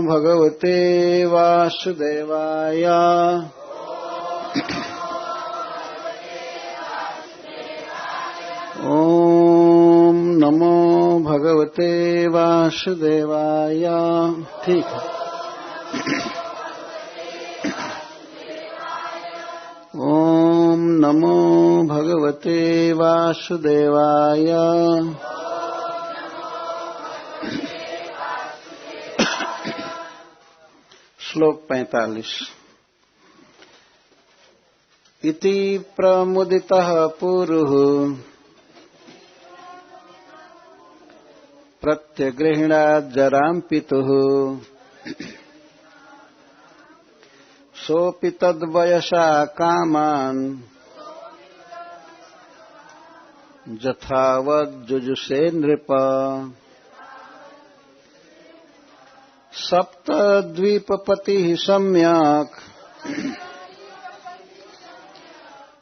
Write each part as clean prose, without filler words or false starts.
भगवते वासुदेवाय। ओम नमो भगवते वासुदेवाय। ठीक है। ओम नमो भगवते वासुदेवाय। श्लोक 45। इति प्रमुदितः पुरुः प्रत्यगृह्णात् जरां पितुः सोऽपि तद्वयसा कामान् यथावज्जुजुषे नृप। सप्तद्वीपपतिः सम्यक्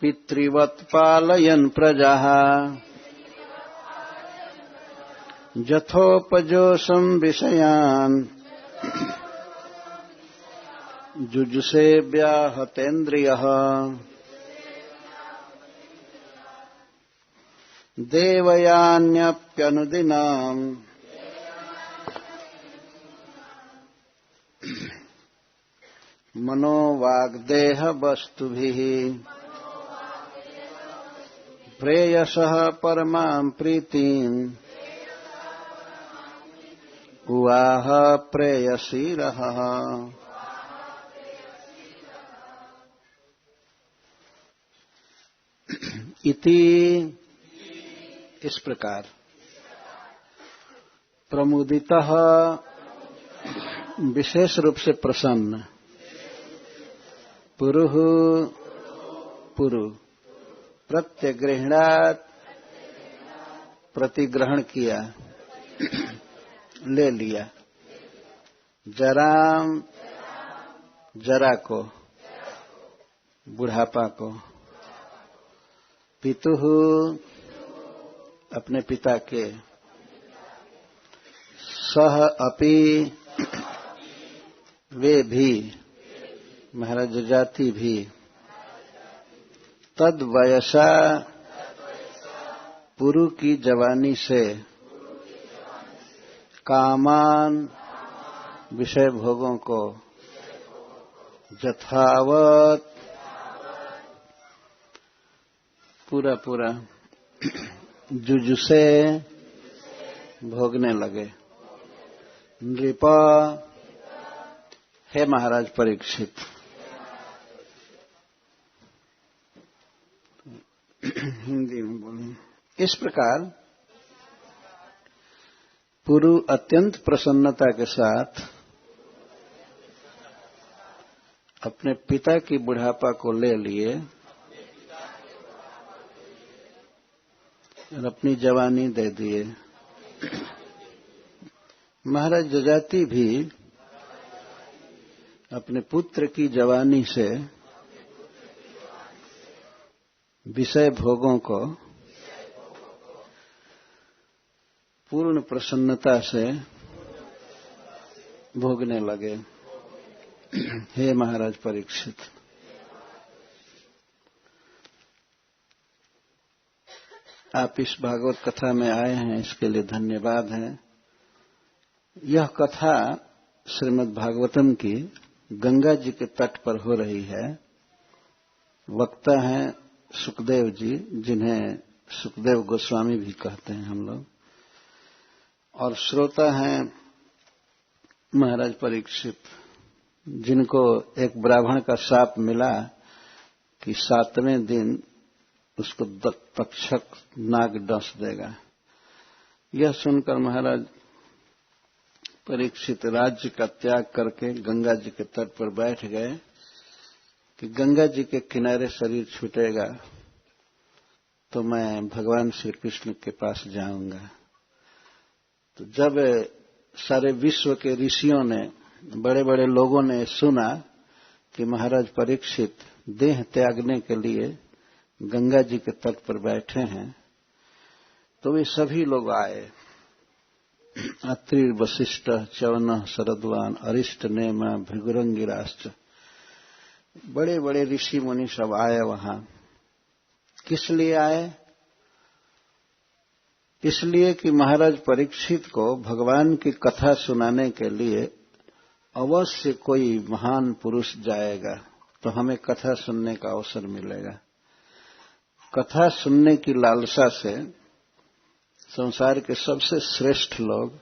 पितृवत् पालयन् प्रजाः यथोपजोषं विषयान् जुजुषे व्याहतेन्द्रियः। देवयान्यप्यनुदिनम् मनोवाग्देह वस्तुभिः प्रेयसः परमां प्रीतिम् उवाह प्रेयसीरः। इति इस प्रकार प्रमुदितः विशेष रूप से प्रसन्न, पुरुः पुरु, प्रत्यगृह्णात् प्रतिग्रहण किया, ले लिया, जराम जरा को, बुढ़ापा को, पितुः अपने पिता के, सह अपि वे भी, महाराज जाति भी, तद वयसा पुरु की जवानी से, कामान विषय भोगों को, यथावत पूरा पूरा जुजुसे भोगने लगे। नृप हे महाराज परीक्षित, हिंदी में बोलें। इस प्रकार पुरु अत्यंत प्रसन्नता के साथ अपने पिता की बुढ़ापा को ले लिए और अपनी जवानी दे दिए। महाराज जजाति भी अपने पुत्र की जवानी से विषय भोगों को पूर्ण प्रसन्नता से भोगने लगे। हे महाराज परीक्षित, आप इस भागवत कथा में आए हैं, इसके लिए धन्यवाद है। यह कथा श्रीमद् भागवतम की गंगा जी के तट पर हो रही है। वक्ता हैं सुखदेव जी, जिन्हें सुखदेव गोस्वामी भी कहते हैं हम लोग, और श्रोता हैं महाराज परीक्षित, जिनको एक ब्राह्मण का शाप मिला कि 7वें दिन उसको तक्षक नाग डस देगा। यह सुनकर महाराज परीक्षित राज्य का त्याग करके गंगा जी के तट पर बैठ गए कि गंगा जी के किनारे शरीर छूटेगा तो मैं भगवान श्री कृष्ण के पास जाऊंगा। तो जब सारे विश्व के ऋषियों ने, बड़े बड़े लोगों ने सुना कि महाराज परीक्षित देह त्यागने के लिए गंगा जी के तट पर बैठे हैं, तो वे सभी लोग आए अत्रि वशिष्ठ च्यवन शरद्वान अरिष्ट नेम भृगुरंगिराश्च। बड़े बड़े ऋषि मुनि सब आए वहां। किस लिए आए? इसलिए कि महाराज परीक्षित को भगवान की कथा सुनाने के लिए अवश्य कोई महान पुरुष जाएगा तो हमें कथा सुनने का अवसर मिलेगा। कथा सुनने की लालसा से संसार के सबसे श्रेष्ठ लोग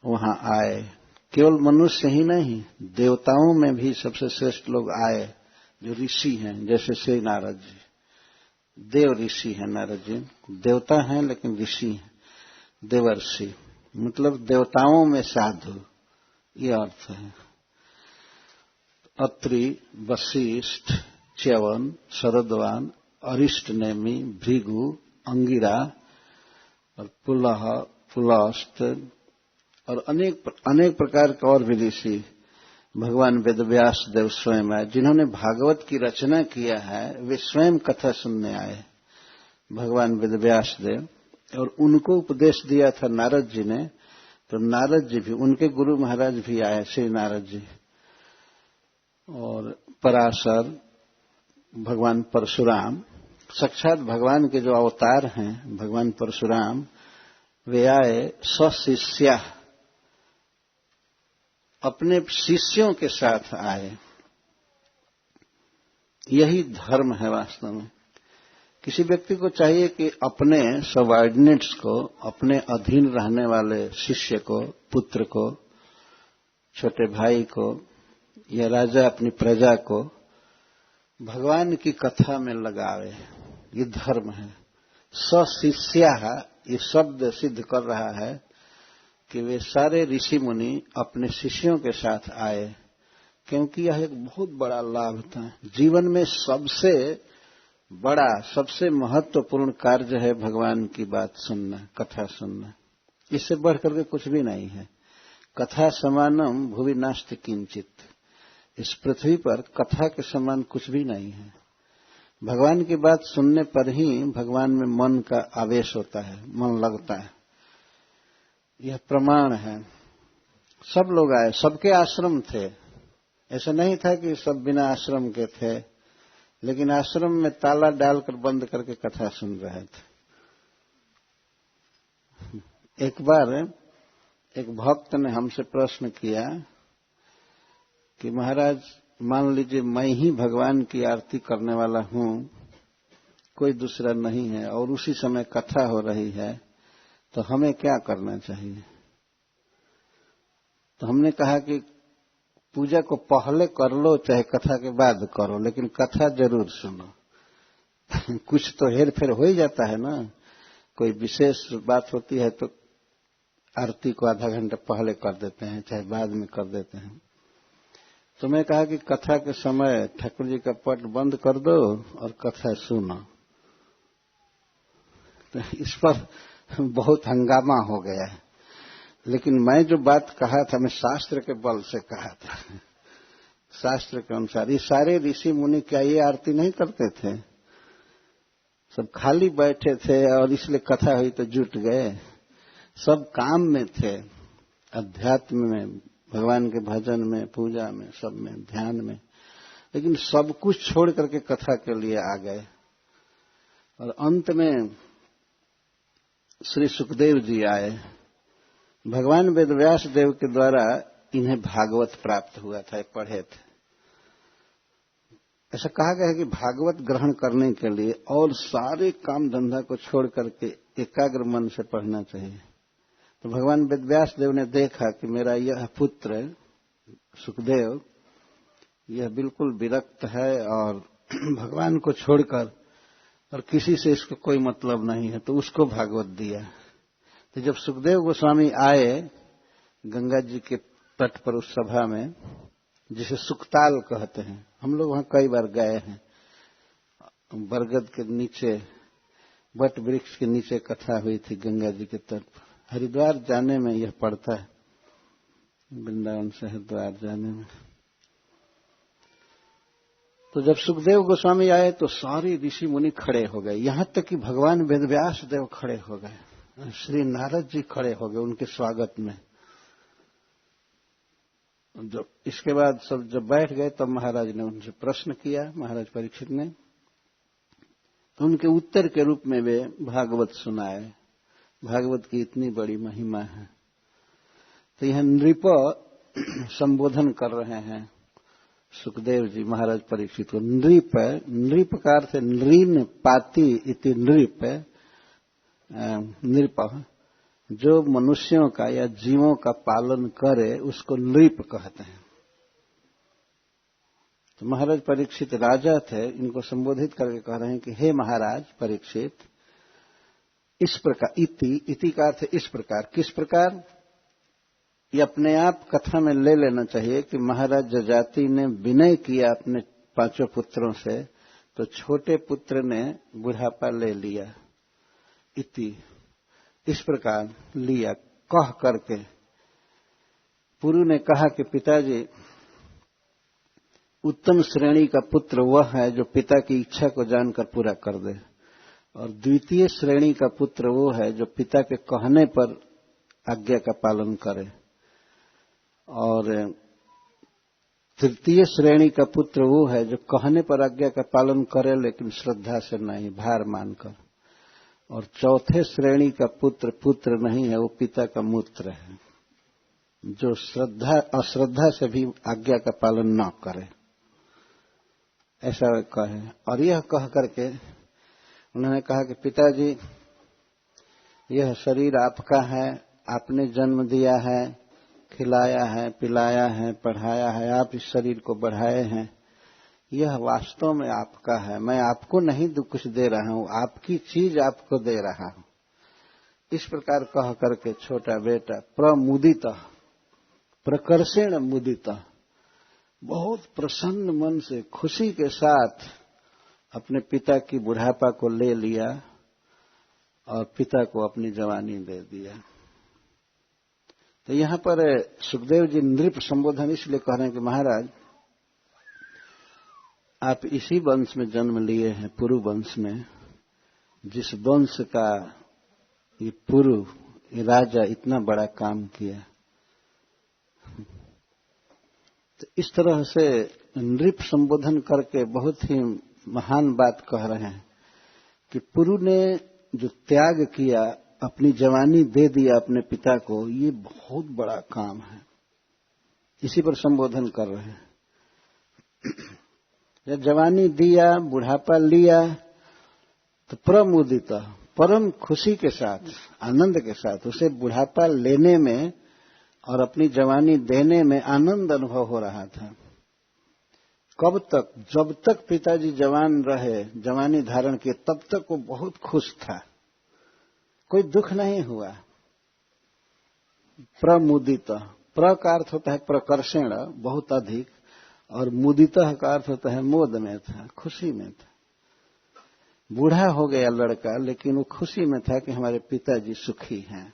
वहां आए। केवल मनुष्य ही नहीं, देवताओं में भी सबसे श्रेष्ठ लोग आए जो ऋषि हैं, जैसे श्री नारद जी। देव ऋषि हैं नारद जी, देवता हैं लेकिन ऋषि हैं। देवर्षि मतलब देवताओं में साधु, ये अर्थ है। अत्रि वशिष्ठ च्यवन शरद्वान अरिष्ट नेमि भृगु अंगिरा और पुलह पुलस्त और अनेक प्रकार के और भी ऋषि भगवान वेदव्यास देव स्वयं आए। जिन्होंने भागवत की रचना किया है वे स्वयं कथा सुनने आए, भगवान वेदव्यास देव। और उनको उपदेश दिया था नारद जी ने, तो नारद जी भी, उनके गुरु महाराज भी आए, श्री नारद जी। और पराशर, भगवान परशुराम, साक्षात भगवान के जो अवतार हैं भगवान परशुराम, वे आए स्वशिष्या, अपने शिष्यों के साथ आए। यही धर्म है वास्तव में। किसी व्यक्ति को चाहिए कि अपने सबऑर्डिनेट्स को, अपने अधीन रहने वाले शिष्य को, पुत्र को, छोटे भाई को या राजा अपनी प्रजा को भगवान की कथा में लगावे। ये धर्म है। सशिष्या, ये शब्द सिद्ध कर रहा है कि वे सारे ऋषि मुनि अपने शिष्यों के साथ आए, क्योंकि यह एक बहुत बड़ा लाभ था। जीवन में सबसे बड़ा, सबसे महत्वपूर्ण कार्य है भगवान की बात सुनना, कथा सुनना। इससे बढ़कर के कुछ भी नहीं है। कथा समानम भुवि नास्ति किंचित। इस पृथ्वी पर कथा के समान कुछ भी नहीं है। भगवान की बात सुनने पर ही भगवान में मन का आवेश होता है, मन लगता है। यह प्रमाण है। सब लोग आए, सबके आश्रम थे। ऐसा नहीं था कि सब बिना आश्रम के थे, लेकिन आश्रम में ताला डालकर बंद करके कथा सुन रहे थे। एक बार एक भक्त ने हमसे प्रश्न किया कि महाराज, मान लीजिए मैं ही भगवान की आरती करने वाला हूं, कोई दूसरा नहीं है, और उसी समय कथा हो रही है, तो हमें क्या करना चाहिए? तो हमने कहा कि पूजा को पहले कर लो चाहे कथा के बाद करो, लेकिन कथा जरूर सुनो। कुछ तो हेर फेर हो ही जाता है ना। कोई विशेष बात होती है तो आरती को आधा घंटा पहले कर देते हैं, चाहे बाद में कर देते हैं। तो मैं कहा कि कथा के समय ठाकुर जी का पट बंद कर दो और कथा सुनो। तो इस पर बहुत हंगामा हो गया है। लेकिन मैं जो बात कहा था, मैं शास्त्र के बल से कहा था। शास्त्र के अनुसार ये सारे ऋषि मुनि क्या ये आरती नहीं करते थे? सब खाली बैठे थे और इसलिए कथा हुई तो जुट गए। सब काम में थे, अध्यात्म में, भगवान के भजन में, पूजा में, सब में, ध्यान में। लेकिन सब कुछ छोड़ करके कथा के लिए आ गए। और अंत में श्री सुखदेव जी आए। भगवान वेदव्यास देव के द्वारा इन्हें भागवत प्राप्त हुआ था, पढ़े थे। ऐसा कहा गया है कि भागवत ग्रहण करने के लिए और सारे काम धंधा को छोड़ करके एकाग्र मन से पढ़ना चाहिए। तो भगवान वेदव्यास देव ने देखा कि मेरा यह पुत्र सुखदेव यह बिल्कुल विरक्त है और भगवान को छोड़कर और किसी से इसको कोई मतलब नहीं है, तो उसको भागवत दिया। तो जब सुखदेव गोस्वामी आए गंगा जी के तट पर उस सभा में, जिसे सुखताल कहते हैं, हम लोग वहां कई बार गए हैं। बरगद के नीचे, वट वृक्ष के नीचे कथा हुई थी गंगा जी के तट पर। हरिद्वार जाने में यह पड़ता है, वृंदावन से हरिद्वार जाने में। तो जब सुखदेव गोस्वामी आए तो सारे ऋषि मुनि खड़े हो गए, यहां तक कि भगवान वेदव्यास देव खड़े हो गए। श्री नारद जी खड़े हो गए उनके स्वागत में। जब इसके बाद सब जब बैठ गए तब महाराज ने उनसे प्रश्न किया, महाराज परीक्षित ने, तो उनके उत्तर के रूप में वे भागवत सुनाए। भागवत की इतनी बड़ी महिमा है। तो यह नृप संबोधन कर रहे हैं सुखदेव जी महाराज परीक्षित को। नृप, नृप का अर्थ है नृन पाति इति नृप, नृप जो मनुष्यों का या जीवों का पालन करे उसको नृप कहते हैं। तो महाराज परीक्षित राजा थे, इनको संबोधित करके कह रहे हैं कि हे महाराज परीक्षित, इस प्रकार, इति का अर्थ इस प्रकार। किस प्रकार? ये अपने आप कथा में ले लेना चाहिए कि महाराज जजाति ने विनय किया अपने 5 पुत्रों से, तो छोटे पुत्र ने बुढ़ापा ले लिया। इति इस प्रकार लिया, कह करके पुरु ने कहा कि पिताजी, उत्तम श्रेणी का पुत्र वह है जो पिता की इच्छा को जानकर पूरा कर दे, और द्वितीय श्रेणी का पुत्र वो है जो पिता के कहने पर आज्ञा का पालन करे, और तृतीय श्रेणी का पुत्र वो है जो कहने पर आज्ञा का पालन करे लेकिन श्रद्धा से नहीं, भार मानकर, और चौथे श्रेणी का पुत्र पुत्र नहीं है, वो पिता का मूत्र है, जो अश्रद्धा से भी आज्ञा का पालन न करे, ऐसा कहे। और यह कह करके उन्होंने कहा कि पिताजी, यह शरीर आपका है, आपने जन्म दिया है, खिलाया है, पिलाया है, पढ़ाया है, आप इस शरीर को बढ़ाए हैं, यह वास्तव में आपका है, मैं आपको नहीं कुछ दे रहा हूं, आपकी चीज आपको दे रहा हूं। इस प्रकार कह करके छोटा बेटा प्रमुदित, प्रकर्षेण मुदित, बहुत प्रसन्न मन से खुशी के साथ अपने पिता की बुढ़ापा को ले लिया और पिता को अपनी जवानी दे दिया। तो यहां पर सुखदेव जी नृप संबोधन इसलिए कह रहे हैं कि महाराज, आप इसी वंश में जन्म लिए हैं, पुरु वंश में, जिस वंश का ये पुरु, ये राजा इतना बड़ा काम किया। तो इस तरह से नृप संबोधन करके बहुत ही महान बात कह रहे हैं कि पुरु ने जो त्याग किया, अपनी जवानी दे दिया अपने पिता को, ये बहुत बड़ा काम है। इसी पर संबोधन कर रहे हैं। जब जवानी दिया, बुढ़ापा लिया, तो प्रमुदित, परम खुशी के साथ, आनंद के साथ उसे बुढ़ापा लेने में और अपनी जवानी देने में आनंद अनुभव हो रहा था। कब तक? जब तक पिताजी जवान रहे, जवानी धारण किए, तब तक वो बहुत खुश था, कोई दुख नहीं हुआ। प्रमुदित, प्र का अर्थ होता है प्रकर्षण, बहुत अधिक, और मुदित का अर्थ होता है मोद में था, खुशी में था। बूढ़ा हो गया लड़का, लेकिन वो खुशी में था कि हमारे पिताजी सुखी हैं।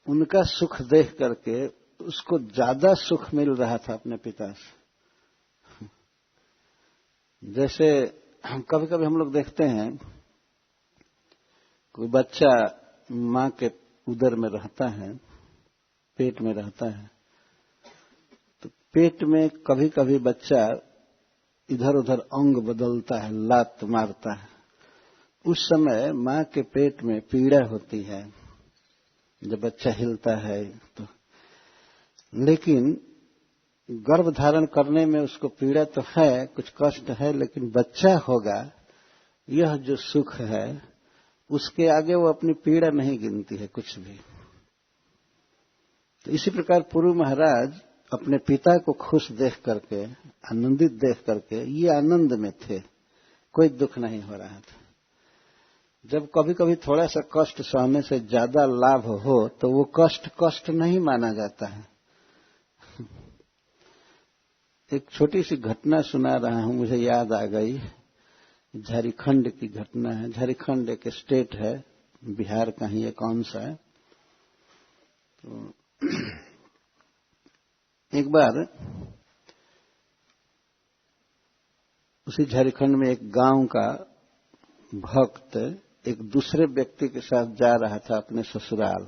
उनका सुख देख करके उसको ज्यादा सुख मिल रहा था अपने पिता से। जैसे कभी कभी हम लोग देखते हैं, कोई बच्चा मां के उदर में रहता है, पेट में रहता है, तो पेट में कभी कभी बच्चा इधर उधर अंग बदलता है, लात मारता है। उस समय मां के पेट में पीड़ा होती है जब बच्चा हिलता है तो, लेकिन गर्भ धारण करने में उसको पीड़ा तो है, कुछ कष्ट है, लेकिन बच्चा होगा, यह जो सुख है उसके आगे वो अपनी पीड़ा नहीं गिनती है कुछ भी। तो इसी प्रकार पुरु महाराज अपने पिता को खुश देख करके, आनंदित देख करके, ये आनंद में थे, कोई दुख नहीं हो रहा था। जब कभी कभी थोड़ा सा कष्ट सहने से ज्यादा लाभ हो तो वो कष्ट कष्ट नहीं माना जाता है। एक छोटी सी घटना सुना रहा हूं, मुझे याद आ गई, झारखंड की घटना है। झारखंड एक स्टेट है, बिहार का ही एक अंश है। तो एक बार उसी झारखंड में एक गांव का भक्त एक दूसरे व्यक्ति के साथ जा रहा था अपने ससुराल।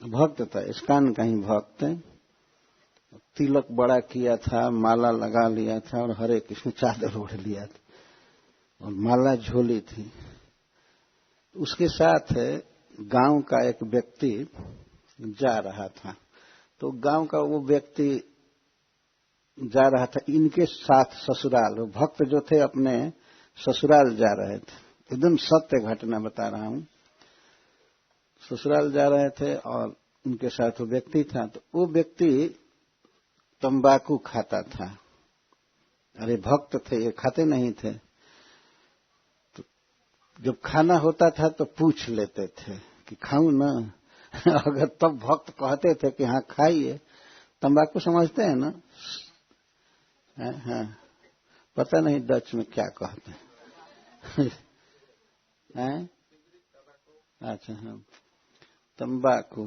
भक्त था, इस्कान का ही भक्त, तिलक बड़ा किया था, माला लगा लिया था और हरे कृष्ण चादर ओढ़ लिया था और माला झोली थी। उसके साथ गांव का एक व्यक्ति जा रहा था। तो गांव का वो व्यक्ति जा रहा था इनके साथ ससुराल। भक्त जो थे अपने ससुराल जा रहे थे, एकदम सत्य घटना बता रहा हूं। ससुराल जा रहे थे और उनके साथ वो व्यक्ति था। तो वो व्यक्ति तंबाकू खाता था। अरे भक्त थे, ये खाते नहीं थे। तो जब खाना होता था तो पूछ लेते थे कि खाऊं ना। अगर तब भक्त कहते थे कि हाँ खाइए। तंबाकू समझते हैं ना? हाँ, पता नहीं डच में क्या कहते हैं। अच्छा, हाँ, तंबाकू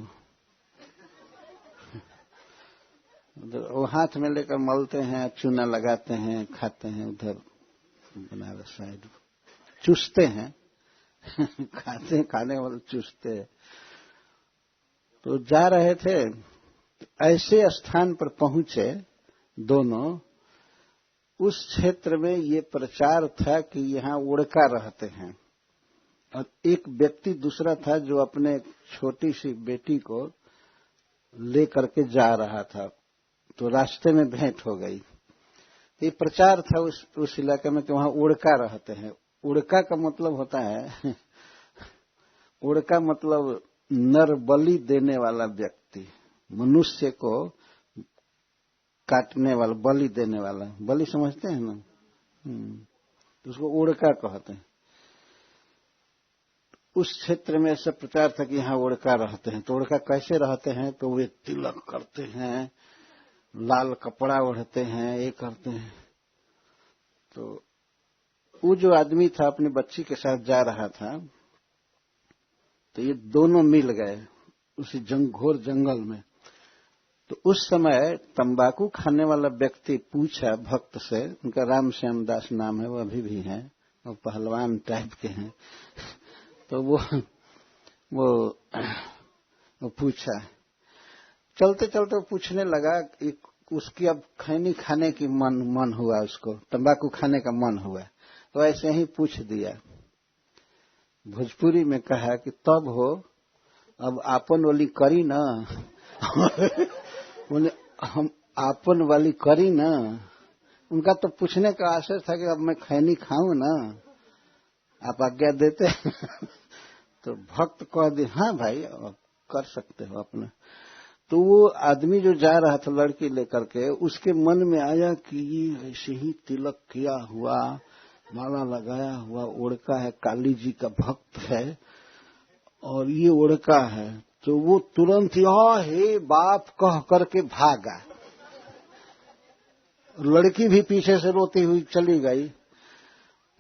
वो हाथ में लेकर मलते हैं, चूना लगाते हैं, खाते हैं। उधर बनारस साइड चूसते हैं। खाते हैं, खाने वाले चूसते हैं। तो जा रहे थे, ऐसे स्थान पर पहुंचे दोनों। उस क्षेत्र में ये प्रचार था कि यहाँ उड़का रहते हैं और एक व्यक्ति दूसरा था जो अपने छोटी सी बेटी को लेकर के जा रहा था। तो रास्ते में भेंट हो गई। ये प्रचार था उस इलाके में कि वहां उड़का रहते हैं। उड़का का मतलब होता है, उड़का मतलब नर बलि देने वाला व्यक्ति, मनुष्य को काटने वाला, बलि देने वाला। बलि समझते हैं ना? तो उसको उड़का कहते हैं। उस क्षेत्र में ऐसा प्रचार था कि यहाँ उड़का रहते हैं। तो उड़का कैसे रहते हैं? तो वे तिलक करते हैं, लाल कपड़ा ओढ़ते हैं, ये करते हैं। तो वो जो आदमी था अपनी बच्ची के साथ जा रहा था। तो ये दोनों मिल गए उसी घोर जंगल में। तो उस समय तंबाकू खाने वाला व्यक्ति पूछा भक्त से, उनका राम श्याम दास नाम है, वो अभी भी हैं और पहलवान टाइप के हैं। तो वो पूछा, चलते चलते वो पूछने लगा, उसकी अब खैनी खाने की मन हुआ, उसको तंबाकू खाने का मन हुआ। तो ऐसे ही पूछ दिया, भोजपुरी में कहा कि तब हो अब आपन वाली करी ना। बोले हम आपन वाली करी ना। उनका तो पूछने का आशय था कि अब मैं खैनी खाऊं ना, आप आज्ञा देते। तो भक्त कह दे हाँ भाई कर सकते हो अपना। तो वो आदमी जो जा रहा था लड़की लेकर के, उसके मन में आया कि ये ऐसे ही तिलक किया हुआ, माला लगाया हुआ उड़का है, काली जी का भक्त है और ये उड़का है। तो वो तुरंत हे बाप कह करके भागा। लड़की भी पीछे से रोती हुई चली गई।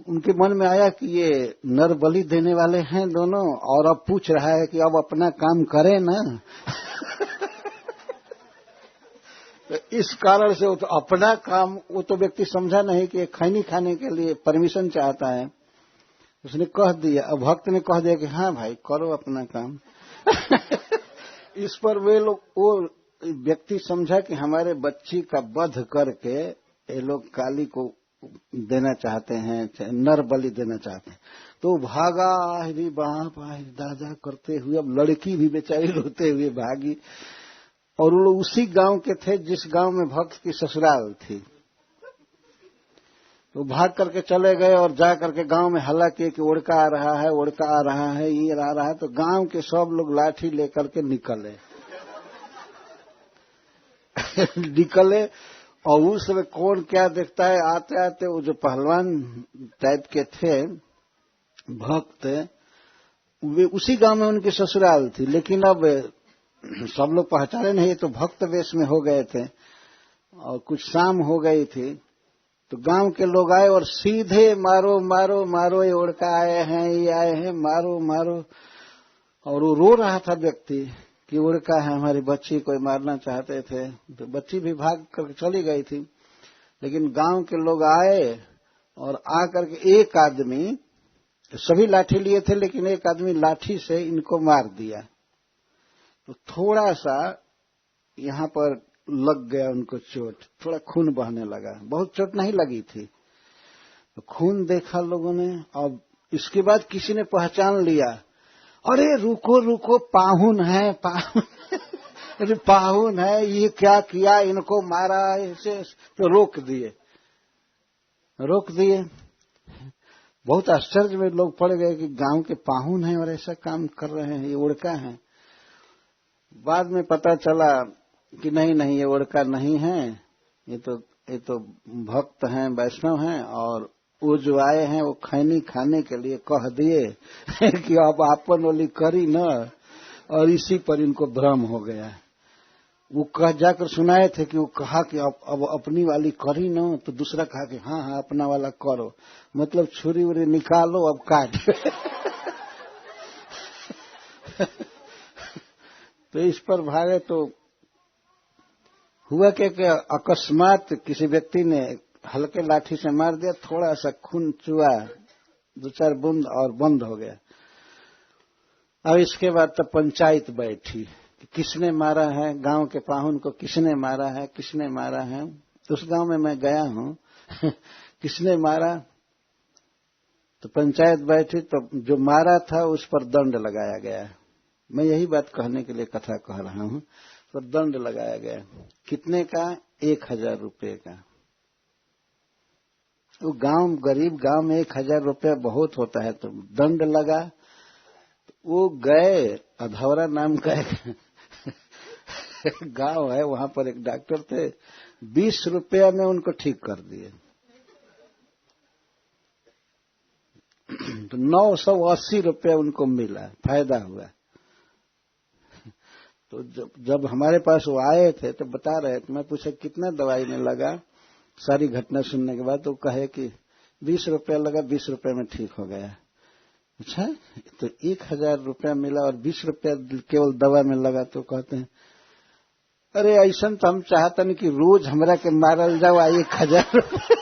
उनके मन में आया कि ये नर बलि देने वाले हैं दोनों, और अब पूछ रहा है कि अब अपना काम करे ना। तो इस कारण से वो तो अपना काम, वो तो व्यक्ति समझा नहीं कि खैनी खाने के लिए परमिशन चाहता है। उसने कह दिया, अब भक्त ने कह दिया कि हाँ भाई करो अपना काम। इस पर वे लोग, वो व्यक्ति समझा कि हमारे बच्ची का वध करके ये लोग काली को देना चाहते हैं, नर बलि देना चाहते हैं। तो भागा, आहरी बाप आहरी दादा करते हुए। अब लड़की भी बेचारी रोते हुए भागी। और वो लोग उसी गांव के थे जिस गांव में भक्त की ससुराल थी। तो भाग करके चले गए और जा करके गांव में हल्ला किए कि उड़का आ रहा है, उड़का आ रहा है, ये आ रहा है। तो गांव के सब लोग लाठी लेकर के निकले। निकले और उस समय कौन क्या देखता है, आते आते वो जो पहलवान टाइप के थे भक्त, वे उसी गांव में उनकी ससुराल थी। लेकिन अब सब लोग पहचाने नहीं, तो भक्त वेश में हो गए थे और कुछ शाम हो गई थी। तो गांव के लोग आए और सीधे मारो मारो मारो, ये उड़का आए हैं, ये आए हैं, मारो मारो। और वो रो रहा था व्यक्ति कि उड़का है, हमारी बच्ची कोई मारना चाहते थे। तो बच्ची भी भाग कर चली गई थी। लेकिन गांव के लोग आए और आकर के एक आदमी सभी लाठी लिए थे, लेकिन एक आदमी लाठी से इनको मार दिया, तो थोड़ा सा यहां पर लग गया उनको चोट, थोड़ा खून बहने लगा, बहुत चोट नहीं लगी थी। तो खून देखा लोगों ने, और इसके बाद किसी ने पहचान लिया, अरे रुको रुको, पाहुन है, पाहुन अरे पाहुन है, ये क्या किया, इनको मारा ऐसे, तो रोक दिए। बहुत आश्चर्य में लोग पड़ गए कि गांव के पाहुन हैं और ऐसा काम कर रहे हैं, ये उड़का है। बाद में पता चला कि नहीं, ये उड़का नहीं है, ये तो भक्त हैं, वैष्णव हैं, और वो जो आए हैं वो खैनी खाने के लिए कह दिए कि अब आपन वाली करी न, और इसी पर इनको भ्रम हो गया। वो कह जाकर सुनाए थे कि वो कहा कि अब अपनी वाली करी न, तो दूसरा कहा कि हाँ अपना वाला करो, मतलब छुरी उरी निकालो, अब काट तो इस पर भागे। तो हुआ कि अकस्मात किसी व्यक्ति ने हल्के लाठी से मार दिया, थोड़ा सा खून चुआ, 2-4 बूंद, और बंद हो गया। अब इसके बाद तो पंचायत बैठी कि किसने मारा है, गांव के पाहुन को किसने मारा है। तो उस गांव में मैं गया हूं किसने मारा, तो पंचायत बैठी, तो जो मारा था उस पर दंड लगाया गया। मैं यही बात कहने के लिए कथा कह रहा हूं, पर दंड लगाया गया। कितने का? 1000 रुपये का। वो गांव, गरीब गांव में 1000 रुपया बहुत होता है, तो दंड लगा। वो गए, अधौरा नाम का एक गांव है, वहां पर एक डॉक्टर थे, 20 रुपया में उनको ठीक कर दिए। तो 980 रुपया उनको मिला, फायदा हुआ। तो जब हमारे पास वो आए थे तो बता रहे थे, मैं पूछा कितना दवाई में लगा, सारी घटना सुनने के बाद तो कहे कि 20 रुपया लगा, 20 रुपये में ठीक हो गया। अच्छा, तो 1000 रुपया मिला और 20 रुपया केवल दवा में लगा। तो कहते हैं अरे ऐसा तो हम चाहते नहीं कि रोज हमरा के मारल जाओ 1000 रुपया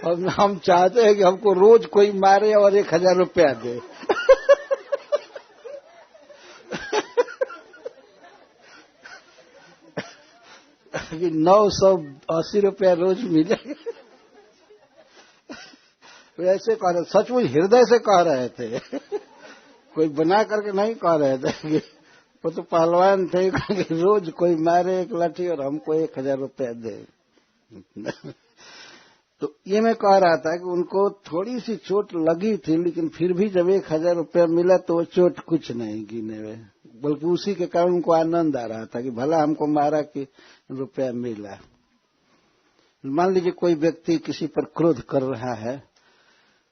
और हम चाहते हैं कि हमको रोज कोई मारे और 1000 रुपया दे। कि 980 रुपया रोज मिलेगा। ऐसे कह रहे, सचमुच हृदय से कह रहे थे, कोई बना करके नहीं कह रहे थे। वो तो पहलवान थे कि रोज कोई मारे एक लाठी और हमको 1000 रुपया दे। तो ये मैं कह रहा था कि उनको थोड़ी सी चोट लगी थी, लेकिन फिर भी जब 1000 रुपया मिला तो वो चोट कुछ नहीं गिने हुए, बल्कि उसी के कारण उनको आनंद आ रहा था कि भला हमको मारा कि रुपया मिला। मान लीजिए कोई व्यक्ति किसी पर क्रोध कर रहा है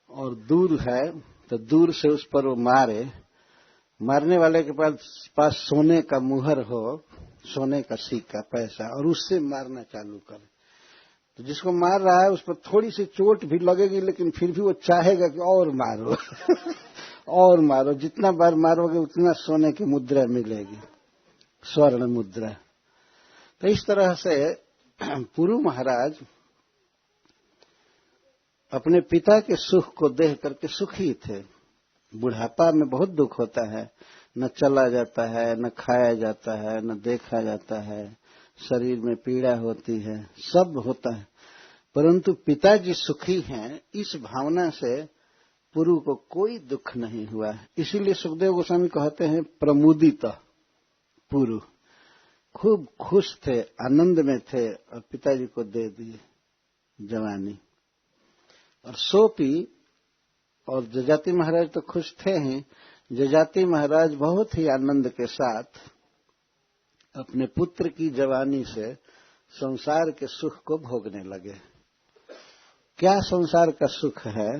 और दूर है, तो दूर से उस पर वो मारने वाले के पास सोने का मुहर हो, सोने का सिक्का, पैसा, और उससे मारना चालू करे, तो जिसको मार रहा है उस पर थोड़ी सी चोट भी लगेगी, लेकिन फिर भी वो चाहेगा कि और मारो और मारो, जितना बार मारोगे उतना सोने की मुद्रा मिलेगी, स्वर्ण मुद्रा। तो इस तरह से पुरु महाराज अपने पिता के सुख को देख करके सुखी थे। बुढ़ापा में बहुत दुख होता है, न चला जाता है, न खाया जाता है, न देखा जाता है, शरीर में पीड़ा होती है, सब होता है, परंतु पिताजी सुखी हैं, इस भावना से पुरु को कोई दुख नहीं हुआ। इसीलिए सुखदेव गोस्वामी कहते हैं प्रमुदित पुरु, खूब खुश थे, आनंद में थे, और पिताजी को दे दिए जवानी। और सोपी और जजाति महाराज तो खुश थे ही, जजाति महाराज बहुत ही आनंद के साथ अपने पुत्र की जवानी से संसार के सुख को भोगने लगे। क्या संसार का सुख है?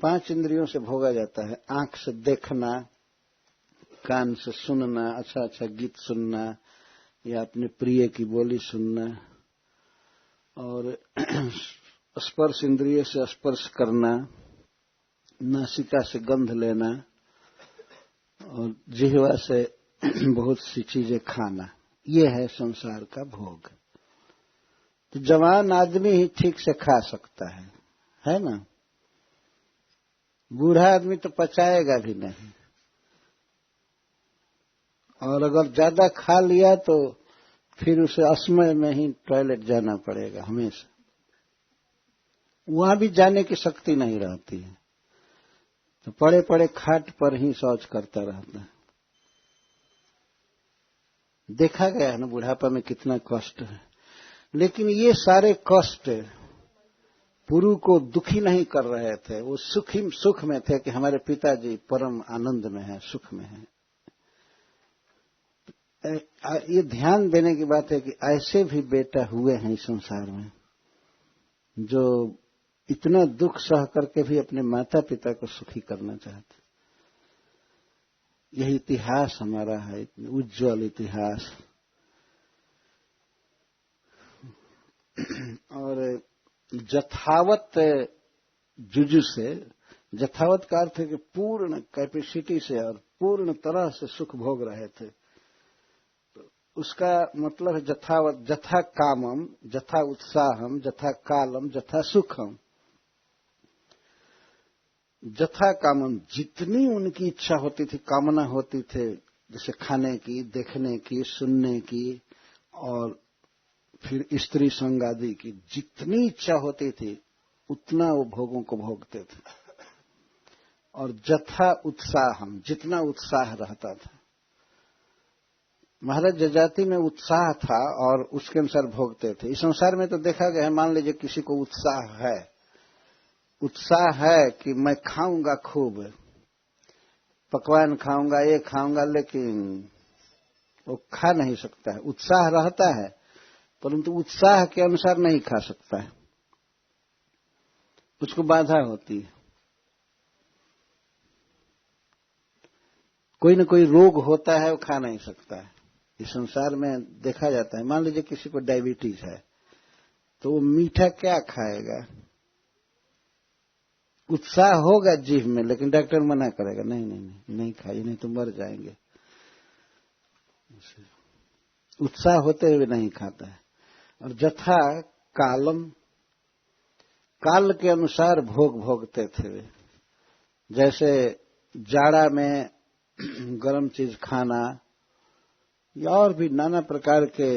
5 इंद्रियों से भोगा जाता है, आंख से देखना, कान से सुनना, अच्छा अच्छा गीत सुनना, या अपने प्रिय की बोली सुनना, और स्पर्श इंद्रिय से स्पर्श करना, नासिका से गंध लेना, और जिह्वा से बहुत सी चीजें खाना, ये है संसार का भोग। तो जवान आदमी ही ठीक से खा सकता है, है ना। बूढ़ा आदमी तो पचाएगा भी नहीं, और अगर ज्यादा खा लिया तो फिर उसे असमय में ही टॉयलेट जाना पड़ेगा हमेशा, वहां भी जाने की शक्ति नहीं रहती है, तो पड़े पड़े खाट पर ही शौच करता रहता है। देखा गया है ना बुढ़ापा में कितना कष्ट है। लेकिन ये सारे कष्ट पुरु को दुखी नहीं कर रहे थे, वो सुख में थे कि हमारे पिताजी परम आनंद में हैं, सुख में हैं। ये ध्यान देने की बात है कि ऐसे भी बेटा हुए हैं इस संसार में जो इतना दुख सह करके भी अपने माता पिता को सुखी करना चाहते। यह इतिहास हमारा है, उज्जवल इतिहास। और जथावत जुजु से, जथावत का अर्थ है कि पूर्ण कैपेसिटी से और पूर्ण तरह से सुख भोग रहे थे। तो उसका मतलब है जथावत, जथा कामम, जथा उत्साहम, जथा कालम, जथा सुखम। जथा कामम, जितनी उनकी इच्छा होती थी, कामना होती थे, जैसे खाने की, देखने की, सुनने की और फिर स्त्री संग आदि की जितनी इच्छा होती थी उतना वो भोगों को भोगते थे। और जथा उत्साहम, जितना उत्साह रहता था। महाराज जजाति में उत्साह था और उसके अनुसार भोगते थे। इस संसार में तो देखा गया है, मान लीजिए किसी को उत्साह है कि मैं खाऊंगा, खूब पकवान खाऊंगा, ये खाऊंगा, लेकिन वो खा नहीं सकता है। उत्साह रहता है परंतु उत्साह के अनुसार नहीं खा सकता है, उसको बाधा होती है। कोई न कोई रोग होता है, वो खा नहीं सकता है। इस संसार में देखा जाता है, मान लीजिए किसी को डायबिटीज है तो वो मीठा क्या खाएगा? उत्साह होगा जीभ में, लेकिन डॉक्टर मना करेगा, नहीं खाइए, नहीं तो मर जाएंगे। उत्साह होते हुए नहीं खाता है। और जथा कालम, काल के अनुसार भोग भोगते थे वे। जैसे जाड़ा में गर्म चीज खाना या और भी नाना प्रकार के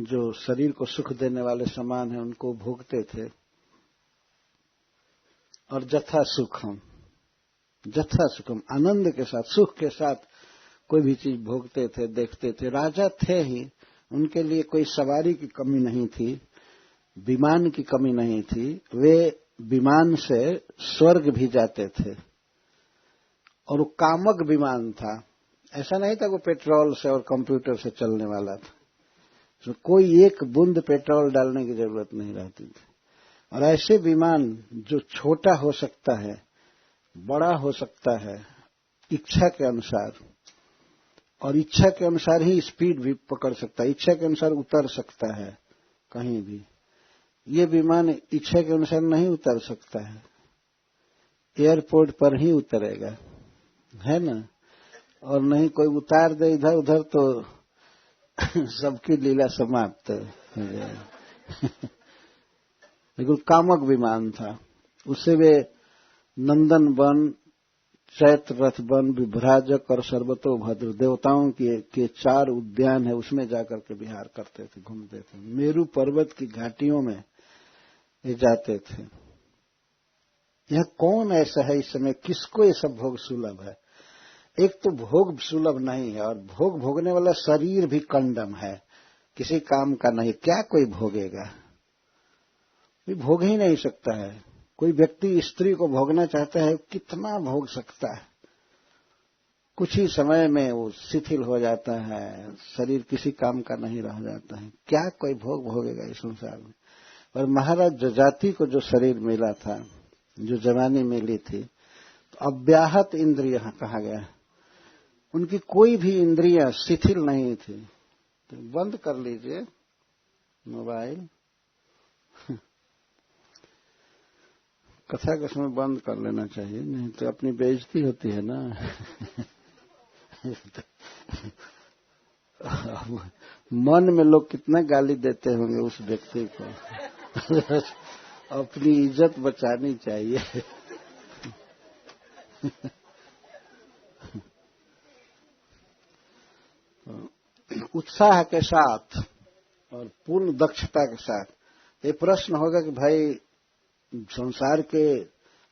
जो शरीर को सुख देने वाले सामान हैं उनको भोगते थे। और जथा सुखम, जथा सुखम, आनंद के साथ, सुख के साथ कोई भी चीज भोगते थे, देखते थे। राजा थे ही, उनके लिए कोई सवारी की कमी नहीं थी, विमान की कमी नहीं थी। वे विमान से स्वर्ग भी जाते थे और वो कामक विमान था। ऐसा नहीं था वो पेट्रोल से और कंप्यूटर से चलने वाला था, तो कोई एक बूंद पेट्रोल डालने की जरूरत नहीं रहती थी। और ऐसे विमान जो छोटा हो सकता है, बड़ा हो सकता है इच्छा के अनुसार, और इच्छा के अनुसार ही स्पीड भी पकड़ सकता है, इच्छा के अनुसार उतर सकता है कहीं भी। ये विमान इच्छा के अनुसार नहीं उतर सकता है, एयरपोर्ट पर ही उतरेगा, है ना। और नहीं कोई उतार दे इधर उधर तो सबकी लीला समाप्त हो जाएगी। बिल्कुल कामक विमान था। उससे वे नंदन वन, चैत्र रथ वन, विभ्राजक और सर्वतोभद्र देवताओं के 4 उद्यान है, उसमें जाकर के विहार करते थे, घूमते थे। मेरू पर्वत की घाटियों में ये जाते थे। यह कौन ऐसा है इस समय, किसको ये सब भोग सुलभ है? एक तो भोग सुलभ नहीं है, और भोग भोगने वाला शरीर भी कंडम है, किसी काम का नहीं। क्या कोई भोगेगा? कोई भोग ही नहीं सकता है। कोई व्यक्ति स्त्री को भोगना चाहता है, कितना भोग सकता है? कुछ ही समय में वो शिथिल हो जाता है, शरीर किसी काम का नहीं रह जाता है। क्या कोई भोग भोगेगा इस संसार में? और महाराज जजाति को जो शरीर मिला था, जो जवानी मिली थी, तो अव्याहत इंद्रिय कहा गया। उनकी कोई भी इंद्रियां शिथिल नहीं थी। तो बंद कर लीजिए मोबाइल, कथा के समय बंद कर लेना चाहिए, नहीं तो अपनी बेइज्जती होती है ना। मन में लोग कितना गाली देते होंगे उस व्यक्ति को। अपनी इज्जत बचानी चाहिए। उत्साह के साथ और पूर्ण दक्षता के साथ ये प्रश्न होगा कि भाई संसार के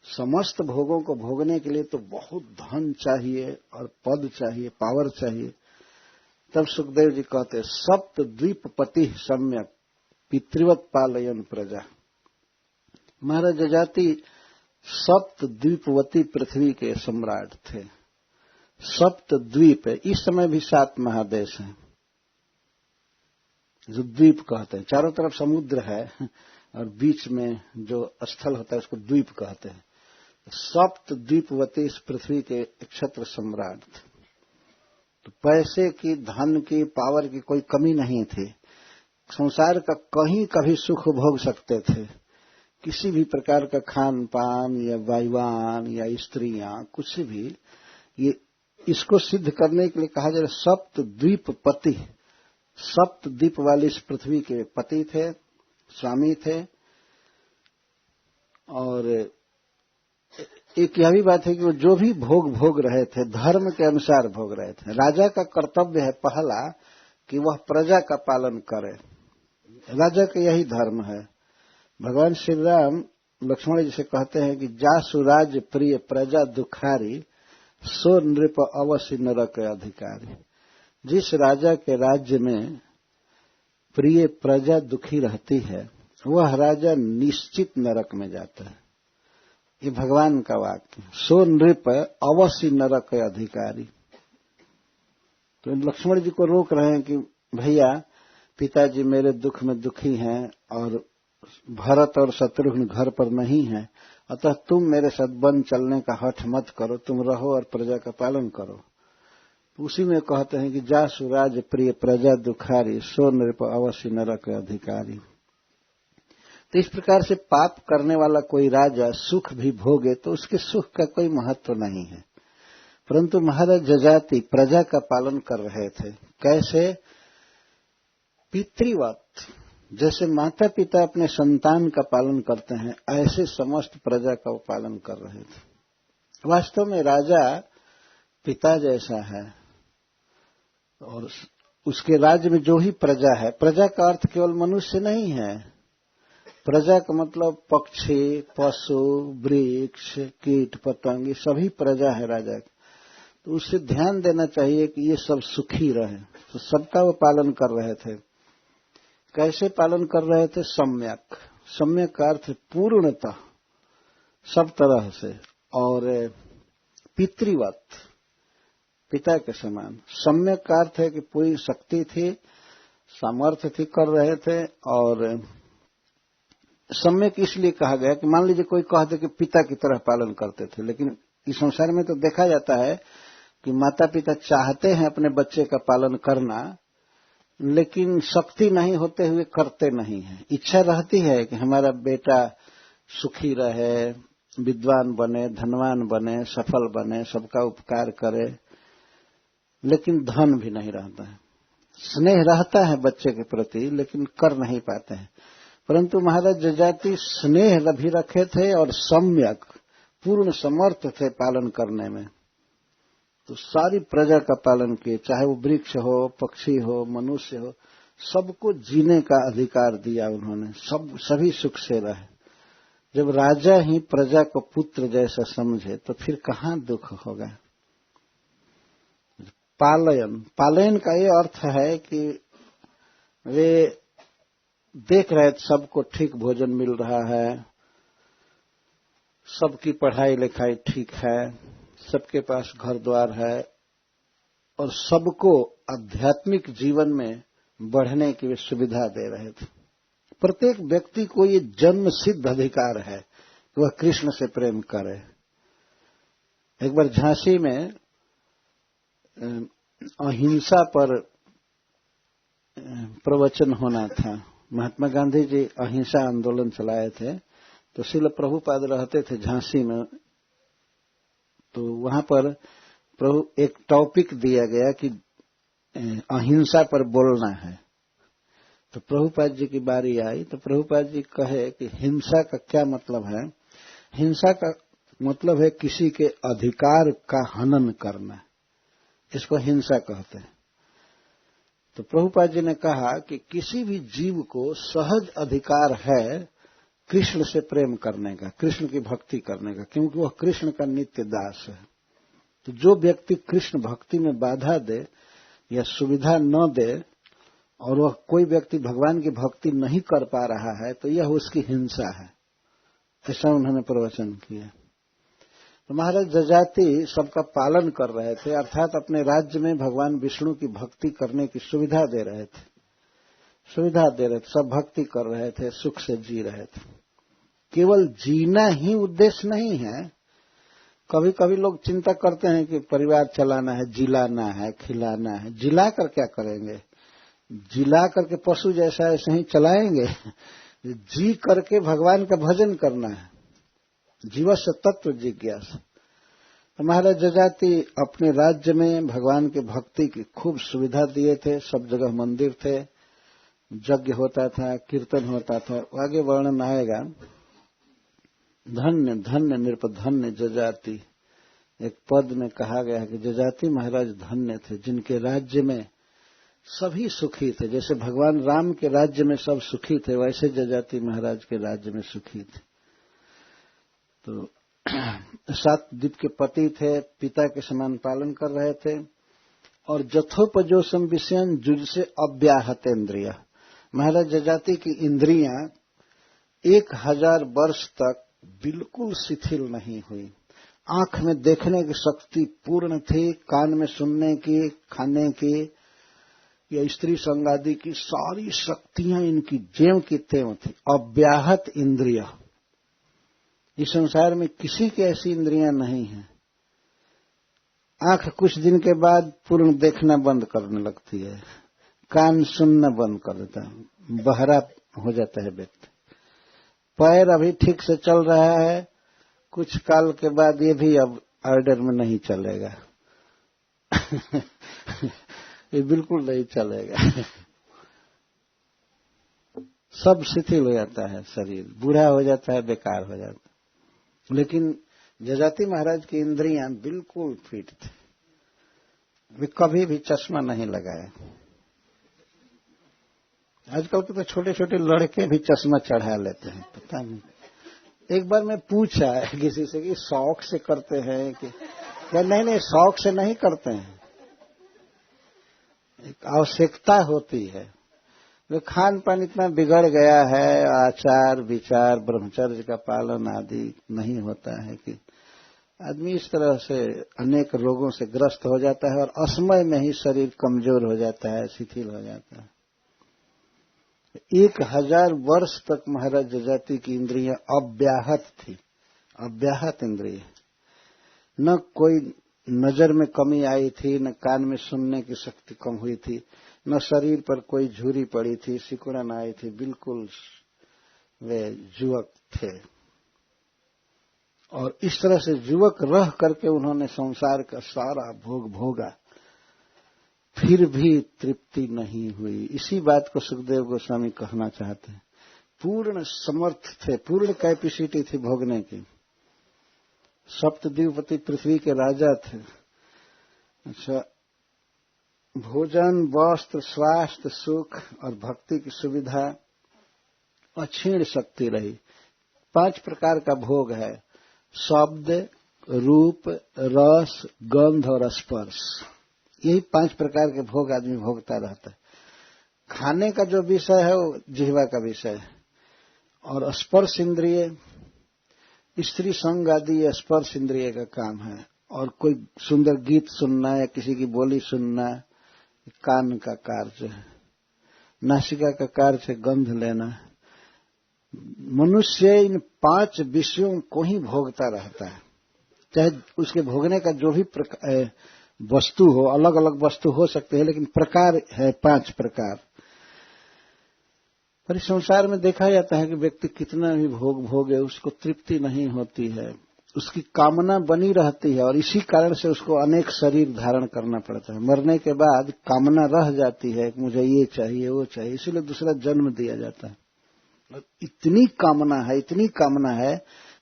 समस्त भोगों को भोगने के लिए तो बहुत धन चाहिए और पद चाहिए, पावर चाहिए। तब सुखदेव जी कहते सप्त द्वीपपति सम्यक पितृवत पालयन प्रजा। महाराज जजाति सप्त द्वीपवती पृथ्वी के सम्राट थे। सप्त द्वीप है, इस समय भी 7 महादेश हैं जो द्वीप कहते हैं। चारों तरफ समुद्र है और बीच में जो स्थल होता है उसको द्वीप कहते हैं। सप्त द्वीपवती इस पृथ्वी के क्षत्र सम्राट थे। तो पैसे की, धन की, पावर की कोई कमी नहीं थी। संसार का कहीं कभी सुख भोग सकते थे। किसी भी प्रकार का खान पान या वायुवान या स्त्रियां कुछ भी, ये इसको सिद्ध करने के लिए कहा जा रहा है सप्त द्वीपपति। सप्त द्वीप वाली इस पृथ्वी के पति थे, स्वामी थे। और एक यह भी बात है कि वो जो भी भोग रहे थे धर्म के अनुसार भोग रहे थे। राजा का कर्तव्य है पहला कि वह प्रजा का पालन करे। राजा का यही धर्म है। भगवान श्री राम लक्ष्मण जी से कहते हैं कि जासु राज प्रिय प्रजा दुखारी सो नृप अवश्य नरक अधिकारी। जिस राजा के राज्य में प्रिय प्रजा दुखी रहती है वह राजा निश्चित नरक में जाता है। ये भगवान का वाक्य। सो नृप अवश्य नरक अधिकारी। तो लक्ष्मण जी को रोक रहे हैं कि भैया पिताजी मेरे दुख में दुखी हैं और भरत और शत्रुघ्न घर पर नहीं है, अतः तुम मेरे साथ वन चलने का हठ मत करो, तुम रहो और प्रजा का पालन करो। उसी में कहते हैं कि जासु राज प्रिय प्रजा दुखारी सो नृप अवश्य नरक अधिकारी। तो इस प्रकार से पाप करने वाला कोई राजा सुख भी भोगे तो उसके सुख का कोई महत्व नहीं है। परंतु महाराज जजाति प्रजा का पालन कर रहे थे। कैसे? पितृवत। जैसे माता पिता अपने संतान का पालन करते हैं ऐसे समस्त प्रजा का वो पालन कर रहे थे। वास्तव में राजा पिता जैसा है और उसके राज्य में जो ही प्रजा है, प्रजा का अर्थ केवल मनुष्य नहीं है। प्रजा का मतलब पक्षी, पशु, वृक्ष, कीट पतंग, सभी प्रजा है राजा की। तो उससे ध्यान देना चाहिए कि ये सब सुखी रहे। तो सबका वो पालन कर रहे थे। कैसे पालन कर रहे थे? सम्यक। सम्यक का अर्थ पूर्णतः, सब तरह से। और पितृवत, पिता के समान। सम्यक का अर्थ है कि पूरी शक्ति थी, सामर्थ्य थी, कर रहे थे। और सम्यक इसलिए कहा गया कि मान लीजिए कोई कह दे कि पिता की तरह पालन करते थे, लेकिन इस संसार में तो देखा जाता है कि माता पिता चाहते हैं अपने बच्चे का पालन करना, लेकिन शक्ति नहीं होते हुए करते नहीं है। इच्छा रहती है कि हमारा बेटा सुखी रहे, विद्वान बने, धनवान बने, सफल बने, सबका उपकार करे, लेकिन धन भी नहीं रहता है। स्नेह रहता है बच्चे के प्रति लेकिन कर नहीं पाते हैं। परंतु महाराज जजाति स्नेह भी रखे थे और सम्यक पूर्ण समर्थ थे पालन करने में। तो सारी प्रजा का पालन किए, चाहे वो वृक्ष हो, पक्षी हो, मनुष्य हो, सबको जीने का अधिकार दिया उन्होंने। सभी सुख से रहे। जब राजा ही प्रजा को पुत्र जैसा समझे तो फिर कहाँ दुख होगा। पालयन, पालयन का ये अर्थ है कि वे देख रहे सबको ठीक भोजन मिल रहा है, सबकी पढ़ाई लिखाई ठीक है, सबके पास घर द्वार है और सबको आध्यात्मिक जीवन में बढ़ने की सुविधा दे रहे थे। प्रत्येक व्यक्ति को ये जन्म सिद्ध अधिकार है कि वह कृष्ण से प्रेम करे। एक बार झांसी में अहिंसा पर प्रवचन होना था। महात्मा गांधी जी अहिंसा आंदोलन चलाए थे, तो श्रील प्रभुपाद रहते थे झांसी में। तो वहां पर प्रभु एक टॉपिक दिया गया कि अहिंसा पर बोलना है। तो प्रभुपाद जी की बारी आई तो प्रभुपाद जी कहे कि हिंसा का क्या मतलब है। हिंसा का मतलब है किसी के अधिकार का हनन करना, इसको हिंसा कहते हैं। तो प्रभुपाद जी ने कहा कि किसी भी जीव को सहज अधिकार है कृष्ण से प्रेम करने का, कृष्ण की भक्ति करने का, क्योंकि वह कृष्ण का नित्य दास है। तो जो व्यक्ति कृष्ण भक्ति में बाधा दे या सुविधा न दे और वह कोई व्यक्ति भगवान की भक्ति नहीं कर पा रहा है तो यह उसकी हिंसा है, ऐसा उन्होंने प्रवचन किया। तो महाराज जजाति सबका पालन कर रहे थे, अर्थात अपने राज्य में भगवान विष्णु की भक्ति करने की सुविधा दे रहे थे, सब भक्ति कर रहे थे, सुख से जी रहे थे। केवल जीना ही उद्देश्य नहीं है। कभी कभी लोग चिंता करते हैं कि परिवार चलाना है, जिलाना है, खिलाना है। जिला कर क्या करेंगे? जिला करके पशु जैसा ऐसे ही चलाएंगे? जी करके भगवान का भजन करना है, जीवस्य तत्व जिज्ञासा। तो महाराज जजाति अपने राज्य में भगवान के भक्ति की खूब सुविधा दिए थे, सब जगह मंदिर थे, यज्ञ होता था, कीर्तन होता था। आगे वर्णन आएगा। धन्य धन्य नृपधन्य जजाति, एक पद में कहा गया है कि जजाति महाराज धन्य थे जिनके राज्य में सभी सुखी थे। जैसे भगवान राम के राज्य में सब सुखी थे, वैसे जजाति महाराज के राज्य में सुखी थे। तो 7 द्वीप के पति थे, पिता के समान पालन कर रहे थे। और जथोपजोसम विषयन जुज से अव्याहतेन्द्रिय, महाराज जजाति की इंद्रियां 1000 वर्ष तक बिल्कुल शिथिल नहीं हुई। आंख में देखने की शक्ति पूर्ण थी, कान में सुनने की, खाने की या स्त्री संगादि की सारी शक्तियां इनकी ज्यों की त्यों थी। अव्याहत इंद्रिय, इस संसार में किसी की ऐसी इंद्रियां नहीं है। आंख कुछ दिन के बाद पूर्ण देखना बंद करने लगती है, कान सुनना बंद कर देता है, बहरा हो जाता है व्यक्ति। पैर अभी ठीक से चल रहा है, कुछ काल के बाद ये भी अब ऑर्डर में नहीं चलेगा। ये बिल्कुल नहीं चलेगा। सब शिथिल हो जाता है, शरीर बूढ़ा हो जाता है, बेकार हो जाता है। लेकिन जजाति महाराज की इंद्रियां बिल्कुल फिट थी, वे कभी भी चश्मा नहीं लगाए। आजकल के तो छोटे छोटे लड़के भी चश्मा चढ़ा लेते हैं, पता नहीं। एक बार मैं पूछा किसी से कि शौक से करते हैं कि नहीं, शौक से नहीं करते हैं, एक आवश्यकता होती है। वे खान पान इतना बिगड़ गया है, आचार विचार ब्रह्मचर्य का पालन आदि नहीं होता है कि आदमी इस तरह से अनेक रोगों से ग्रस्त हो जाता है और असमय में ही शरीर कमजोर हो जाता है, शिथिल हो जाता है। 1000 वर्ष तक महाराज जजाति की इंद्रियां अव्याहत थी, अव्याहत इंद्रिय। न कोई नजर में कमी आई थी, न कान में सुनने की शक्ति कम हुई थी, न शरीर पर कोई झुर्री पड़ी थी, सिकुड़न आई थी। बिल्कुल वे युवक थे। और इस तरह से युवक रह करके उन्होंने संसार का सारा भोग भोगा, फिर भी तृप्ति नहीं हुई। इसी बात को सुखदेव गोस्वामी कहना चाहते हैं। पूर्ण समर्थ थे, पूर्ण कैपेसिटी थी भोगने की। सप्तद्वीपति पृथ्वी के राजा थे। अच्छा, भोजन, वस्त्र, स्वास्थ्य, सुख और भक्ति की सुविधा अक्षीण शक्ति रही। 5 प्रकार का भोग है: शब्द, रूप, रस, गंध और स्पर्श। यही 5 प्रकार के भोग आदमी भोगता रहता है। खाने का जो विषय है वो जिह्वा का विषय है, और स्पर्श इंद्रिय, स्त्री संग आदि ये स्पर्श इंद्रिय का काम है। और कोई सुंदर गीत सुनना या किसी की बोली सुनना कान का कार्य है। नासिका का कार्य है गंध लेना। मनुष्य इन 5 विषयों को ही भोगता रहता है, चाहे उसके भोगने का जो भी वस्तु हो, अलग अलग वस्तु हो सकते हैं, लेकिन प्रकार है 5 प्रकार। पर इस संसार में देखा जाता है कि व्यक्ति कितना भी भोग भोगे उसको तृप्ति नहीं होती है। उसकी कामना बनी रहती है और इसी कारण से उसको अनेक शरीर धारण करना पड़ता है। मरने के बाद कामना रह जाती है कि मुझे ये चाहिए वो चाहिए, इसीलिए दूसरा जन्म दिया जाता है। और इतनी कामना है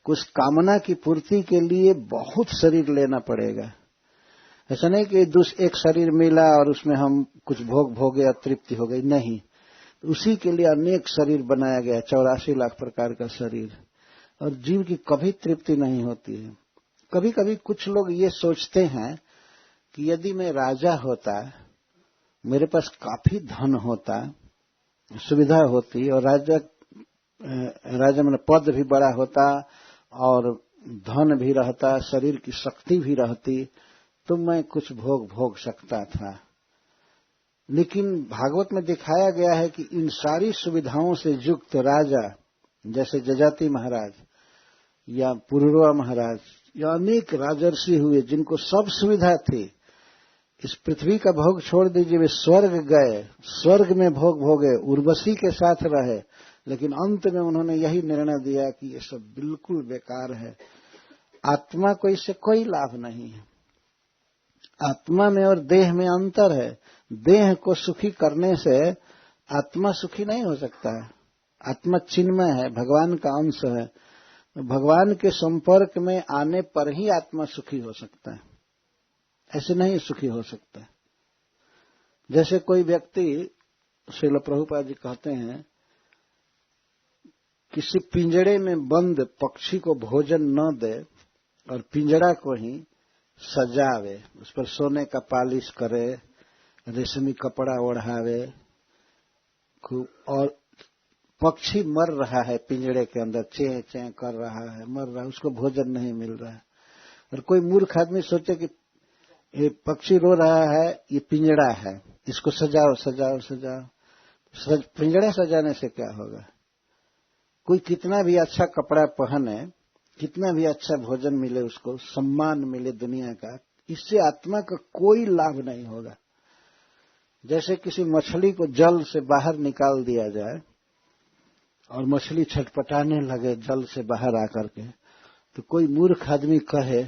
कि उस कामना की पूर्ति के लिए बहुत शरीर लेना पड़ेगा। ऐसा नहीं कि एक शरीर मिला और उसमें हम कुछ भोगे या तृप्ति हो गई, नहीं, उसी के लिए अनेक शरीर बनाया गया, 84 लाख प्रकार का शरीर। और जीव की कभी तृप्ति नहीं होती है। कभी कभी कुछ लोग ये सोचते हैं कि यदि मैं राजा होता, मेरे पास काफी धन होता, सुविधा होती और राजा में पद भी बड़ा होता और धन भी रहता, शरीर की शक्ति भी रहती, तो मैं कुछ भोग सकता था। लेकिन भागवत में दिखाया गया है कि इन सारी सुविधाओं से युक्त राजा, जैसे जजाति महाराज या पुरुरवा महाराज या अनेक राजर्षि हुए जिनको सब सुविधा थी, इस पृथ्वी का भोग छोड़ दीजिए, वे स्वर्ग गए, स्वर्ग में भोग भोगे, उर्वशी के साथ रहे, लेकिन अंत में उन्होंने यही निर्णय दिया कि ये सब बिल्कुल बेकार है, आत्मा को इससे कोई लाभ नहीं है। आत्मा में और देह में अंतर है। देह को सुखी करने से आत्मा सुखी नहीं हो सकता है। आत्मा चिन्मय है, भगवान का अंश है। भगवान के संपर्क में आने पर ही आत्मा सुखी हो सकता है, ऐसे नहीं सुखी हो सकता। जैसे कोई व्यक्ति, श्रील प्रभुपाद जी कहते हैं, किसी पिंजड़े में बंद पक्षी को भोजन न दे और पिंजड़ा को ही सजावे, उस पर सोने का पालिश करे, रेशमी कपड़ा ओढ़ावे खूब, और पक्षी मर रहा है पिंजड़े के अंदर, चें चें कर रहा है, मर रहा है, उसको भोजन नहीं मिल रहा है। और कोई मूर्ख आदमी सोचे कि ये पक्षी रो रहा है, ये पिंजड़ा है, इसको सजाओ सजाओ सजाओ। पिंजड़ा सजाने से क्या होगा? कोई कितना भी अच्छा कपड़ा पहने, कितना भी अच्छा भोजन मिले, उसको सम्मान मिले दुनिया का, इससे आत्मा का कोई लाभ नहीं होगा। जैसे किसी मछली को जल से बाहर निकाल दिया जाए और मछली छटपटाने लगे जल से बाहर आकर के, तो कोई मूर्ख आदमी कहे,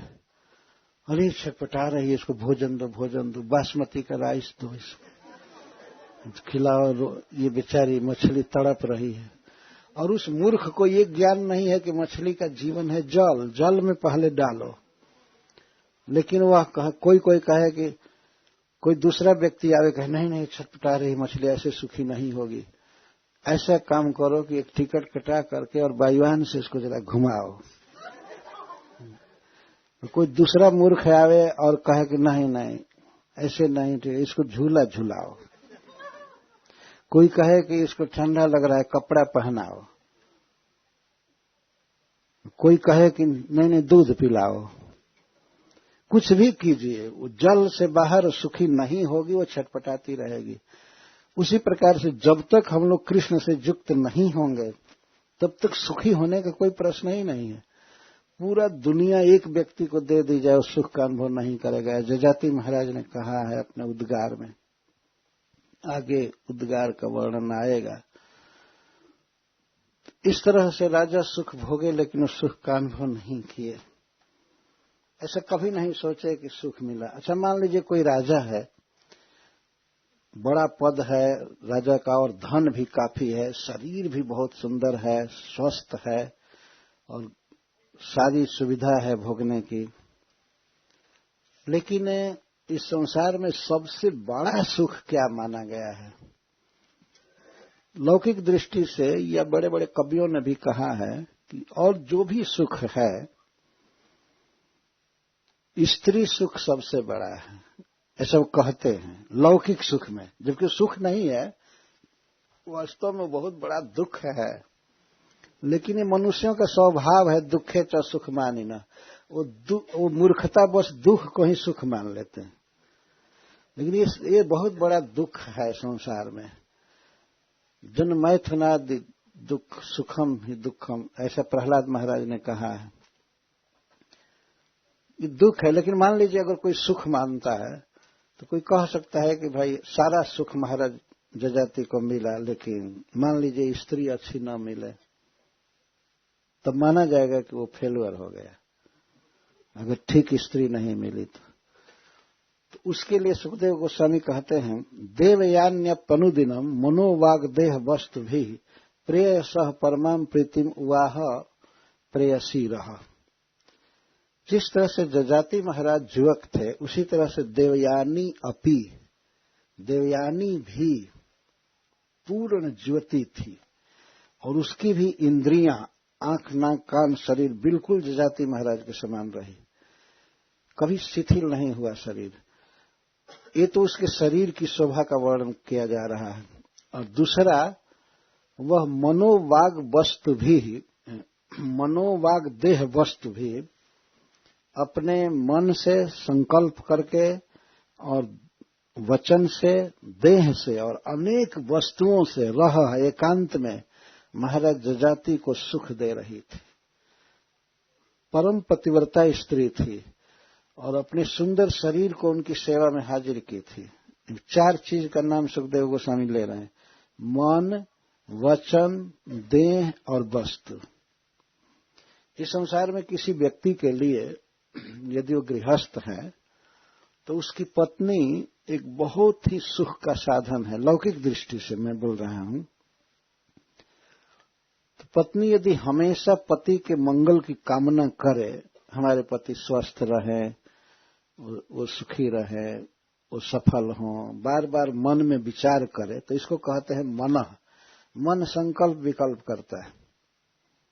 अरे छटपटा रही है, इसको भोजन दो, बासमती का राइस दो, इसको खिलाओ, ये बेचारी मछली तड़प रही है। और उस मूर्ख को ये ज्ञान नहीं है कि मछली का जीवन है जल, जल में पहले डालो। लेकिन वह कोई कहे कि कोई दूसरा व्यक्ति आवे, कहे नहीं छटपटा रही मछली, ऐसे सुखी नहीं होगी। ऐसा काम करो कि एक टिकट कटा करके और वायुयान से इसको जरा घुमाओ। कोई दूसरा मूर्ख आवे और कहे कि नहीं ऐसे नहीं, इसको झूला झूलाओ। कोई कहे कि इसको ठंडा लग रहा है, कपड़ा पहनाओ। कोई कहे कि नहीं दूध पिलाओ। कुछ भी कीजिए, वो जल से बाहर सुखी नहीं होगी, वो छटपटाती रहेगी। उसी प्रकार से जब तक हम लोग कृष्ण से युक्त नहीं होंगे, तब तक सुखी होने का कोई प्रश्न ही नहीं है। पूरा दुनिया एक व्यक्ति को दे दी जाए, उस सुख का अनुभव नहीं करेगा। जजाति महाराज ने कहा है अपने उद्गार में, आगे उद्गार का वर्णन आएगा। इस तरह से राजा सुख भोगे, लेकिन उस सुख का अनुभव नहीं किए। ऐसा कभी नहीं सोचे कि सुख मिला। अच्छा, मान लीजिए कोई राजा है, बड़ा पद है राजा का और धन भी काफी है, शरीर भी बहुत सुंदर है, स्वस्थ है और सारी सुविधा है भोगने की, लेकिन इस संसार में सबसे बड़ा सुख क्या माना गया है? लौकिक दृष्टि से या बड़े बड़े कवियों ने भी कहा है कि और जो भी सुख है, स्त्री सुख सबसे बड़ा है, ऐसा वो कहते हैं लौकिक सुख में। जबकि सुख नहीं है, वास्तव में बहुत बड़ा दुख है। लेकिन ये मनुष्यों का स्वभाव है, दुखे च सुख मानी ना, वो मूर्खता बस दुख को ही सुख मान लेते हैं। लेकिन ये बहुत बड़ा दुख है संसार में। जन्मैथुनादि दुख सुखम ही दुखम, ऐसा प्रहलाद महाराज ने कहा है। ये दुख है, लेकिन मान लीजिए अगर कोई सुख मानता है तो कोई कह सकता है कि भाई सारा सुख महाराज जजाति को मिला, लेकिन मान लीजिए स्त्री अच्छी न मिले, तब माना जाएगा कि वो फेलुअर हो गया। अगर ठीक स्त्री नहीं मिली तो उसके लिए सुखदेव गोस्वामी कहते हैं, देवयान्यपनुदिनम मनोवाग देह वस्तु भी प्रेय सह परमाम प्रीतिम वाह प्रेयसी रहा। जिस तरह से जजाति महाराज युवक थे, उसी तरह से देवयानी भी पूर्ण ज्योति थी, और उसकी भी इंद्रियां, आंख, नाक, कान, शरीर बिल्कुल जजाति महाराज के समान रही, कभी शिथिल नहीं हुआ शरीर। ये तो उसके शरीर की शोभा का वर्णन किया जा रहा है। और दूसरा, वह मनोवाग देह वस्तु भी अपने मन से संकल्प करके और वचन से, देह से और अनेक वस्तुओं से एकांत में महाराज जजाति को सुख दे रही थी। परम पतिव्रता स्त्री थी और अपने सुंदर शरीर को उनकी सेवा में हाजिर की थी। 4 चीज का नाम सुखदेव गोस्वामी ले रहे हैं: मन, वचन, देह और वस्तु। इस संसार में किसी व्यक्ति के लिए, यदि वो गृहस्थ है, तो उसकी पत्नी एक बहुत ही सुख का साधन है। लौकिक दृष्टि से मैं बोल रहा हूं। तो पत्नी यदि हमेशा पति के मंगल की कामना करे, हमारे पति स्वस्थ रहे, वो सुखी रहे, वो सफल हो, बार बार मन में विचार करे, तो इसको कहते हैं मनः। मन संकल्प विकल्प करता है,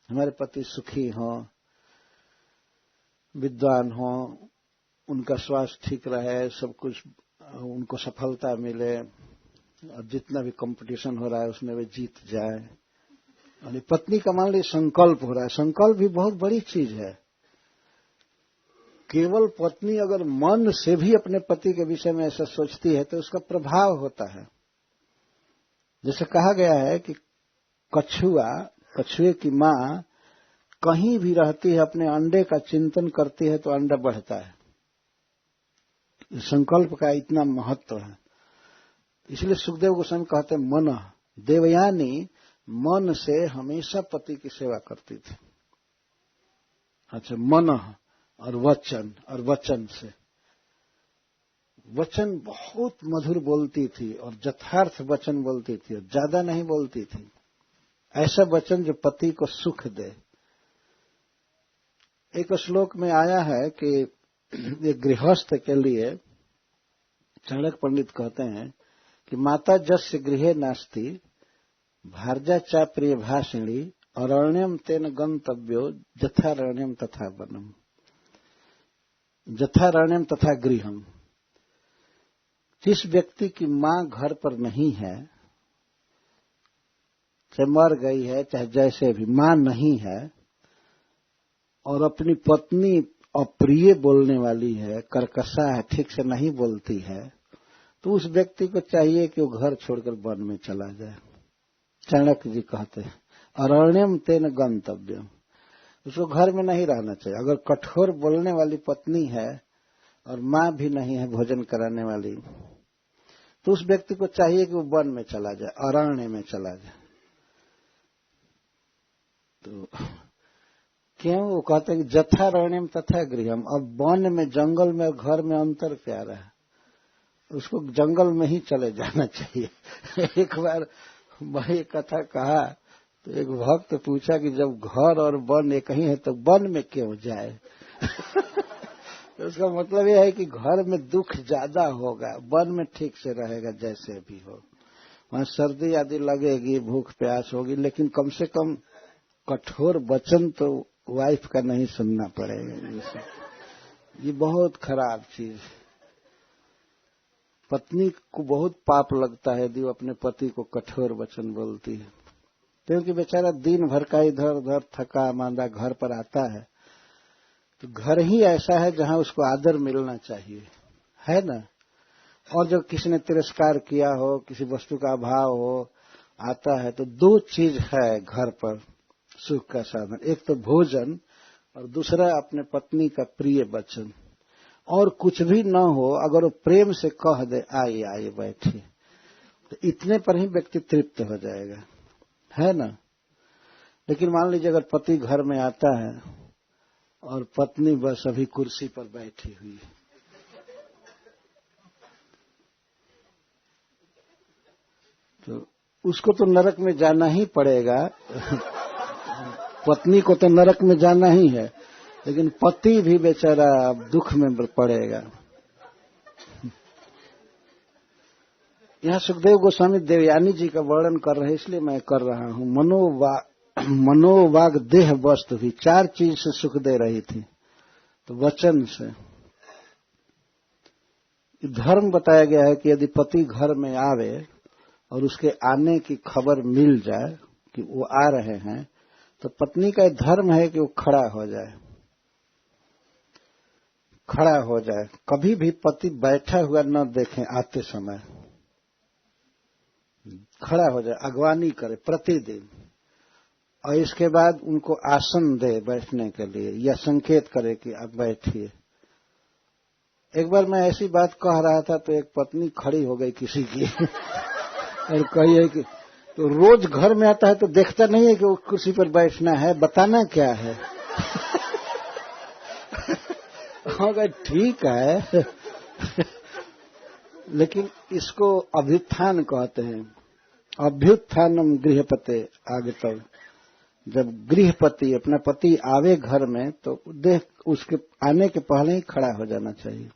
हमारे पति सुखी हो, विद्वान हो, उनका स्वास्थ्य ठीक रहे, सब कुछ उनको सफलता मिले, और जितना भी कंपटीशन हो रहा है उसमें वे जीत जाए। और पत्नी का मान लीजिए संकल्प हो रहा है। संकल्प भी बहुत बड़ी चीज है। केवल पत्नी अगर मन से भी अपने पति के विषय में ऐसा सोचती है तो उसका प्रभाव होता है। जैसे कहा गया है कि कछुए की मां कहीं भी रहती है, अपने अंडे का चिंतन करती है तो अंडा बढ़ता है। संकल्प का इतना महत्व है। इसलिए सुखदेव गोस्वामी कहते हैं मन। देवयानी मन से हमेशा पति की सेवा करती थी। अच्छा, मन और वचन से। वचन बहुत मधुर बोलती थी और यथार्थ वचन बोलती थी और ज्यादा नहीं बोलती थी। ऐसा वचन जो पति को सुख दे। एक श्लोक में आया है कि एक गृहस्थ के लिए चाणक्य पंडित कहते हैं कि माता जस्य गृहे नास्ति भार्या चा प्रिय भाषिणी अरण्यम तेन गंतव्यो जथारण्यम तथा वनम, जथारण्यम तथा गृहम। जिस व्यक्ति की मां घर पर नहीं है, चाहे मर गई है, चाहे जैसे भी, मां नहीं है और अपनी पत्नी अप्रिय बोलने वाली है, कर्कशा है, ठीक से नहीं बोलती है, तो उस व्यक्ति को चाहिए कि वो घर छोड़कर वन में चला जाए। चाणक्य जी कहते हैं अरण्यम तेन गंतव्यम, उसको घर में नहीं रहना चाहिए। अगर कठोर बोलने वाली पत्नी है और मां भी नहीं है भोजन कराने वाली, तो उस व्यक्ति को चाहिए कि वो वन में चला जाए, अरण्य में चला जाए। तो क्यों? वो कहते हैं कि जथारण्यम तथा गृहम। अब वन में, जंगल में और घर में अंतर प्यारा है। उसको जंगल में ही चले जाना चाहिए। एक बार वही कथा कहा तो एक भक्त पूछा कि जब घर और वन एक ही है तो वन में क्यों जाए? तो उसका मतलब यह है कि घर में दुख ज्यादा होगा, वन में ठीक से रहेगा जैसे भी हो। वहां सर्दी आदि लगेगी, भूख प्यास होगी, लेकिन कम से कम कठोर वचन तो वाइफ का नहीं सुनना पड़ेगा। ये बहुत खराब चीज। पत्नी को बहुत पाप लगता है यदि वो अपने पति को कठोर वचन बोलती है, क्योंकि बेचारा दिन भर का इधर उधर थका मांदा घर पर आता है। तो घर ही ऐसा है जहां उसको आदर मिलना चाहिए, है ना। और जब किसी ने तिरस्कार किया हो, किसी वस्तु का अभाव हो, आता है तो 2 चीज है घर पर सुख का साधन, एक तो भोजन और दूसरा अपने पत्नी का प्रिय वचन। और कुछ भी न हो, अगर वो प्रेम से कह दे आइए आइए बैठिए, तो इतने पर ही व्यक्ति तृप्त हो जाएगा, है ना। लेकिन मान लीजिए अगर पति घर में आता है और पत्नी बस अभी कुर्सी पर बैठी हुई है। तो उसको तो नरक में जाना ही पड़ेगा। पत्नी को तो नरक में जाना ही है, लेकिन पति भी बेचारा अब दुख में पड़ेगा। यहाँ सुखदेव गोस्वामी देवयानी जी का वर्णन कर रहे हैं, इसलिए मैं कर रहा हूं। मनोवाग देह वस्तु भी 4 चीज से सुख दे रही थी। तो वचन से धर्म बताया गया है कि यदि पति घर में आवे और उसके आने की खबर मिल जाए कि वो आ रहे हैं, तो पत्नी का धर्म है कि वो खड़ा हो जाए। खड़ा हो जाए, कभी भी पति बैठा हुआ न देखें आते समय, खड़ा हो जाए, अगवानी करे प्रतिदिन। और इसके बाद उनको आसन दे बैठने के लिए, या संकेत करे कि आप बैठिए। एक बार मैं ऐसी बात कह रहा था तो एक पत्नी खड़ी हो गई किसी की और कही है कि तो रोज घर में आता है तो देखता नहीं है कि वो कुर्सी पर बैठना है, बताना क्या है। होगा ठीक है। लेकिन इसको अभ्युत्थान कहते हैं। अभ्युत्थानम गृहपते आगतव। जब गृहपति अपना पति आवे घर में तो देख उसके आने के पहले ही खड़ा हो जाना चाहिए,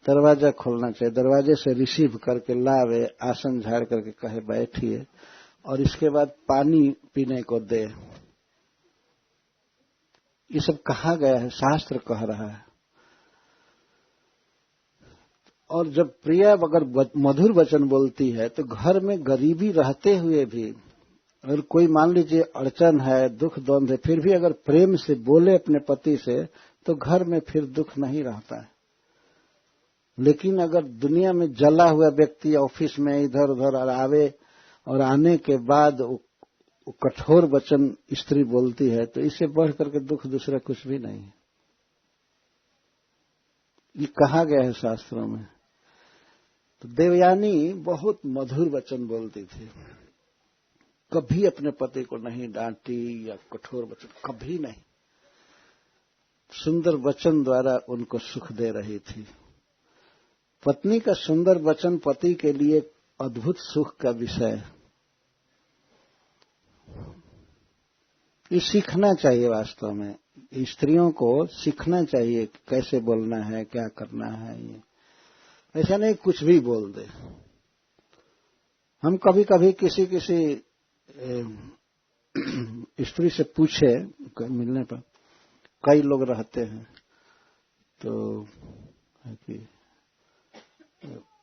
दरवाजा खोलना चाहिए, दरवाजे से रिसीव करके लावे, आसन झाड़ करके कहे बैठिए, और इसके बाद पानी पीने को दे। ये सब कहा गया है, शास्त्र कह रहा है। और जब प्रिया अगर मधुर वचन बोलती है तो घर में गरीबी रहते हुए भी, अगर कोई मान लीजिए अड़चन है, दुख द्वंद है, फिर भी अगर प्रेम से बोले अपने पति से तो घर में फिर दुख नहीं रहता है। लेकिन अगर दुनिया में जला हुआ व्यक्ति ऑफिस में इधर उधर आवे और आने के बाद वो कठोर वचन स्त्री बोलती है, तो इससे बढ़ करके दुख दूसरा कुछ भी नहीं है। ये कहा गया है शास्त्रों में। तो देवयानी बहुत मधुर वचन बोलती थी, कभी अपने पति को नहीं डांटी या कठोर वचन, कभी नहीं। सुंदर वचन द्वारा उनको सुख दे रही थी। पत्नी का सुंदर वचन पति के लिए अद्भुत सुख का विषय है। ये सीखना चाहिए, वास्तव में स्त्रियों को सीखना चाहिए कि कैसे बोलना है, क्या करना है। ये ऐसा नहीं कुछ भी बोल दे। हम कभी कभी किसी स्त्री से पूछे मिलने पर, कई लोग रहते हैं, तो कि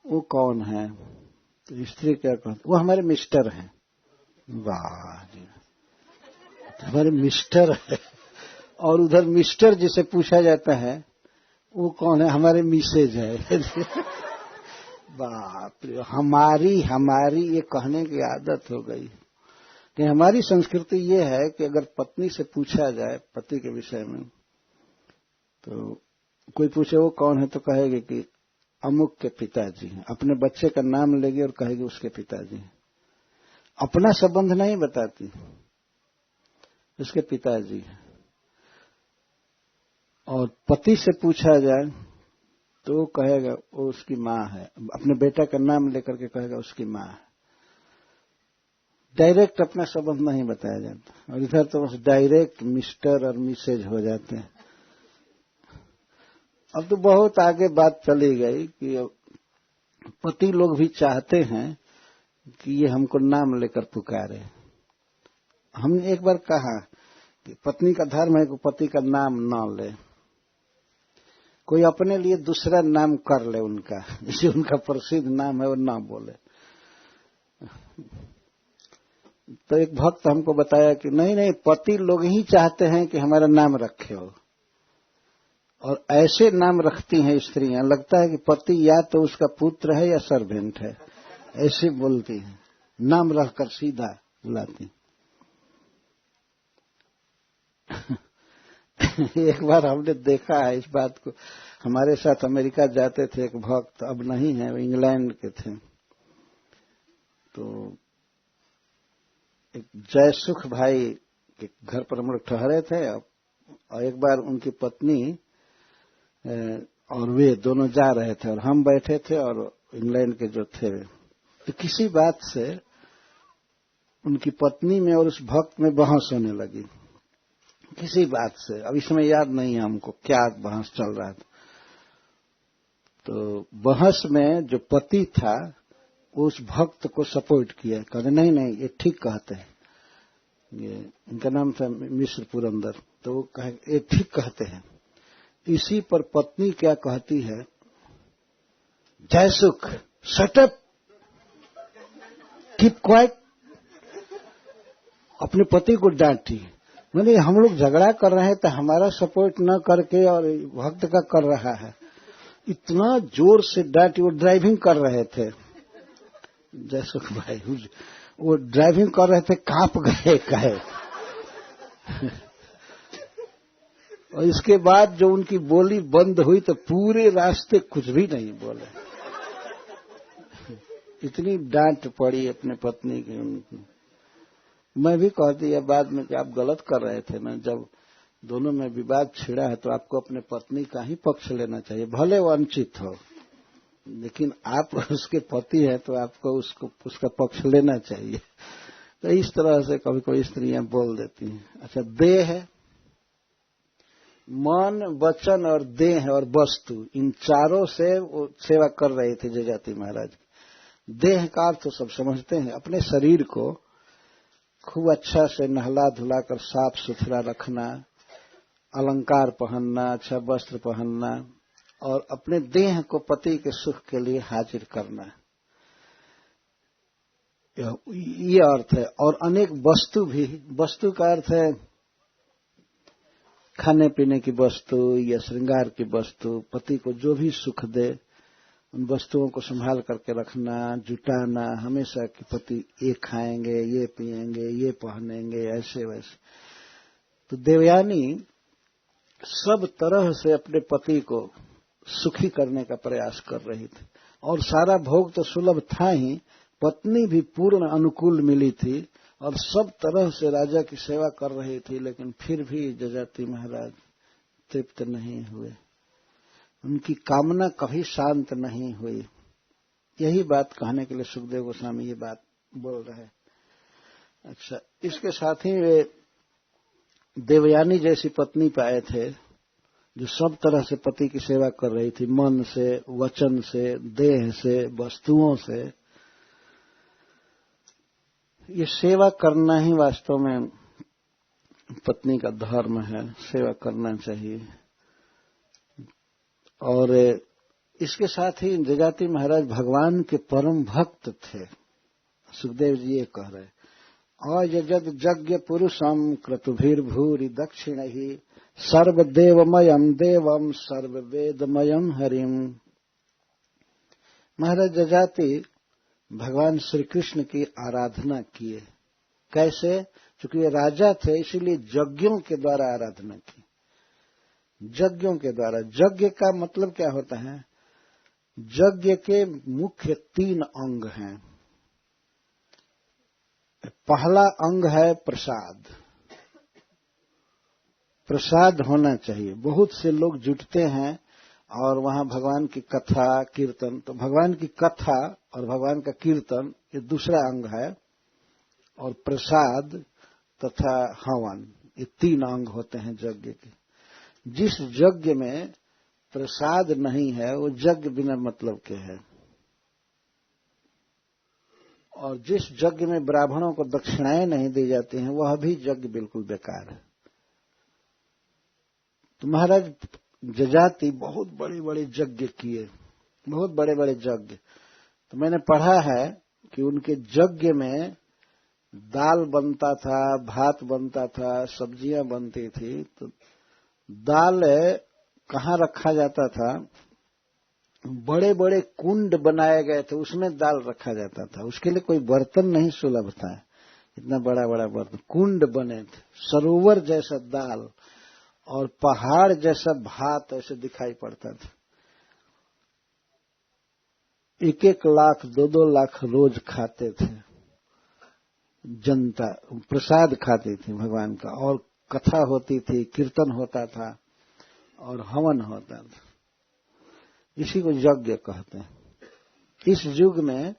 वो कौन है, तो स्त्री क्या कहती, वो हमारे मिस्टर हैं। वाह जी, हमारे मिस्टर है। और उधर मिस्टर जिसे पूछा जाता है वो कौन है, हमारे मिसेज है। बाप रे, हमारी ये कहने की आदत हो गई कि हमारी संस्कृति ये है कि अगर पत्नी से पूछा जाए पति के विषय में, तो कोई पूछे वो कौन है तो कहेगी कि अमुक के पिताजी हैं। अपने बच्चे का नाम लेगी और कहेगी उसके पिताजी हैं। अपना संबंध नहीं बताती, उसके पिताजी हैं। और पति से पूछा जाए तो वो कहेगा वो उसकी माँ है। अपने बेटा का नाम लेकर के कहेगा उसकी माँ है। डायरेक्ट अपना संबंध नहीं बताया जाता। और इधर तो बस डायरेक्ट मिस्टर और मिसेज हो जाते हैं। अब तो बहुत आगे बात चली गई कि पति लोग भी चाहते हैं कि ये हमको नाम लेकर पुकारे। हमने एक बार कहा कि पत्नी का धर्म है कि पति का नाम न ले, कोई अपने लिए दूसरा नाम कर ले उनका, जिसे उनका प्रसिद्ध नाम है वो ना बोले। तो एक भक्त हमको बताया कि नहीं, पति लोग ही चाहते हैं कि हमारा नाम रखे हो। और ऐसे नाम रखती हैं स्त्रियां, लगता है कि पति या तो उसका पुत्र है या सर्वेंट है, ऐसे बोलती हैं। नाम रखकर सीधा बुलाती। एक बार हमने देखा है इस बात को। हमारे साथ अमेरिका जाते थे एक भक्त, अब नहीं है, वो इंग्लैंड के थे। तो एक जयसुख भाई के घर पर हम लोग ठहरे थे। अब और एक बार उनकी पत्नी और वे दोनों जा रहे थे और हम बैठे थे और इंग्लैंड के जो थे तो किसी बात से उनकी पत्नी में और उस भक्त में बहस होने लगी, किसी बात से। अब इसमें याद नहीं है हमको क्या बहस चल रहा था। तो बहस में जो पति था उस भक्त को सपोर्ट किया, कहते नहीं नहीं ये ठीक कहते हैं, ये इनका नाम था मिश्र पुरंदर, तो वो कहे ये ठीक कहते हैं। इसी पर पत्नी क्या कहती है, Jaysukh shut up, keep quiet, अपने पति को डांटी। मैंने हम लोग झगड़ा कर रहे हैं तो हमारा सपोर्ट न करके और भक्त का कर रहा है, इतना जोर से डांटी। वो ड्राइविंग कर रहे थे जयसुख भाई, वो ड्राइविंग कर रहे थे, कांप गए कहे। और इसके बाद जो उनकी बोली बंद हुई तो पूरे रास्ते कुछ भी नहीं बोले, इतनी डांट पड़ी अपने पत्नी की उनको। मैं भी कह दिया बाद में कि आप गलत कर रहे थे ना, जब दोनों में विवाद छिड़ा है तो आपको अपने पत्नी का ही पक्ष लेना चाहिए, भले वो अनुचित हो, लेकिन आप उसके पति हैं तो आपको उसका पक्ष लेना चाहिए। तो इस तरह से कभी कभी स्त्रियां बोल देती हैं। अच्छा, देह है, मन, वचन और देह और वस्तु, इन चारों से वो सेवा कर रहे थे जजाति महाराज। देह का अर्थ तो सब समझते हैं, अपने शरीर को खूब अच्छा से नहला धुलाकर साफ सुथरा रखना, अलंकार पहनना, अच्छा वस्त्र पहनना और अपने देह को पति के सुख के लिए हाजिर करना, ये अर्थ है। और अनेक वस्तु भी, वस्तु का अर्थ है खाने पीने की वस्तु या श्रृंगार की वस्तु, पति को जो भी सुख दे उन वस्तुओं को संभाल करके रखना, जुटाना, हमेशा कि पति ये खाएंगे, ये पिएंगे, ये पहनेंगे, ऐसे वैसे। तो देवयानी सब तरह से अपने पति को सुखी करने का प्रयास कर रही थी और सारा भोग तो सुलभ था ही, पत्नी भी पूर्ण अनुकूल मिली थी और सब तरह से राजा की सेवा कर रही थी, लेकिन फिर भी जजाति महाराज तृप्त नहीं हुए, उनकी कामना कभी शांत नहीं हुई। यही बात कहने के लिए सुखदेव गोस्वामी ये बात बोल रहे हैं। अच्छा, इसके साथ ही वे देवयानी जैसी पत्नी पाए थे जो सब तरह से पति की सेवा कर रही थी, मन से, वचन से, देह से, वस्तुओं से। ये सेवा करना ही वास्तव में पत्नी का धर्म है, सेवा करना चाहिए। और इसके साथ ही जजाति महाराज भगवान के परम भक्त थे। सुखदेव जी ये कह रहे, अयजद यज्ञ पुरुषम क्रतुभिर्भूरि दक्षिण ही सर्वदेवमयम देवम सर्ववेदमयम हरिम। महाराज जजाति भगवान श्री कृष्ण की आराधना किए। कैसे? चूंकि वे राजा थे इसीलिए यज्ञों के द्वारा आराधना की, यज्ञों के द्वारा। यज्ञ का मतलब क्या होता है? यज्ञ के मुख्य 3 अंग हैं। पहला अंग है प्रसाद। प्रसाद होना चाहिए। बहुत से लोग जुटते हैं और वहां भगवान की कथा कीर्तन, तो भगवान की कथा और भगवान का कीर्तन ये दूसरा अंग है, और प्रसाद तथा हवन ये 3 अंग होते हैं यज्ञ के। जिस यज्ञ में प्रसाद नहीं है वो यज्ञ बिना मतलब के है, और जिस यज्ञ में ब्राह्मणों को दक्षिणाएं नहीं दी जाती हैं वह भी यज्ञ बिल्कुल बेकार है। तो महाराज जजाति बहुत बड़े बड़े यज्ञ किए, बहुत बड़े बड़े यज्ञ। तो मैंने पढ़ा है कि उनके यज्ञ में दाल बनता था, भात बनता था, सब्जियां बनती थी। तो दाल कहाँ रखा जाता था? बड़े बड़े कुंड बनाए गए थे, उसमें दाल रखा जाता था। उसके लिए कोई बर्तन नहीं सुलभ था, इतना बड़ा बड़ा बर्तन, कुंड बने थे, सरोवर जैसा दाल और पहाड़ जैसा भात ऐसे दिखाई पड़ता था। 1-1 लाख 2-2 लाख रोज खाते थे जनता, प्रसाद खाती थी भगवान का। और कथा होती थी, कीर्तन होता था और हवन होता था। इसी को यज्ञ कहते हैं। इस युग में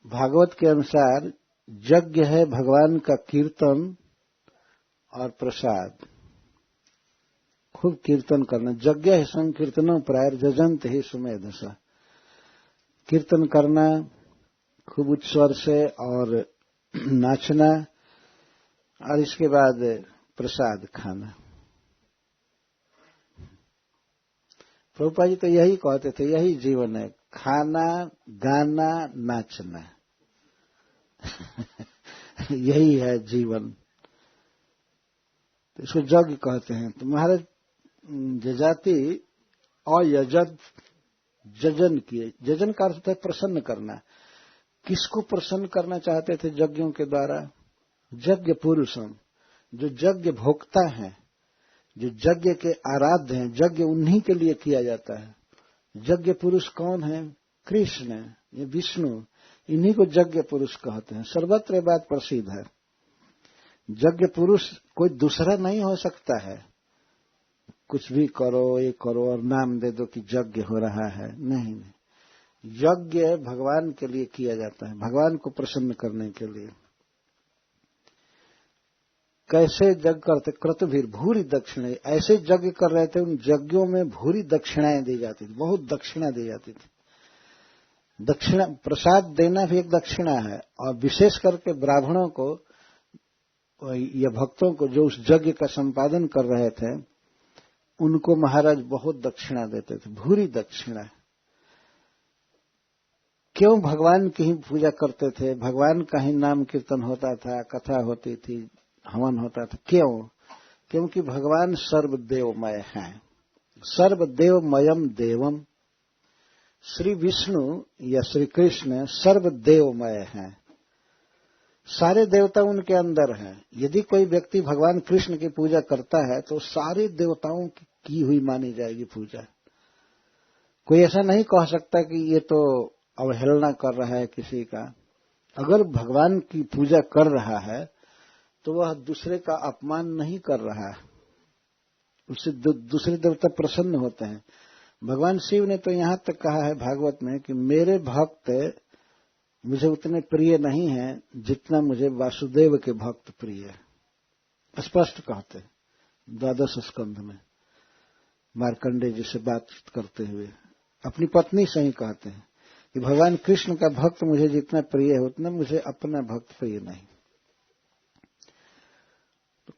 भागवत के अनुसार यज्ञ है भगवान का कीर्तन और प्रसाद। खूब कीर्तन करना। यज्ञ है संकीर्तनों प्रायर जजंत ही सुमेधसा। कीर्तन करना खूब उच्च स्वर से और नाचना, और इसके बाद प्रसाद खाना। प्रभुपाद जी तो यही कहते थे, यही जीवन है, खाना, गाना, नाचना। यही है जीवन। तो इसको यज्ञ कहते हैं। तो महाराज जजाति अयजद जजन किए। जजन का अर्थ है प्रसन्न करना। किसको प्रसन्न करना चाहते थे यज्ञों के द्वारा? यज्ञ पुरुषम, जो यज्ञ भोक्ता है, जो यज्ञ के आराध्य हैं। यज्ञ उन्हीं के लिए किया जाता है। यज्ञ पुरुष कौन है? कृष्ण, ये विष्णु। इन्हीं को यज्ञ पुरुष कहते हैं। सर्वत्र ये बात प्रसिद्ध है। यज्ञ पुरुष कोई दूसरा नहीं हो सकता है। कुछ भी करो, ये करो और नाम दे दो कि यज्ञ हो रहा है। नहीं, यज्ञ भगवान के लिए किया जाता है, भगवान को प्रसन्न करने के लिए। कैसे यज्ञ करते? क्रतुभिर भूरी दक्षिणाएं। ऐसे यज्ञ कर रहे थे, उन यज्ञों में भूरी दक्षिणाएं दी जाती थी, बहुत दक्षिणा दी जाती थी। दक्षिणा, प्रसाद देना भी एक दक्षिणा है। और विशेष करके ब्राह्मणों को या भक्तों को जो उस यज्ञ का संपादन कर रहे थे, उनको महाराज बहुत दक्षिणा देते थे, भूरी दक्षिणा। क्यों? भगवान की ही पूजा करते थे, भगवान का ही नाम कीर्तन होता था, कथा होती थी, हवन होता था। क्यों? क्योंकि भगवान सर्वदेवमय हैं। सर्वदेवमयम देवम। श्री विष्णु या श्री कृष्ण सर्वदेवमय हैं। सारे देवता उनके अंदर हैं। यदि कोई व्यक्ति भगवान कृष्ण की पूजा करता है तो सारे देवताओं की हुई मानी जाएगी पूजा। कोई ऐसा नहीं कह सकता कि ये तो अवहेलना कर रहा है किसी का। अगर भगवान की पूजा कर रहा है तो वह दूसरे का अपमान नहीं कर रहा है, उससे दूसरे देवता प्रसन्न होते हैं। भगवान शिव ने तो यहां तक कहा है भागवत में कि मेरे भक्त मुझे उतने प्रिय नहीं हैं जितना मुझे वासुदेव के भक्त प्रिय है। स्पष्ट कहते हैं 12 स्कंध में मार्कंडेय जी से बातचीत करते हुए अपनी पत्नी से ही कहते हैं कि भगवान कृष्ण का भक्त मुझे जितना प्रिय है उतना मुझे अपना भक्त प्रिय नहीं।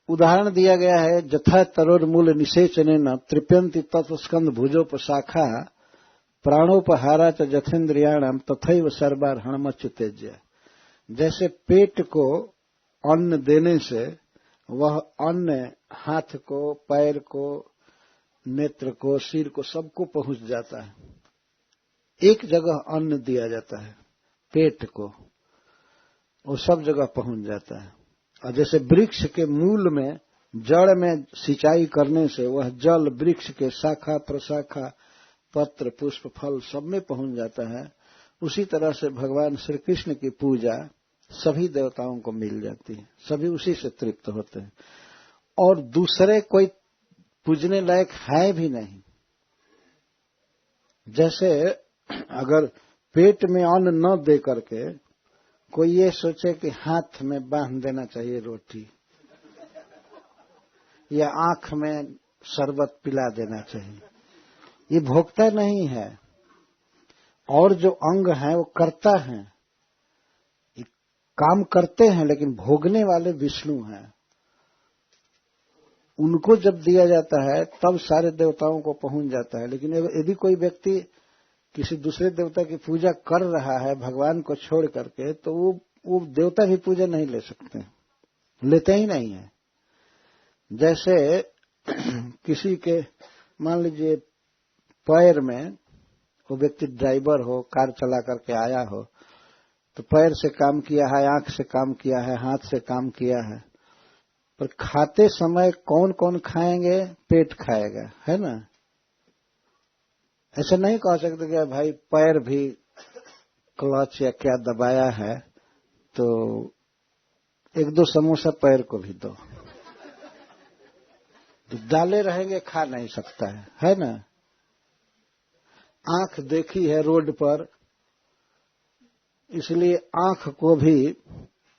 उदाहरण दिया गया है, जथा तरोर्मूल निषेचनेन तृप्यन्ति तत्स्कंद भुजोपशाखा प्राणोपहारा च जथेन्द्रियाणाम तथैव सर्वार्हणमच्युतेज्य। जैसे पेट को अन्न देने से वह अन्न हाथ को, पैर को, नेत्र को, सिर को, सबको पहुंच जाता है। एक जगह अन्न दिया जाता है पेट को, वो सब जगह पहुंच जाता है। और जैसे वृक्ष के मूल में, जड़ में सिंचाई करने से वह जल वृक्ष के शाखा प्रशाखा, पत्र, पुष्प, फल सब में पहुंच जाता है, उसी तरह से भगवान श्री कृष्ण की पूजा सभी देवताओं को मिल जाती है, सभी उसी से तृप्त होते हैं और दूसरे कोई पूजने लायक है भी नहीं। जैसे अगर पेट में अन्न न दे करके कोई ये सोचे कि हाथ में बांध देना चाहिए रोटी या आंख में शरबत पिला देना चाहिए, ये भोगता नहीं है। और जो अंग है वो करता है, काम करते हैं, लेकिन भोगने वाले विष्णु हैं। उनको जब दिया जाता है तब सारे देवताओं को पहुंच जाता है। लेकिन यदि कोई व्यक्ति किसी दूसरे देवता की पूजा कर रहा है भगवान को छोड़ करके, तो वो देवता भी पूजा नहीं ले सकते, लेते ही नहीं है। जैसे किसी के मान लीजिए पैर में, वो व्यक्ति ड्राइवर हो, कार चला करके आया हो, तो पैर से काम किया है, आंख से काम किया है, हाथ से काम किया है, पर खाते समय कौन कौन खाएंगे? पेट खाएगा, है ना। ऐसा नहीं कह सकते कि भाई पैर भी क्लच या क्या दबाया है तो 1-2 समोसा पैर को भी दो, तो डाले रहेंगे, खा नहीं सकता है ना। आंख देखी है रोड पर, इसलिए आंख को भी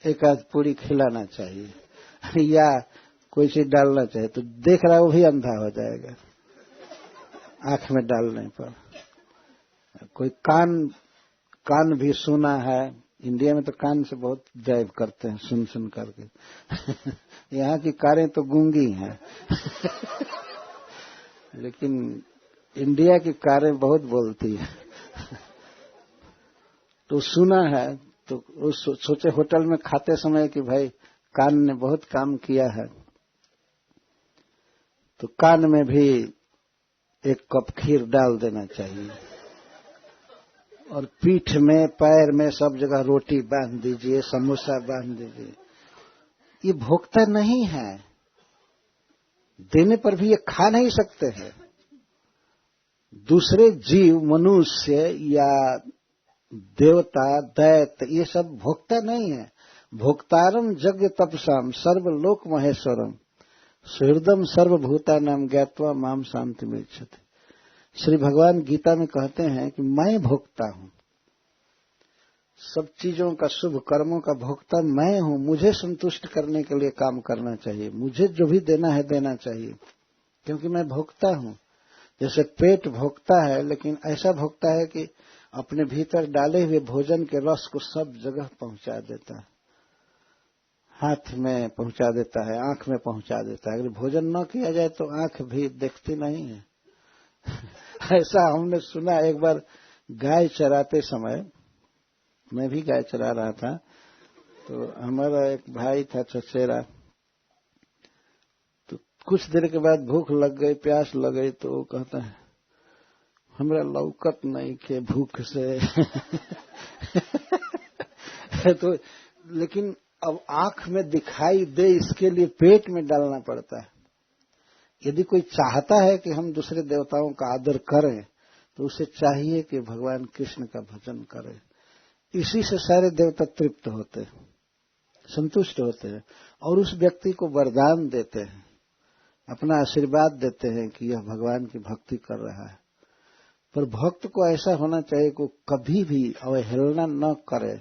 एक आध पूरी खिलाना चाहिए या कोई चीज डालना चाहिए, तो देख रहा है वो भी अंधा हो जाएगा आंख में डालने पर। कोई कान भी सुना है, इंडिया में तो कान से बहुत ड्राइव करते हैं सुन सुन करके यहाँ की कारें तो गूंगी हैं लेकिन इंडिया की कारें बहुत बोलती है तो सुना है, तो सोचे होटल में खाते समय कि भाई कान ने बहुत काम किया है, तो कान में भी एक कप खीर डाल देना चाहिए और पीठ में पैर में सब जगह रोटी बांध दीजिए, समोसा बांध दीजिए। ये भोक्ता नहीं है, देने पर भी ये खा नहीं सकते हैं। दूसरे जीव, मनुष्य या देवता, दैत्य, ये सब भोक्ता नहीं है। भोक्तारम यज्ञ तपसाम सर्वलोक महेश्वरम सुहृदम सर्वभूतानाम ज्ञात्वा माम शांति मिच्छति। श्री भगवान गीता में कहते हैं कि मैं भोक्ता हूं, सब चीजों का, शुभ कर्मों का भोक्ता मैं हूं। मुझे संतुष्ट करने के लिए काम करना चाहिए, मुझे जो भी देना है देना चाहिए, क्योंकि मैं भोक्ता हूं। जैसे पेट भोक्ता है, लेकिन ऐसा भोक्ता है कि अपने भीतर डाले हुए भोजन के रस को सब जगह पहुंचा देता है, हाथ में पहुंचा देता है, आंख में पहुंचा देता है। अगर भोजन न किया जाए तो आंख भी देखती नहीं है ऐसा हमने सुना। एक बार गाय चराते समय, मैं भी गाय चरा रहा था, तो हमारा एक भाई था चचेरा, तो कुछ देर के बाद भूख लग गई, प्यास लग गई, तो वो कहता है हमरा लौकत नहीं के भूख से तो लेकिन अब आंख में दिखाई दे, इसके लिए पेट में डालना पड़ता है। यदि कोई चाहता है कि हम दूसरे देवताओं का आदर करें, तो उसे चाहिए कि भगवान कृष्ण का भजन करें। इसी से सारे देवता तृप्त होते हैं, संतुष्ट होते हैं और उस व्यक्ति को वरदान देते हैं, अपना आशीर्वाद देते हैं कि यह भगवान की भक्ति कर रहा है। पर भक्त को ऐसा होना चाहिए कि कभी भी अवहेलना न करे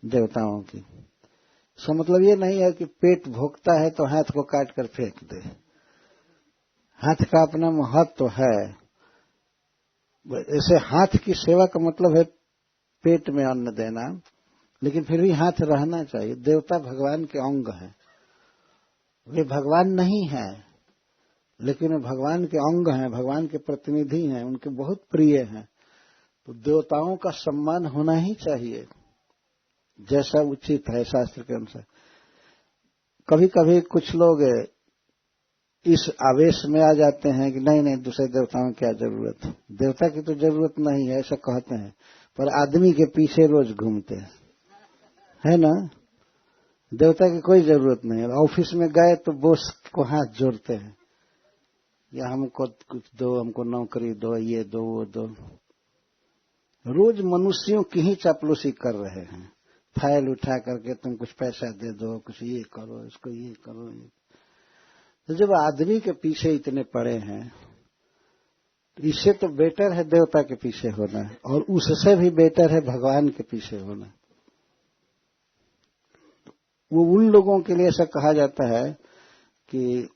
देवताओं की। इसका मतलब ये नहीं है कि पेट भोगता है तो हाथ को काट कर फेंक दे। हाथ का अपना महत्व है। ऐसे हाथ की सेवा का मतलब है पेट में अन्न देना, लेकिन फिर भी हाथ रहना चाहिए। देवता भगवान के अंग हैं, वे भगवान नहीं हैं, लेकिन वे भगवान के अंग हैं, भगवान के प्रतिनिधि हैं, उनके बहुत प्रिय हैं। तो देवताओं का सम्मान होना ही चाहिए, जैसा उचित है शास्त्र के अनुसार। कभी कभी कुछ लोग इस आवेश में आ जाते हैं कि नहीं नहीं, दूसरे देवताओं की क्या जरूरत है, देवता की तो जरूरत नहीं है, ऐसा कहते हैं, पर आदमी के पीछे रोज घूमते हैं, है ना। देवता की कोई जरूरत नहीं है। ऑफिस में गए तो बॉस को हाथ जोड़ते हैं, या हमको कुछ दो, हमको नौकरी दो, ये दो, वो दो। रोज मनुष्यों की ही चापलूसी कर रहे हैं, फाइल उठा करके तुम कुछ पैसा दे दो, कुछ ये करो, इसको ये करो। तो जब आदमी के पीछे इतने पड़े हैं, तो इससे तो बेटर है देवता के पीछे होना, और उससे भी बेटर है भगवान के पीछे होना। वो उन लोगों के लिए ऐसा कहा जाता है कि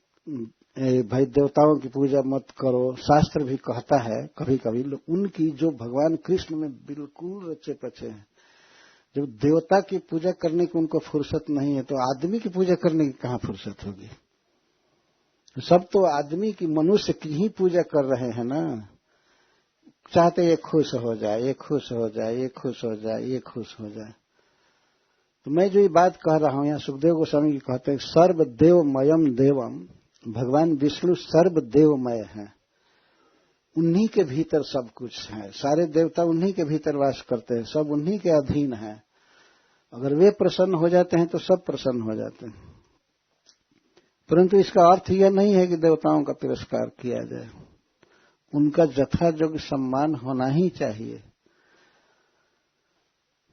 भाई देवताओं की पूजा मत करो। शास्त्र भी कहता है कभी कभी उनकी, जो भगवान कृष्ण में बिल्कुल रचे पचे हैं, जब देवता की पूजा करने की उनको फुर्सत नहीं है, तो आदमी की पूजा करने की कहाँ फुर्सत होगी। सब तो आदमी की, मनुष्य की ही पूजा कर रहे हैं ना। चाहते ये खुश हो जाए, ये खुश हो जाए, ये खुश हो जाए, ये खुश हो जाए। तो मैं जो ये बात कह रहा हूं, यहाँ सुखदेव गोस्वामी जी कहते हैं सर्वदेवमयम देवम, भगवान विष्णु सर्वदेवमय है, उन्हीं के भीतर सब कुछ है। सारे देवता उन्हीं के भीतर वास करते हैं, सब उन्हीं के अधीन है। अगर वे प्रसन्न हो जाते हैं तो सब प्रसन्न हो जाते हैं। परंतु इसका अर्थ यह नहीं है कि देवताओं का तिरस्कार किया जाए, उनका यथायोग्य सम्मान होना ही चाहिए।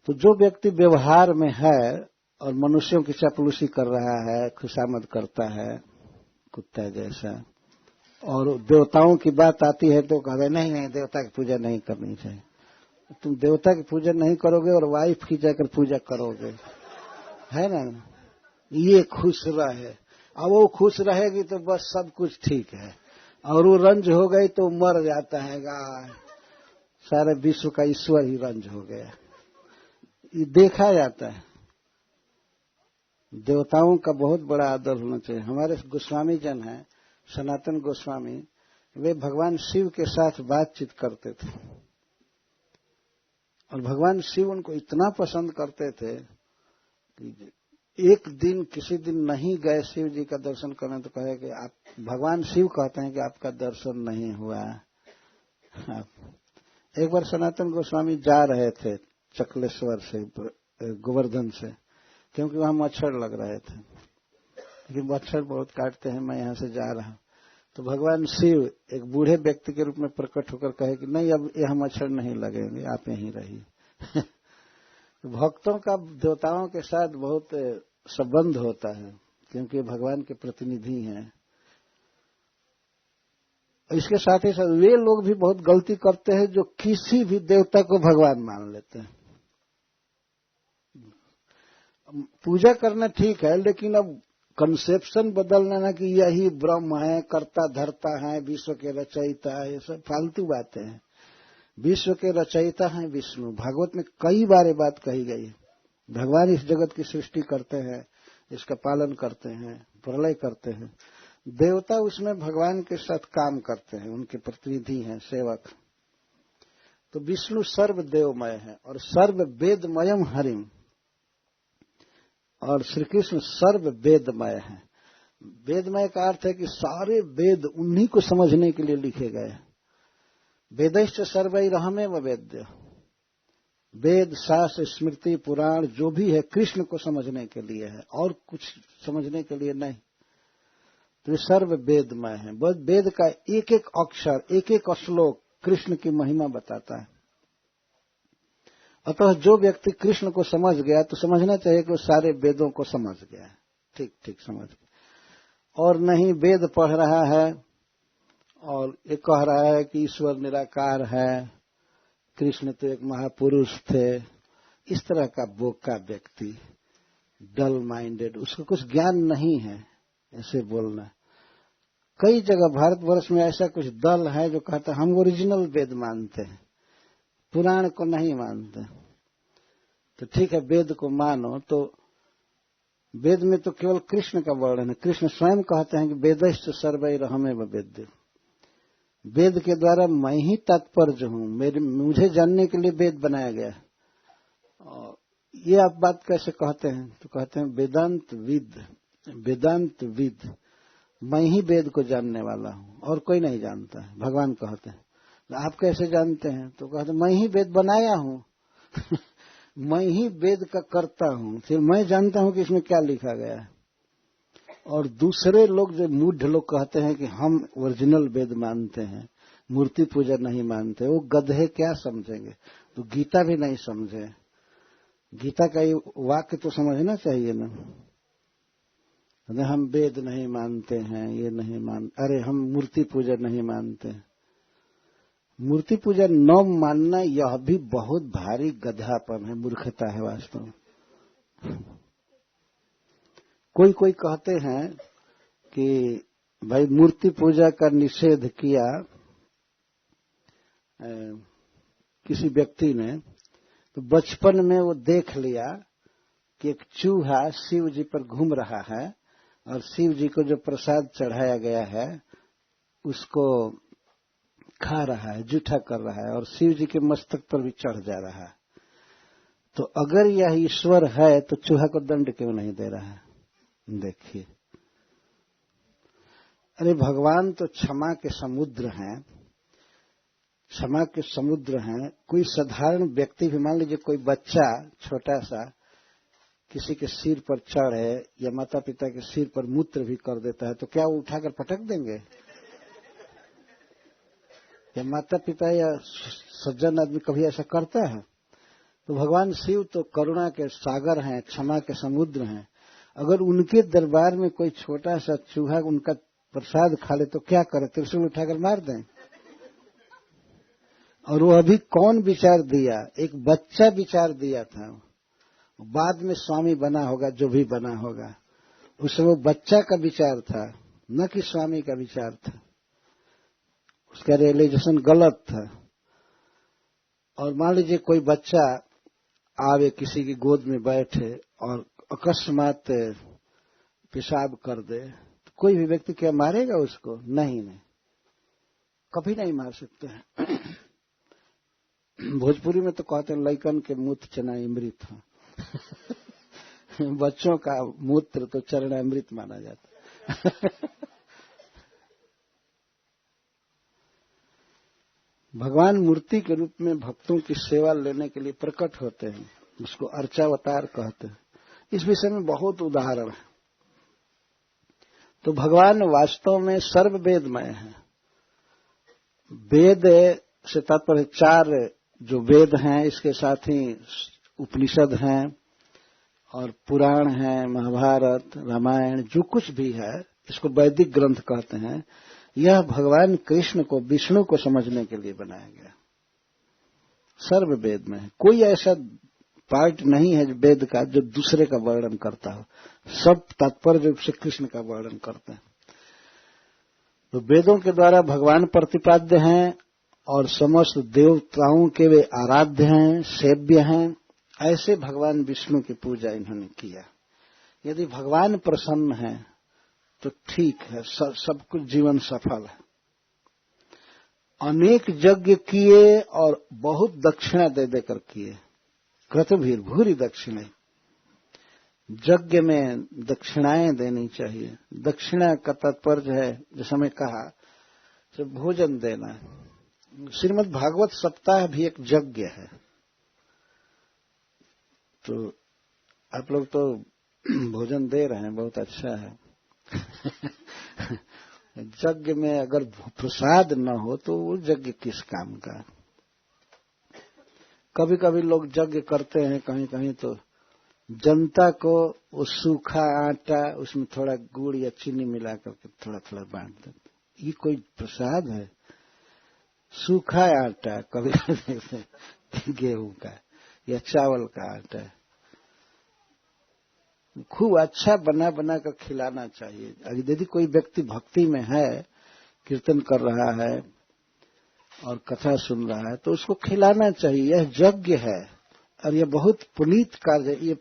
तो जो व्यक्ति व्यवहार में है और मनुष्यों की चापलूसी कर रहा है, खुशामद करता है, कुत्ता जैसा। और देवताओं की बात आती है तो कहते नहीं नहीं देवता की पूजा नहीं करनी चाहिए। तुम देवता की पूजा नहीं करोगे और वाइफ की जाकर पूजा करोगे, है ना। ये खुश रहे, अब वो खुश रहेगी तो बस सब कुछ ठीक है, और वो रंज हो गई तो मर जाता है गाय। सारे विश्व का ईश्वर ही रंज हो गया। ये देखा जाता है। देवताओं का बहुत बड़ा आदर होना चाहिए। हमारे गोस्वामी जन हैं, सनातन गोस्वामी, वे भगवान शिव के साथ बातचीत करते थे और भगवान शिव उनको इतना पसंद करते थे कि एक दिन किसी दिन नहीं गए शिव जी का दर्शन करने तो कहे कि आप, भगवान शिव कहते हैं कि आपका दर्शन नहीं हुआ। एक बार सनातन गोस्वामी जा रहे थे चकलेश्वर से गोवर्धन से, क्योंकि वहां मच्छर लग रहे थे, लेकिन मच्छर बहुत काटते हैं, मैं यहां से जा रहा हूं। तो भगवान शिव एक बूढ़े व्यक्ति के रूप में प्रकट होकर कहे कि नहीं, अब यह मच्छर नहीं लगेंगे, आप यहीं रहिए। भक्तों का देवताओं के साथ बहुत संबंध होता है, क्योंकि भगवान के प्रतिनिधि हैं। इसके साथ ही साथ वे लोग भी बहुत गलती करते हैं जो किसी भी देवता को भगवान मान लेते हैं। पूजा करना ठीक है, लेकिन अब कंसेप्शन बदलना ना कि यही ब्रह्म है, कर्ता धर्ता है, विश्व के रचयिता है, ये सब फालतू बातें हैं। विश्व के रचयिता हैं विष्णु। भागवत में कई बार ये बात कही गई है। भगवान इस जगत की सृष्टि करते हैं, इसका पालन करते हैं, प्रलय करते हैं। देवता उसमें भगवान के साथ काम करते हैं, उनके प्रतिनिधि हैं, सेवक। तो विष्णु सर्वदेवमय है और सर्व वेदमयम हरिम, और श्री कृष्ण सर्व वेदमय है। वेदमय का अर्थ है कि सारे वेद उन्हीं को समझने के लिए लिखे गए। वेदैश्च सर्वैरहमेव वेद्य, वेद शास्त्र स्मृति पुराण जो भी है कृष्ण को समझने के लिए है, और कुछ समझने के लिए नहीं। तो ये सर्व वेदमय है। वेद का एक एक अक्षर, एक एक श्लोक कृष्ण की महिमा बताता है। अतः जो व्यक्ति कृष्ण को समझ गया तो समझना चाहिए कि वो सारे वेदों को समझ गया है, ठीक ठीक समझ गया। और नहीं वेद पढ़ रहा है और ये कह रहा है कि ईश्वर निराकार है, कृष्ण तो एक महापुरुष थे, इस तरह का बोका व्यक्ति, डल माइंडेड, उसको कुछ ज्ञान नहीं है, ऐसे बोलना। कई जगह भारतवर्ष में ऐसा कुछ दल है जो कहता है हम ओरिजिनल वेद मानते हैं, पुराण को नहीं मानते। तो ठीक है, वेद को मानो, तो वेद में तो केवल कृष्ण का वर्णन है। कृष्ण स्वयं कहते हैं कि वेदैश्च सर्वैरहमेव वेद्य, वेद के द्वारा मैं ही तात्पर्य हूं, मुझे जानने के लिए वेद बनाया गया। और ये आप बात कैसे कहते हैं? तो कहते हैं वेदांत विद, वेदांत विद, मैं ही वेद को जानने वाला हूं और कोई नहीं जानता है, भगवान कहते हैं। आप कैसे जानते हैं? तो कहते मैं ही वेद बनाया हूं। मैं ही वेद का करता हूं, फिर मैं जानता हूं कि इसमें क्या लिखा गया है। और दूसरे लोग जो मूढ़ लोग कहते हैं कि हम ओरिजिनल वेद मानते हैं, मूर्ति पूजा नहीं मानते, वो गधे क्या समझेंगे? तो गीता भी नहीं समझे। गीता का ये वाक्य तो समझना चाहिए ना। हम वेद नहीं मानते हैं, ये नहीं अरे हम मूर्ति पूजा नहीं मानते। मूर्ति पूजा न मानना यह भी बहुत भारी गधापन है, मूर्खता है वास्तव में। कोई कोई कहते हैं कि भाई मूर्ति पूजा का निषेध किया किसी व्यक्ति ने, तो बचपन में वो देख लिया कि एक चूहा शिव जी पर घूम रहा है और शिव जी को जो प्रसाद चढ़ाया गया है उसको खा रहा है, जूठा कर रहा है, और शिव जी के मस्तक पर भी चढ़ जा रहा है। तो अगर यह ईश्वर है तो चूहा को दंड क्यों नहीं दे रहा है? देखिए, अरे भगवान तो क्षमा के समुद्र हैं, क्षमा के समुद्र हैं। कोई साधारण व्यक्ति भी, मान लीजिए कोई बच्चा छोटा सा किसी के सिर पर चढ़े या माता पिता के सिर पर मूत्र भी कर देता है, तो क्या वो उठाकर पटक देंगे? या माता पिता या सज्जन आदमी कभी ऐसा करता है? तो भगवान शिव तो करुणा के सागर हैं, क्षमा के समुद्र हैं। अगर उनके दरबार में कोई छोटा सा चूहा उनका प्रसाद खा ले तो क्या करे, त्रिशूल उठाकर मार दें। और वो अभी कौन विचार दिया, एक बच्चा विचार दिया था। बाद में स्वामी बना होगा, जो भी बना होगा, उस समय वो बच्चा का विचार था, न कि स्वामी का विचार था। उसका रियलाइजेशन गलत था। और मान लीजिए कोई बच्चा आवे, किसी की गोद में बैठे और अकस्मात पेशाब कर दे, तो कोई भी व्यक्ति क्या मारेगा उसको? नहीं, कभी नहीं मार सकते हैं। भोजपुरी में तो कहते हैं लइकन के मूत्र चरणामृत है। बच्चों का मूत्र तो चरणामृत माना जाता है। भगवान मूर्ति के रूप में भक्तों की सेवा लेने के लिए प्रकट होते हैं, उसको अर्चावतार कहते हैं। इस विषय में बहुत उदाहरण है। तो भगवान वास्तव में सर्ववेदमय है। वेद से तात्पर्य 4 जो वेद हैं, इसके साथ ही उपनिषद हैं और पुराण हैं, महाभारत, रामायण, जो कुछ भी है, इसको वैदिक ग्रंथ कहते हैं। यह भगवान कृष्ण को, विष्णु को समझने के लिए बनाया गया। सर्व वेद में है, कोई ऐसा पार्ट नहीं है वेद का जो दूसरे का वर्णन करता हो। सब तात्पर्य रूप से कृष्ण का वर्णन करते हैं। तो वेदों के द्वारा भगवान प्रतिपाद्य हैं और समस्त देवताओं के वे आराध्य हैं, सेव्य हैं। ऐसे भगवान विष्णु की पूजा इन्होंने किया। यदि भगवान प्रसन्न है तो ठीक है, सब कुछ जीवन सफल है। अनेक यज्ञ किए और बहुत दक्षिणा दे देकर किए। क्रतुभीर भूरी दक्षिणा। यज्ञ में दक्षिणाएं देनी चाहिए। दक्षिणा का तात्पर्य है, जैसा मैं कहा, तो भोजन देना है। श्रीमद् भागवत सप्ताह भी एक यज्ञ है। तो आप लोग तो भोजन दे रहे हैं, बहुत अच्छा है। यज्ञ में अगर प्रसाद न हो तो वो यज्ञ किस काम का। कभी कभी लोग यज्ञ करते हैं कहीं कहीं, तो जनता को वो सूखा आटा, उसमें थोड़ा गुड़ या चीनी मिला करके थोड़ा थोड़ा बांट देते। ये कोई प्रसाद है? सूखा आटा, कभी कभी गेहूं का या चावल का आटा खूब अच्छा बना बना कर खिलाना चाहिए। अगर यदि कोई व्यक्ति भक्ति में है, कीर्तन कर रहा है और कथा सुन रहा है, तो उसको खिलाना चाहिए। यह यज्ञ है और यह बहुत पुनीत कार्य है, ये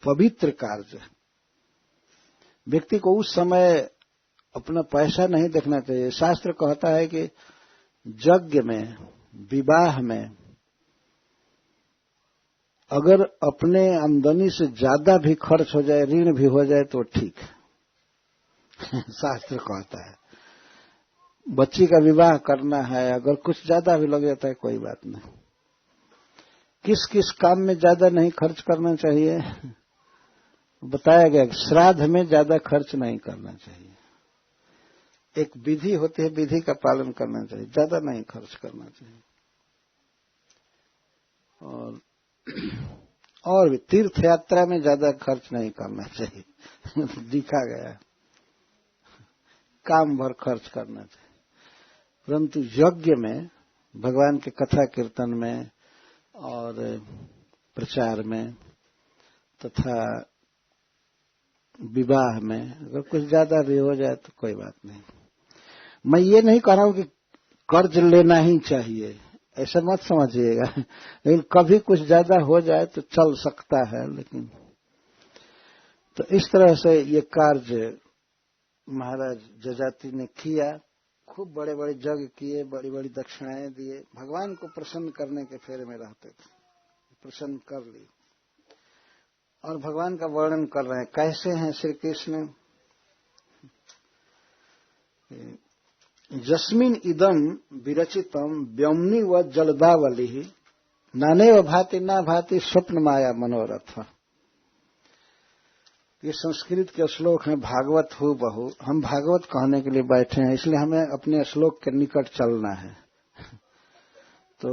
पवित्र कार्य है। व्यक्ति को उस समय अपना पैसा नहीं देखना चाहिए। शास्त्र कहता है कि यज्ञ में, विवाह में अगर अपने आमदनी से ज्यादा भी खर्च हो जाए, ऋण भी हो जाए, तो ठीक है। शास्त्र कहता है बच्ची का विवाह करना है, अगर कुछ ज्यादा भी लग जाता है कोई बात नहीं। किस किस काम में ज्यादा नहीं खर्च करना चाहिए बताया गया। श्राद्ध में ज्यादा खर्च नहीं करना चाहिए। एक विधि होती है, विधि का पालन करना चाहिए, ज्यादा नहीं खर्च करना चाहिए। और भी तीर्थ यात्रा में ज्यादा खर्च नहीं करना चाहिए। दिखा गया, काम भर खर्च करना चाहिए। परंतु यज्ञ में, भगवान के कथा कीर्तन में और प्रचार में तथा विवाह में अगर कुछ ज्यादा भी हो जाए तो कोई बात नहीं। मैं ये नहीं कह रहा हूं कि कर्ज लेना ही चाहिए, ऐसा मत समझिएगा। लेकिन कभी कुछ ज्यादा हो जाए तो चल सकता है। लेकिन तो इस तरह से ये कार्य महाराज जजाति ने किया। खूब बड़े बड़े यज्ञ किए, बड़ी बड़ी दक्षिणाएं दिए। भगवान को प्रसन्न करने के फेरे में रहते थे। प्रसन्न कर ली। और भगवान का वर्णन कर रहे हैं, कैसे हैं श्री कृष्ण। जस्मिन इदम विरचितम व्योमनी व जलदावली नानेव भाति ना भाति स्वप्न माया मनोरथ। ये संस्कृत के श्लोक हैं, भागवत हु बहु। हम भागवत कहने के लिए बैठे हैं, इसलिए हमें अपने श्लोक के निकट चलना है। तो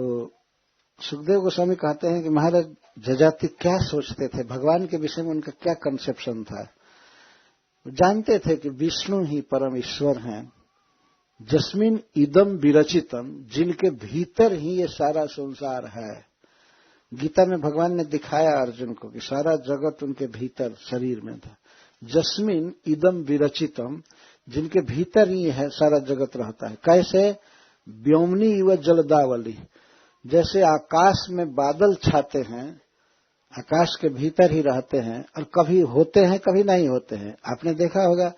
सुखदेव गोस्वामी कहते हैं कि महाराज जजाति क्या सोचते थे, भगवान के विषय में उनका क्या कंसेप्शन था। जानते थे कि विष्णु ही परम ईश्वर हैं, जस्मिन इदम विरचितम, जिनके भीतर ही ये सारा संसार है। गीता में भगवान ने दिखाया अर्जुन को कि सारा जगत उनके भीतर शरीर में था। जस्मिन इदम विरचितम, जिनके भीतर ही है सारा जगत रहता है। कैसे? व्योमनी व जलदावली, जैसे आकाश में बादल छाते हैं, आकाश के भीतर ही रहते हैं और कभी होते हैं कभी नहीं होते हैं। आपने देखा होगा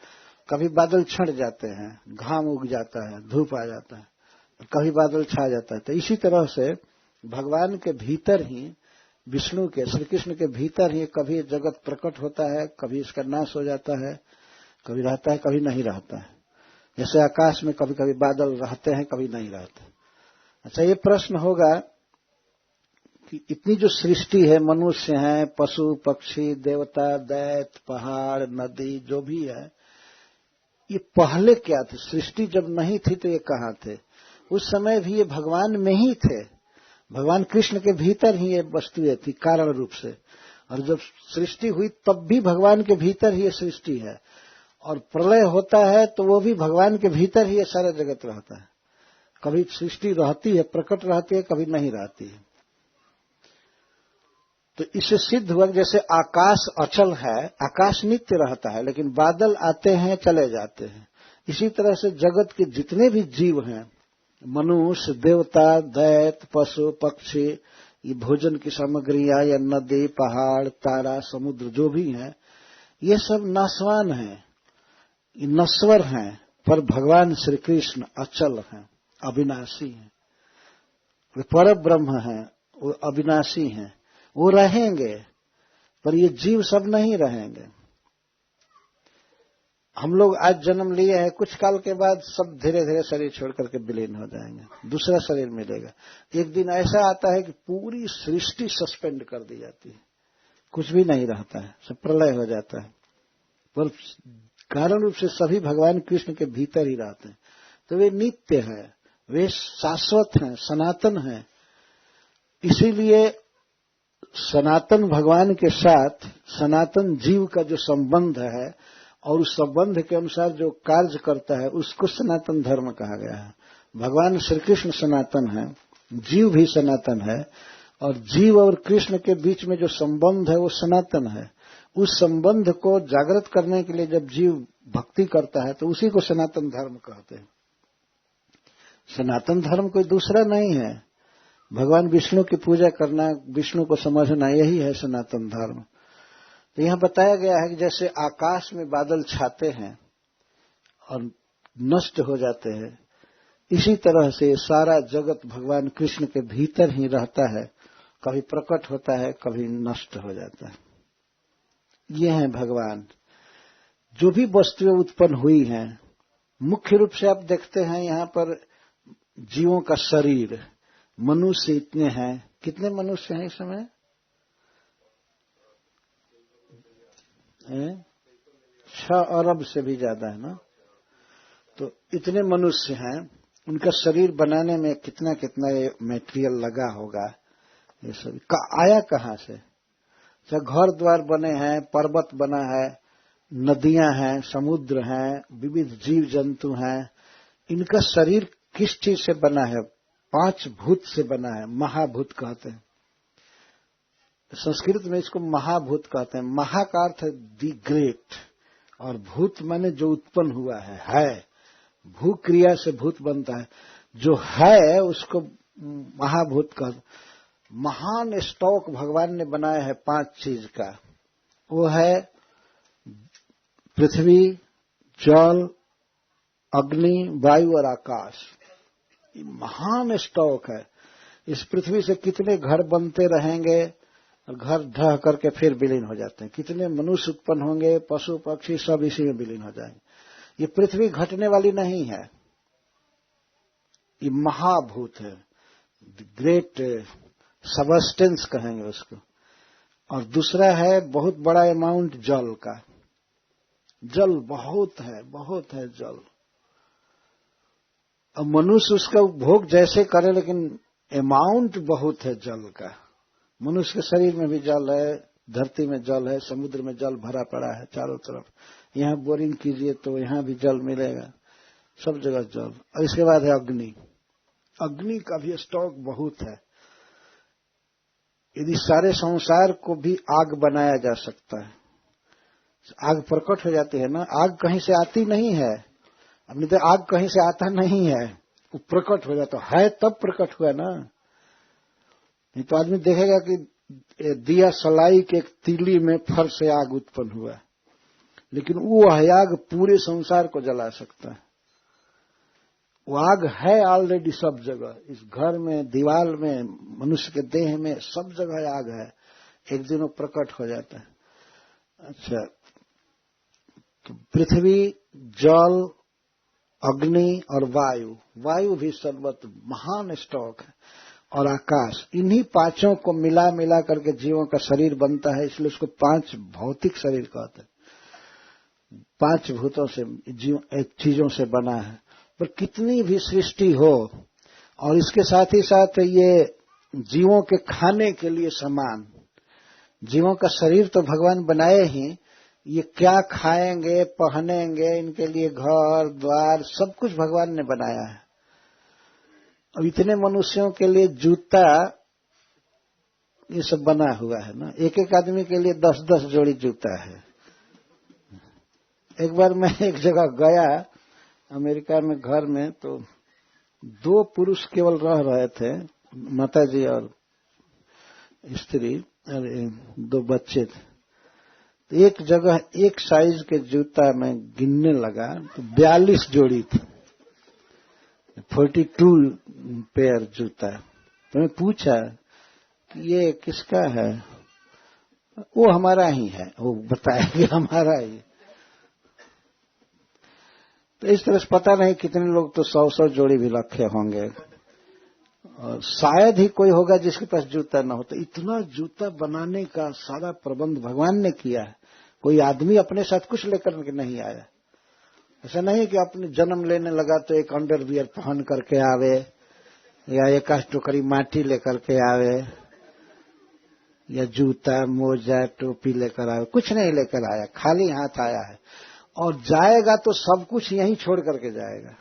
कभी बादल छंट जाते हैं, घाम उग जाता है, धूप आ जाता है, कभी बादल छा जाता है। तो इसी तरह से भगवान के भीतर ही, विष्णु के, श्री कृष्ण के भीतर ही कभी जगत प्रकट होता है, कभी इसका नाश हो जाता है, कभी रहता है कभी नहीं रहता है। जैसे आकाश में कभी कभी बादल रहते हैं कभी नहीं रहते। अच्छा, ये प्रश्न होगा कि इतनी जो सृष्टि है, मनुष्य हैं, पशु पक्षी, देवता, दैत्य, पहाड़, नदी, जो भी है, ये पहले क्या थे? सृष्टि जब नहीं थी तो ये कहाँ थे? उस समय भी ये भगवान में ही थे। भगवान कृष्ण के भीतर ही ये वस्तुएं थी कारण रूप से। और जब सृष्टि हुई तब भी भगवान के भीतर ही ये सृष्टि है। और प्रलय होता है तो वो भी भगवान के भीतर ही ये सारा जगत रहता है। कभी सृष्टि रहती है, प्रकट रहती है, कभी नहीं रहती है। तो इससे सिद्ध हुआ जैसे आकाश अचल है, आकाश नित्य रहता है, लेकिन बादल आते हैं चले जाते हैं। इसी तरह से जगत के जितने भी जीव हैं, मनुष्य, देवता, दैत्य, पशु पक्षी, ये भोजन की सामग्रियां या नदी, पहाड़, तारा, समुद्र जो भी हैं, ये सब नाशवान हैं, ये नश्वर हैं। पर भगवान श्री कृष्ण अचल हैं, अविनाशी हैं, वे पर ब्रह्म हैं, वो अविनाशी हैं, वो रहेंगे। पर ये जीव सब नहीं रहेंगे। हम लोग आज जन्म लिए हैं, कुछ काल के बाद सब धीरे धीरे शरीर छोड़ करके विलीन हो जाएंगे, दूसरा शरीर मिलेगा। एक दिन ऐसा आता है कि पूरी सृष्टि सस्पेंड कर दी जाती है, कुछ भी नहीं रहता है, सब प्रलय हो जाता है। पर कारण रूप से सभी भगवान कृष्ण के भीतर ही रहते हैं। तो वे नित्य हैं, वे शाश्वत हैं, सनातन हैं। इसीलिए सनातन भगवान के साथ सनातन जीव का जो संबंध है और उस संबंध के अनुसार जो कार्य करता है, उसको सनातन धर्म कहा गया है। भगवान श्री कृष्ण सनातन है, जीव भी सनातन है, और जीव और कृष्ण के बीच में जो संबंध है वो सनातन है। उस संबंध को जागृत करने के लिए जब जीव भक्ति करता है तो उसी को सनातन धर्म कहते हैं। सनातन धर्म कोई दूसरा नहीं है। भगवान विष्णु की पूजा करना, विष्णु को समझना, यही है सनातन धर्म। तो यहां बताया गया है कि जैसे आकाश में बादल छाते हैं और नष्ट हो जाते हैं, इसी तरह से सारा जगत भगवान कृष्ण के भीतर ही रहता है, कभी प्रकट होता है, कभी नष्ट हो जाता है। ये हैं भगवान। जो भी वस्तुएं उत्पन्न हुई हैं, मुख्य रूप से आप देखते हैं यहां पर जीवों का शरीर, मनुष्य इतने हैं। कितने मनुष्य हैं इस समय? 6 अरब से भी ज्यादा है ना। तो इतने मनुष्य हैं, उनका शरीर बनाने में कितना कितना ये मटेरियल लगा होगा। ये सब आया कहां से? घर द्वार बने हैं, पर्वत बना है, नदियां हैं, समुद्र हैं, विविध जीव जंतु हैं। इनका शरीर किस चीज से बना है? 5 भूत से बना है, महाभूत कहते हैं। संस्कृत में इसको महाभूत कहते हैं। महा का अर्थ है दी ग्रेट, और भूत माने जो उत्पन्न हुआ है। भू क्रिया से भूत बनता है, जो है उसको महाभूत कहते। महान स्टॉक भगवान ने बनाया है 5 चीज का। वो है पृथ्वी, जल, अग्नि, वायु और आकाश। ये महान स्टॉक है। इस पृथ्वी से कितने घर बनते रहेंगे और घर ढह करके फिर विलीन हो जाते हैं। कितने मनुष्य उत्पन्न होंगे, पशु पक्षी सब इसी में विलीन हो जाएंगे। ये पृथ्वी घटने वाली नहीं है, ये महाभूत है, ग्रेट सबस्टेंस कहेंगे उसको। और दूसरा है बहुत बड़ा अमाउंट जल का। जल बहुत है जल। अब मनुष्य उसका उपभोग जैसे करे, लेकिन अमाउंट बहुत है जल का। मनुष्य के शरीर में भी जल है, धरती में जल है, समुद्र में जल भरा पड़ा है चारों तरफ। यहाँ बोरिंग कीजिए तो यहाँ भी जल मिलेगा, सब जगह जल। और इसके बाद है अग्नि। अग्नि का भी स्टॉक बहुत है। यदि सारे संसार को भी आग बनाया जा सकता है, आग प्रकट हो जाती है ना, आग कहीं से आती नहीं है, अपनी तो आग कहीं से आता नहीं है, वो प्रकट हो जाता है तब प्रकट हुआ ना। नहीं तो आदमी देखेगा कि दिया सलाई के एक तीली में फर से आग उत्पन्न हुआ, लेकिन वो आग पूरे संसार को जला सकता है। वो आग है ऑलरेडी सब जगह, इस घर में, दीवार में, मनुष्य के देह में, सब जगह आग है। एक दिन वो प्रकट हो जाता है। अच्छा, तो पृथ्वी, जल, अग्नि और वायु, वायु भी सर्वत महान स्टॉक है, और आकाश, इन्हीं पांचों को मिला मिला करके जीवों का शरीर बनता है। इसलिए उसको 5 भौतिक शरीर कहते हैं। 5 भूतों से, चीजों से बना है। पर कितनी भी सृष्टि हो, और इसके साथ ही साथ ये जीवों के खाने के लिए सामान, जीवों का शरीर तो भगवान बनाए ही, ये क्या खाएंगे, पहनेंगे, इनके लिए घर द्वार सब कुछ भगवान ने बनाया है। अब इतने मनुष्यों के लिए जूता, ये सब बना हुआ है ना। एक एक आदमी के लिए 10-10 जोड़ी जूता है। एक बार मैं एक जगह गया अमेरिका में, घर में, तो 2 पुरुष केवल रह रहे थे, माताजी और स्त्री, और 2 बच्चे थे। तो एक जगह एक साइज के जूता में गिनने लगा तो 42 जोड़ी थी, 42 पेयर जूता। तो मैं पूछा कि ये किसका है? वो हमारा ही है, वो बताया कि हमारा ही। तो इस तरह से पता नहीं कितने लोग तो 100-100 जोड़ी भी रखे होंगे, और शायद ही कोई होगा जिसके पास जूता न हो। तो इतना जूता बनाने का सारा प्रबंध भगवान ने किया है। कोई आदमी अपने साथ कुछ लेकर के नहीं आया। ऐसा नहीं कि अपने जन्म लेने लगा तो एक अंडरवियर पहन करके आवे, या एक टोकरी माटी लेकर के आवे, या जूता, मोजा, टोपी लेकर आवे। कुछ नहीं लेकर आया, खाली हाथ आया है। और जाएगा तो सब कुछ यहीं छोड़ करके जाएगा,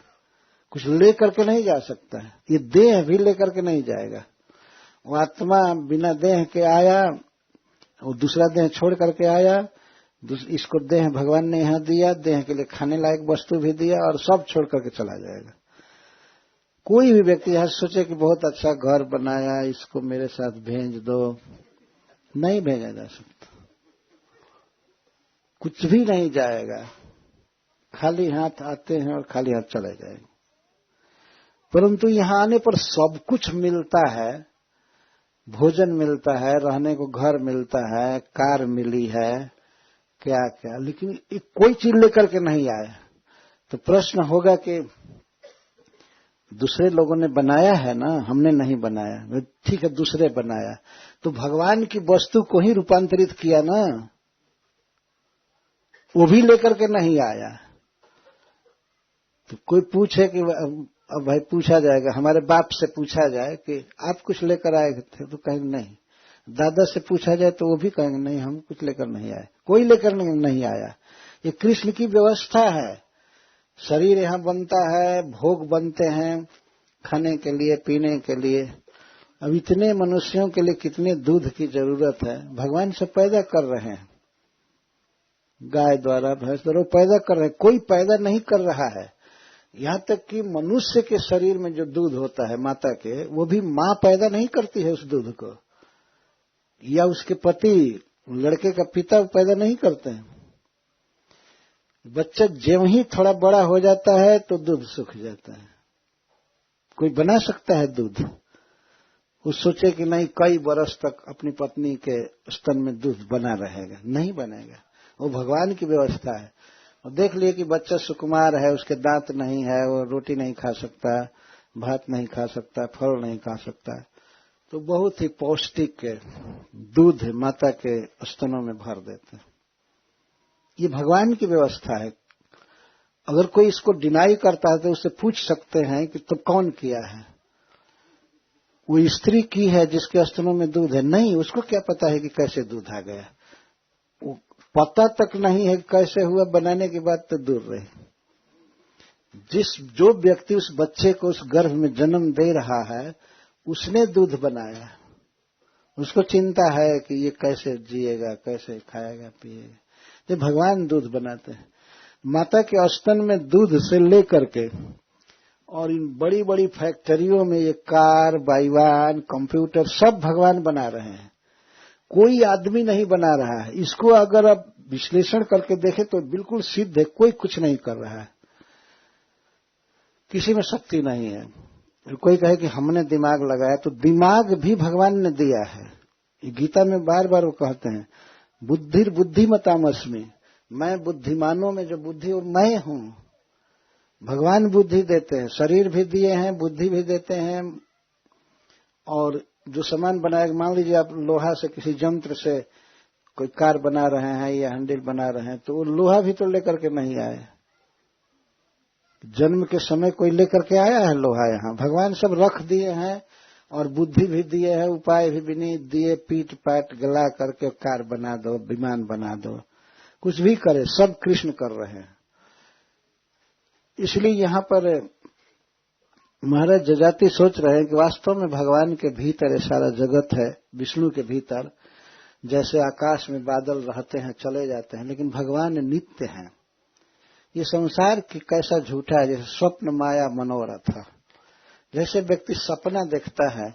कुछ ले करके नहीं जा सकता है। ये देह भी लेकर के नहीं जाएगा। वो आत्मा बिना देह के आया, वो दूसरा देह छोड़ करके आया, इसको देह भगवान ने यहाँ दिया, देह के लिए खाने लायक वस्तु भी दिया, और सब छोड़ करके चला जाएगा। कोई भी व्यक्ति यहाँ सोचे कि बहुत अच्छा घर बनाया, इसको मेरे साथ भेज दो, नहीं भेजा जा सकता। कुछ भी नहीं जाएगा, खाली हाथ आते हैं और खाली हाथ चले जाएंगे। परंतु यहाँ आने पर सब कुछ मिलता है, भोजन मिलता है, रहने को घर मिलता है, कार मिली है, क्या क्या, लेकिन कोई चीज लेकर के नहीं आया। तो प्रश्न होगा कि दूसरे लोगों ने बनाया है ना, हमने नहीं बनाया। ठीक है, दूसरे बनाया, तो भगवान की वस्तु को ही रूपांतरित किया ना, वो भी लेकर के नहीं आया। तो कोई पूछे कि अब भाई पूछा जाएगा, हमारे बाप से पूछा जाए कि आप कुछ लेकर आए थे, तो कहेंगे नहीं। दादा से पूछा जाए तो वो भी कहेंगे नहीं, हम कुछ लेकर नहीं आए। कोई लेकर नहीं आया। ये कृष्ण की व्यवस्था है। शरीर यहाँ बनता है, भोग बनते हैं खाने के लिए, पीने के लिए। अब इतने मनुष्यों के लिए कितने दूध की जरूरत है, भगवान से पैदा कर रहे हैं, गाय द्वारा, भैंस द्वारा पैदा कर रहे हैं। कोई पैदा नहीं कर रहा है। यहाँ तक कि मनुष्य के शरीर में जो दूध होता है माता के, वो भी माँ पैदा नहीं करती है उस दूध को, या उसके पति, लड़के का पिता पैदा नहीं करते हैं। बच्चा ज्यों ही थोड़ा बड़ा हो जाता है तो दूध सूख जाता है। कोई बना सकता है दूध? वो सोचे कि नहीं कई बरस तक अपनी पत्नी के स्तन में दूध बना रहेगा, नहीं बनेगा। वो भगवान की व्यवस्था है। और देख लिए कि बच्चा सुकुमार है, उसके दांत नहीं है, वो रोटी नहीं खा सकता, भात नहीं खा सकता, फल नहीं खा सकता, तो बहुत ही पौष्टिक दूध माता के स्तनों में भर देते हैं। ये भगवान की व्यवस्था है। अगर कोई इसको डिनाई करता है तो उससे पूछ सकते हैं कि तो कौन किया है। वो स्त्री की है जिसके स्तनों में दूध है, नहीं, उसको क्या पता है कि कैसे दूध आ गया, वो पता तक नहीं है कैसे हुआ, बनाने की बात तो दूर रही। जो व्यक्ति उस बच्चे को उस गर्भ में जन्म दे रहा है उसने दूध बनाया, उसको चिंता है कि ये कैसे जिएगा, कैसे खाएगा पिएगा। तो भगवान दूध बनाते हैं। माता के स्तन में दूध से लेकर के और इन बड़ी बड़ी फैक्ट्रियों में ये कार, बाइवान, कंप्यूटर सब भगवान बना रहे हैं, कोई आदमी नहीं बना रहा है। इसको अगर आप विश्लेषण करके देखें तो बिल्कुल सिद्ध है, कोई कुछ नहीं कर रहा है, किसी में शक्ति नहीं है। कोई कहे कि हमने दिमाग लगाया, तो दिमाग भी भगवान ने दिया है। गीता में बार बार वो कहते हैं बुद्धिर्बुद्धिमतामस्मि, मैं बुद्धिमानों में जो बुद्धि और मैं हूं। भगवान बुद्धि देते हैं, शरीर भी दिए हैं, बुद्धि भी देते हैं। और जो सामान बनाया, मान लीजिए आप लोहा से किसी यंत्र से कोई कार बना रहे हैं या हैंडल बना रहे हैं, तो वो लोहा भी तो लेकर के नहीं आए, जन्म के समय कोई लेकर के आया है लोहा? यहाँ भगवान सब रख दिए हैं और बुद्धि भी दिए हैं, उपाय भी नहीं दिए, पीट पाट गला करके कार बना दो, विमान बना दो, कुछ भी करे, सब कृष्ण कर रहे हैं। इसलिए यहाँ पर महाराज जजाति सोच रहे हैं कि वास्तव में भगवान के भीतर ये सारा जगत है, विष्णु के भीतर। जैसे आकाश में बादल रहते हैं चले जाते हैं, लेकिन भगवान नित्य हैं। ये संसार की कैसा झूठा है, जैसे स्वप्न माया मनोरथ। जैसे व्यक्ति सपना देखता है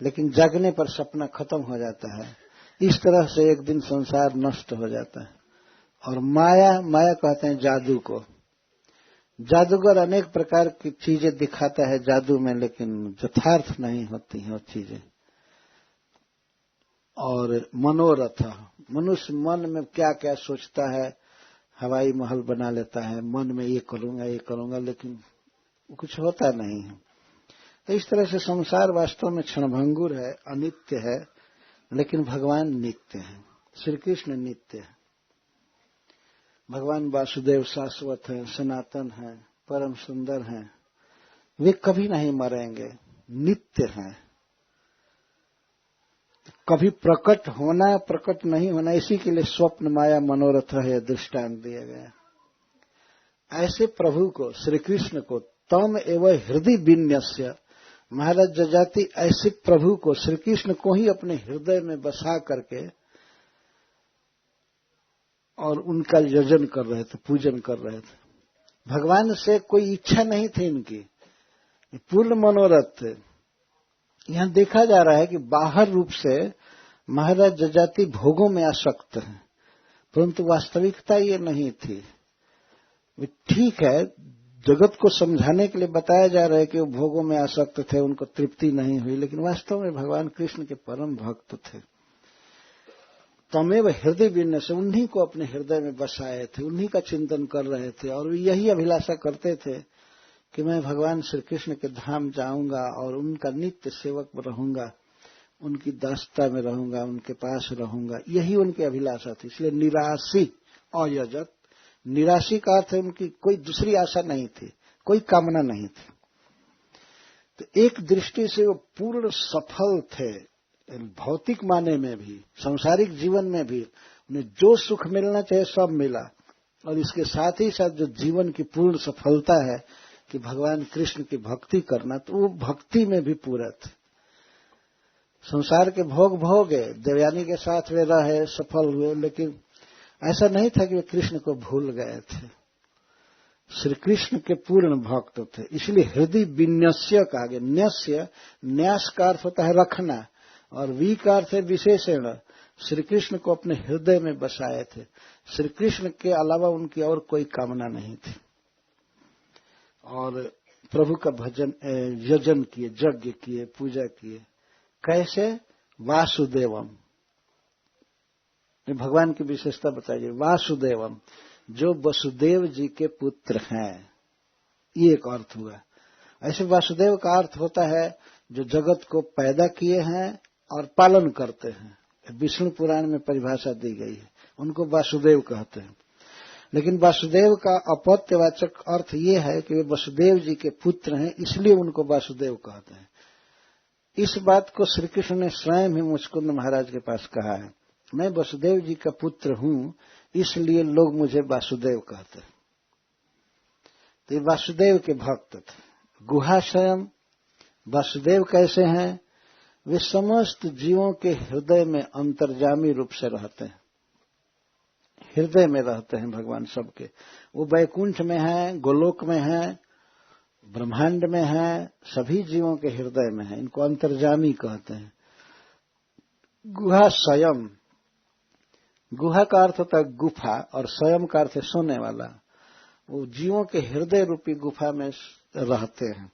लेकिन जागने पर सपना खत्म हो जाता है, इस तरह से एक दिन संसार नष्ट हो जाता है। और माया कहते हैं जादू को। जादूगर अनेक प्रकार की चीजें दिखाता है जादू में, लेकिन यथार्थ नहीं होती हैं वो चीजें। और मनोरथ, मनुष्य मन में क्या क्या सोचता है, हवाई महल बना लेता है, मन में ये करूंगा, लेकिन कुछ होता नहीं है। तो इस तरह से संसार वास्तव में क्षणभंगुर है, अनित्य है, लेकिन भगवान नित्य है। श्री कृष्ण नित्य है। भगवान वासुदेव शाश्वत हैं, सनातन हैं, परम सुंदर हैं, वे कभी नहीं मरेंगे, नित्य हैं। कभी प्रकट होना प्रकट नहीं होना, इसी के लिए स्वप्न माया मनोरथ है दृष्टांत दिया गया। ऐसे प्रभु को, श्री कृष्ण को, तम एवं हृदय विन्यस्य, महाराज जजाति ऐसे प्रभु को, श्री कृष्ण को ही अपने हृदय में बसा करके और उनका यजन कर रहे थे, पूजन कर रहे थे। भगवान से कोई इच्छा नहीं थी इनकी, पूर्ण मनोरथ थे। यहां देखा जा रहा है कि बाहर रूप से महाराज जजाति भोगों में आसक्त हैं, परंतु वास्तविकता ये नहीं थी। ठीक है, जगत को समझाने के लिए बताया जा रहा है कि वो भोगों में आसक्त थे, उनको तृप्ति नहीं हुई, लेकिन वास्तव में भगवान कृष्ण के परम भक्त थे। तमेव हृदय विन्यास से, उन्हीं को अपने हृदय में बसाए थे, उन्हीं का चिंतन कर रहे थे। और यही अभिलाषा करते थे कि मैं भगवान श्री कृष्ण के धाम जाऊंगा और उनका नित्य सेवक रहूंगा, उनकी दासता में रहूंगा, उनके पास रहूंगा। यही उनकी अभिलाषा थी। इसलिए निराशी अयजत, निराशी का अर्थ है उनकी कोई दूसरी आशा नहीं थी, कोई कामना नहीं थी। तो एक दृष्टि से वो पूर्ण सफल थे, भौतिक माने में भी, सांसारिक जीवन में भी। उन्हें जो सुख मिलना चाहिए सब मिला, और इसके साथ ही साथ जो जीवन की पूर्ण सफलता है कि भगवान कृष्ण की भक्ति करना, तो वो भक्ति में भी पूरा थे। संसार के भोग भोगे, देवयानी के साथ वे रहे, सफल हुए, लेकिन ऐसा नहीं था कि वे कृष्ण को भूल गए थे। श्री कृष्ण के पूर्ण भक्त थे। इसलिए हृदय विन्यस्य कहा गया। न्यस्य, न्यास का अर्थ होता है रखना, और वी का अर्थ है विशेषण। श्री कृष्ण को अपने हृदय में बसाए थे। श्री कृष्ण के अलावा उनकी और कोई कामना नहीं थी। और प्रभु का भजन, यजन किए, यज्ञ किए, पूजा किए। कैसे? वासुदेवम, भगवान की विशेषता बताइए। वासुदेवम, जो वसुदेव जी के पुत्र हैं, ये एक अर्थ हुआ। ऐसे वासुदेव का अर्थ होता है जो जगत को पैदा किए हैं और पालन करते हैं। विष्णु पुराण में परिभाषा दी गई है, उनको वासुदेव कहते हैं। लेकिन वासुदेव का अपत्यवाचक अर्थ ये है कि वे वसुदेव जी के पुत्र हैं, इसलिए उनको वासुदेव कहते हैं। इस बात को श्री कृष्ण ने स्वयं ही मुचकुंद महाराज के पास कहा है। मैं वसुदेव जी का पुत्र हूं, इसलिए लोग मुझे वासुदेव कहते हैं। तो ये वासुदेव के भक्त थे। गुहा स्वयं वासुदेव कैसे हैं? वे समस्त जीवों के हृदय में अंतर्जामी रूप से रहते हैं, हृदय में रहते हैं भगवान सबके। वो वैकुंठ में है, गोलोक में है, ब्रह्मांड में है, सभी जीवों के हृदय में है। इनको अंतर्जामी कहते हैं। गुहा स्वयं, गुहा का अर्थ होता है गुफा और स्वयं का अर्थ है सोने वाला। वो जीवों के हृदय रूपी गुफा में रहते हैं।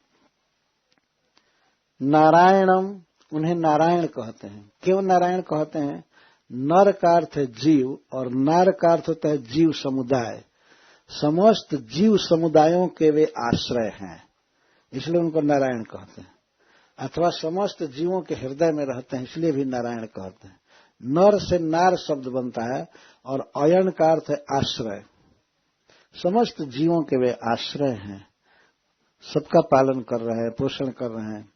नारायणम, उन्हें नारायण कहते हैं। क्यों नारायण कहते हैं? नर का अर्थ है जीव और नार का अर्थ होता है जीव समुदाय। समस्त जीव समुदायों के वे आश्रय हैं, इसलिए उनको नारायण कहते हैं। अथवा समस्त जीवों के हृदय में रहते हैं, इसलिए भी नारायण कहते हैं। नर से नार शब्द बनता है और अयन का अर्थ है आश्रय। समस्त जीवों के वे आश्रय हैं, सबका पालन कर रहे हैं, पोषण कर रहे हैं।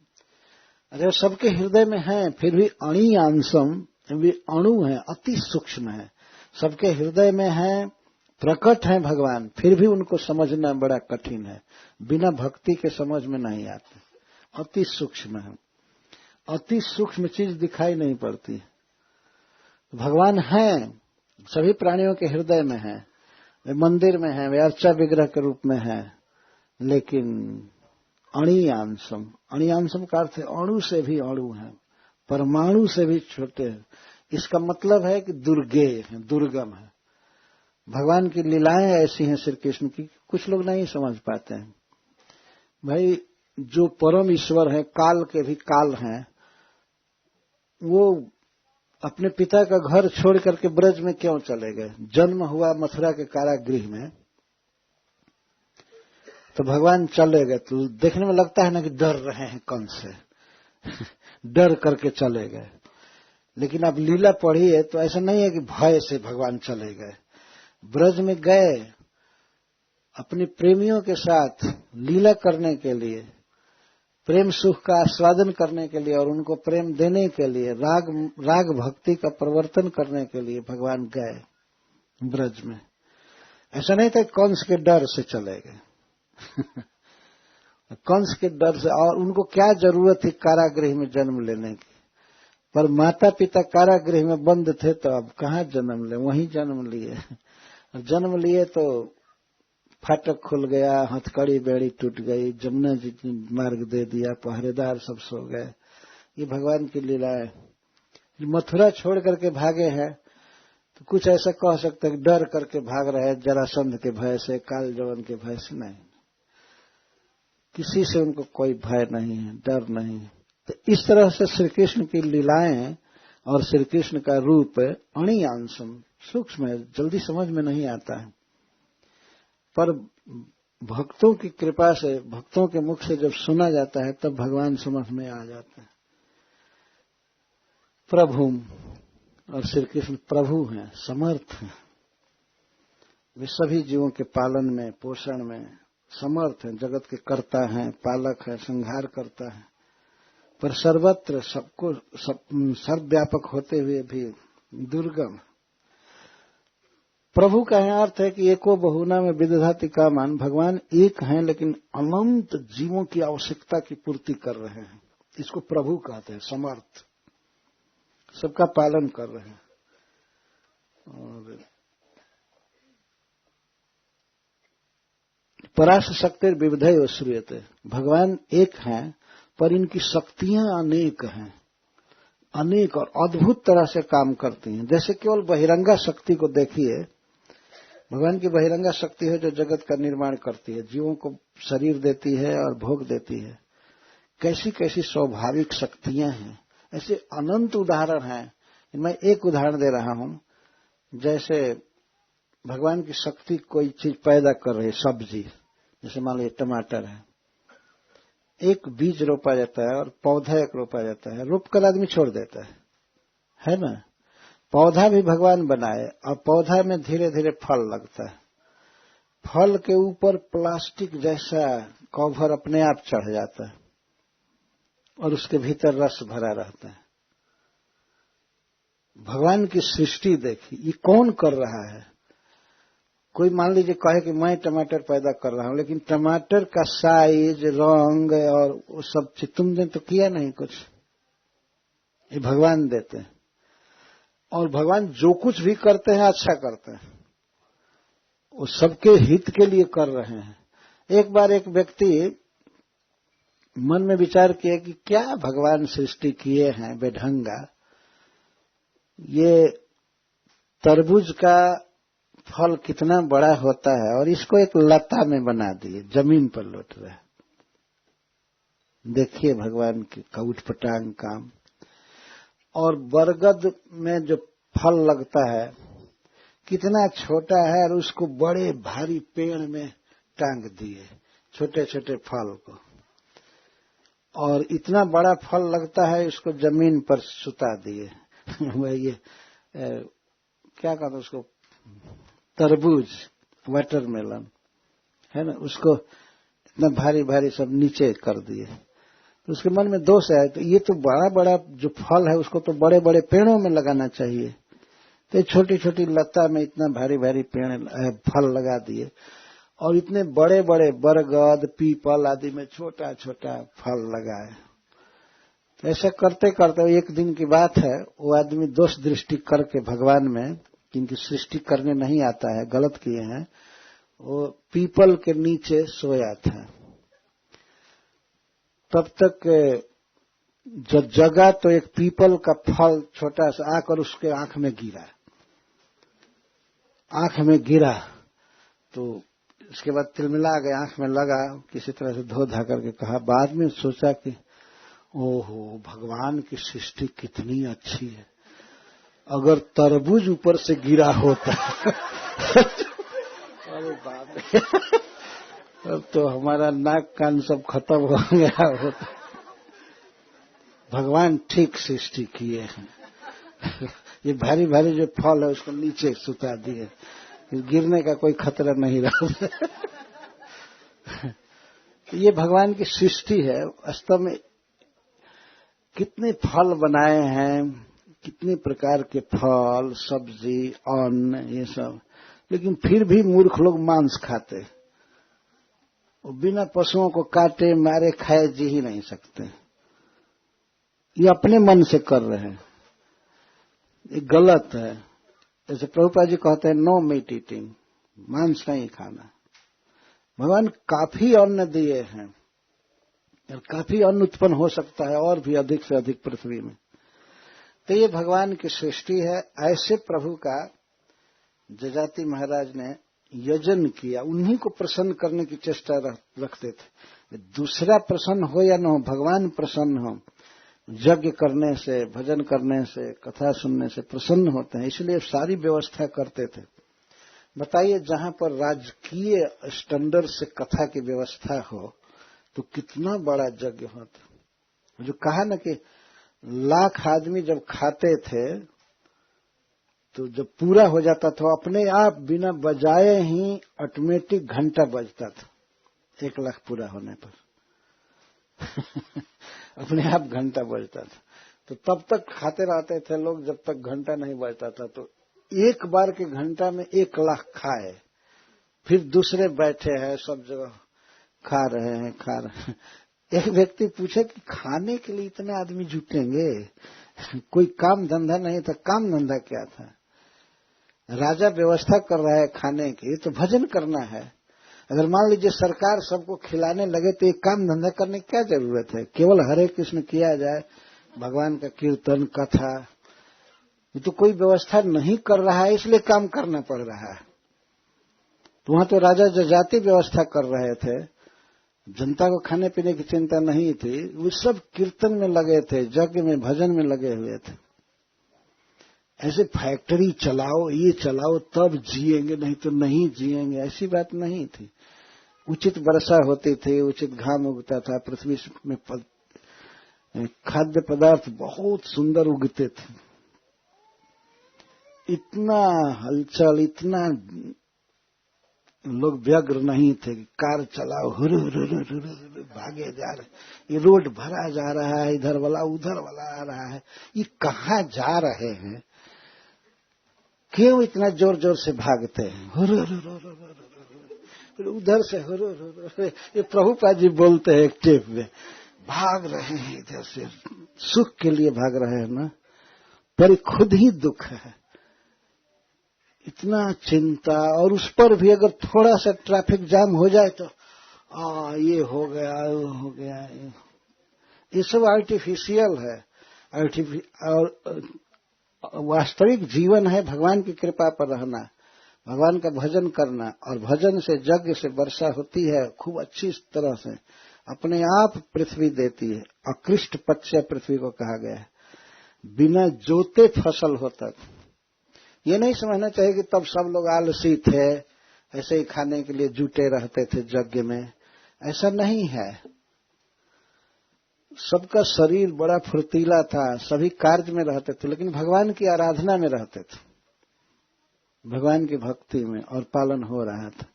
अरे सबके हृदय में हैं, फिर भी अणियांशम, वे अणु हैं, अति सूक्ष्म है। सबके हृदय में हैं, प्रकट हैं भगवान, फिर भी उनको समझना बड़ा कठिन है। बिना भक्ति के समझ में नहीं आते। अति सूक्ष्म है, अति सूक्ष्म चीज दिखाई नहीं पड़ती। भगवान हैं, सभी प्राणियों के हृदय में हैं, वे मंदिर में हैं, वे अर्चा विग्रह के रूप में हैं, लेकिन अणियांशम, अणियांशम का अर्थ है अणु से भी अणु है, परमाणु से भी छोटे हैं। इसका मतलब है कि दुर्गेय है, दुर्गम है। भगवान की लीलाएं ऐसी हैं श्री कृष्ण की, कुछ लोग नहीं समझ पाते हैं। भाई जो परम ईश्वर है, काल के भी काल हैं, वो अपने पिता का घर छोड़ करके ब्रज में क्यों चले गए? जन्म हुआ मथुरा के कारागृह में, तो भगवान चले गए। तो देखने में लगता है ना कि डर रहे हैं कंस से डर करके चले गए। लेकिन अब लीला पढ़िए तो ऐसा नहीं है कि भय से भगवान चले गए। ब्रज में गए अपने प्रेमियों के साथ लीला करने के लिए, प्रेम सुख का आस्वादन करने के लिए और उनको प्रेम देने के लिए, राग भक्ति का प्रवर्तन करने के लिए भगवान गए ब्रज में। ऐसा नहीं था कंस के डर से चले गए कंस के डर से। और उनको क्या जरूरत थी कारागृह में जन्म लेने की? पर माता पिता कारागृह में बंद थे, तो अब कहाँ जन्म ले, वहीं जन्म लिए। जन्म लिए तो फाटक खुल गया, हथकड़ी बेड़ी टूट गई, जमुना जी ने मार्ग दे दिया, पहरेदार सब सो गए। ये भगवान की लीला है। मथुरा छोड़ करके भागे हैं तो कुछ ऐसा कह सकते हैं डर करके भाग रहे हैं, जरासंध के भय से, काल जवन के भय से। नहीं, किसी से उनको कोई भय नहीं है, डर नहीं है। तो इस तरह से श्री कृष्ण की लीलाएं और श्री कृष्ण का रूप अणियांशम, सूक्ष्म है, जल्दी समझ में नहीं आता है। पर भक्तों की कृपा से, भक्तों के मुख से जब सुना जाता है तब भगवान समझ में आ जाते हैं। प्रभु, और श्री कृष्ण प्रभु हैं, समर्थ हैं। वे सभी जीवों के पालन में, पोषण में समर्थ हैं, जगत के कर्ता हैं, पालक हैं, संहार करता है। पर सर्वत्र सबको सर्वव्यापक होते हुए भी दुर्गम। प्रभु का अर्थ है कि एको बहुना में विदधाति कामान, भगवान एक हैं लेकिन अनंत जीवों की आवश्यकता की पूर्ति कर रहे हैं। इसको प्रभु कहते हैं, समर्थ, सबका पालन कर रहे हैं। और पराश शक्तिर विविधय श्रूयते, भगवान एक हैं पर इनकी शक्तियां अनेक हैं, अनेक और अद्भुत तरह से काम करती हैं। जैसे केवल बहिरंगा शक्ति को देखिए, भगवान की बहिरंगा शक्ति है जो जगत का निर्माण करती है, जीवों को शरीर देती है और भोग देती है। कैसी कैसी स्वाभाविक शक्तियां हैं, ऐसे अनंत उदाहरण हैं। मैं एक उदाहरण दे रहा हूं। जैसे भगवान की शक्ति कोई चीज पैदा कर रही है, सब्जी, जैसे मान लीजिए टमाटर है, एक बीज रोपा जाता है और पौधा एक रोपा जाता है, रोप कर आदमी छोड़ देता है ना। पौधा भी भगवान बनाए और पौधा में धीरे धीरे फल लगता है। फल के ऊपर प्लास्टिक जैसा कवर अपने आप चढ़ जाता है, और उसके भीतर रस भरा रहता है। भगवान की सृष्टि देखिए, ये कौन कर रहा है? कोई मान लीजिए कहे कि मैं टमाटर पैदा कर रहा हूं, लेकिन टमाटर का साइज, रंग और वो सब चीज तुमने तो किया नहीं कुछ, ये भगवान देते हैं। और भगवान जो कुछ भी करते हैं अच्छा करते हैं, वो सबके हित के लिए कर रहे हैं। एक बार एक व्यक्ति मन में विचार किया कि क्या भगवान सृष्टि किए हैं बेढंगा, ये तरबूज का फल कितना बड़ा होता है और इसको एक लता में बना दिए, जमीन पर लौट रहा है। देखिए भगवान का उटपटांग काम। और बरगद में जो फल लगता है कितना छोटा है और उसको बड़े भारी पेड़ में टांग दिए छोटे छोटे फल को, और इतना बड़ा फल लगता है इसको जमीन पर सुता दिए। वह ये क्या कहते उसको, तरबूज, वाटरमेलन है ना, उसको इतना भारी भारी सब नीचे कर दिए। तो उसके मन में दोष है, तो ये तो बड़ा बड़ा जो फल है उसको तो बड़े बड़े पेड़ों में लगाना चाहिए, तो छोटी छोटी लता में इतना भारी भारी पेड़ फल लगा दिए, और इतने बड़े बड़े बरगद, पीपल आदि में छोटा छोटा फल लगाए। तो ऐसा करते करते एक दिन की बात है, वो आदमी दोष दृष्टि करके भगवान में, जिनकी सृष्टि करने नहीं आता है, गलत किए हैं, वो पीपल के नीचे सोया था। तब तक जब जगा तो एक पीपल का फल छोटा सा आकर उसके आंख में गिरा। आंख में गिरा तो उसके बाद तिलमिला गया, आंख में लगा, किसी तरह से धो धा करके कहा। बाद में सोचा कि ओहो, भगवान की सृष्टि कितनी अच्छी है, अगर तरबूज ऊपर से गिरा होता अरे बाप रे, अब तो हमारा नाक कान सब खत्म हो गया होता। भगवान ठीक सृष्टि किए हैं। ये भारी भारी जो फल है उसको नीचे सुता दिए, गिरने का कोई खतरा नहीं रहा। ये भगवान की सृष्टि है। वास्तव में कितने फल बनाए हैं, कितने प्रकार के फल, सब्जी, अन्न, ये सब, लेकिन फिर भी मूर्ख लोग मांस खाते। वो बिना पशुओं को काटे मारे खाए जी ही नहीं सकते। ये अपने मन से कर रहे हैं, ये गलत है। जैसे प्रभुपाद जी कहते हैं नो मीट ईटिंग, मांस नहीं खाना। भगवान काफी अन्न दिए हैं और काफी अन्न उत्पन्न हो सकता है और भी अधिक से अधिक पृथ्वी में। तो ये भगवान की सृष्टि है। ऐसे प्रभु का जजाति महाराज ने यजन किया, उन्हीं को प्रसन्न करने की चेष्टा रखते थे। दूसरा प्रसन्न हो या न हो, भगवान प्रसन्न हो। यज्ञ करने से, भजन करने से, कथा सुनने से प्रसन्न होते हैं, इसलिए सारी व्यवस्था करते थे। बताइए, जहां पर राजकीय स्टैंडर्ड से कथा की व्यवस्था हो तो कितना बड़ा यज्ञ होता। जो कहा ना कि 1,00,000 आदमी जब खाते थे तो जब पूरा हो जाता था अपने आप बिना बजाए ही ऑटोमेटिक घंटा बजता था 1,00,000 पूरा होने पर। अपने आप घंटा बजता था। तो तब तक खाते रहते थे लोग जब तक घंटा नहीं बजता था। तो एक बार के घंटा में 1,00,000 खाए, फिर दूसरे बैठे हैं सब जगह खा रहे हैं। एक व्यक्ति पूछे कि खाने के लिए इतना आदमी जुटेंगे, कोई काम धंधा नहीं था। काम धंधा क्या था? राजा व्यवस्था कर रहा है खाने की, तो भजन करना है। अगर मान लीजिए सरकार सबको खिलाने लगे तो एक काम धंधा करने की क्या जरूरत है? केवल हरे कृष्ण किया जाए, भगवान का कीर्तन, कथा। ये तो कोई व्यवस्था नहीं कर रहा है, इसलिए काम करना पड़ रहा है। तो वहां तो राजा जजाति व्यवस्था कर रहे थे, जनता को खाने पीने की चिंता नहीं थी। वो सब कीर्तन में लगे थे, यज्ञ में, भजन में लगे हुए थे। ऐसे फैक्ट्री चलाओ, ये चलाओ तब जिएंगे, नहीं तो नहीं जिएंगे, ऐसी बात नहीं थी। उचित वर्षा होती थी, उचित घाम उगता था, पृथ्वी में खाद्य पदार्थ बहुत सुंदर उगते थे। इतना हलचल, इतना लोग व्यग्र नहीं थे कि कार चलाओ, हुरु हुरु हुरु भागे जा रहे, ये रोड भरा जा रहा है, इधर वाला उधर वाला आ रहा है, ये कहाँ जा रहे हैं, क्यों इतना जोर जोर से भागते हैं, फिर उधर से ये प्रभुपाद जी बोलते हैं एक टेप में, भाग रहे हैं इधर से, सुख के लिए भाग रहे हैं ना, पर खुद ही दुख है, इतना चिंता, और उस पर भी अगर थोड़ा सा ट्रैफिक जाम हो जाए तो ये हो गया, वो हो गया, ये सब आर्टिफिशियल है। और वास्तविक जीवन है भगवान की कृपा पर रहना, भगवान का भजन करना, और भजन से यज्ञ से वर्षा होती है खूब अच्छी तरह से, अपने आप पृथ्वी देती है। अकृष्ट पच्य पृथ्वी को कहा गया है, बिना जोते फसल होता। ये नहीं समझना चाहिए कि तब सब लोग आलसी थे, ऐसे ही खाने के लिए जुटे रहते थे यज्ञ में, ऐसा नहीं है। सबका शरीर बड़ा फुर्तीला था, सभी कार्य में रहते थे, लेकिन भगवान की आराधना में रहते थे, भगवान की भक्ति में, और पालन हो रहा था।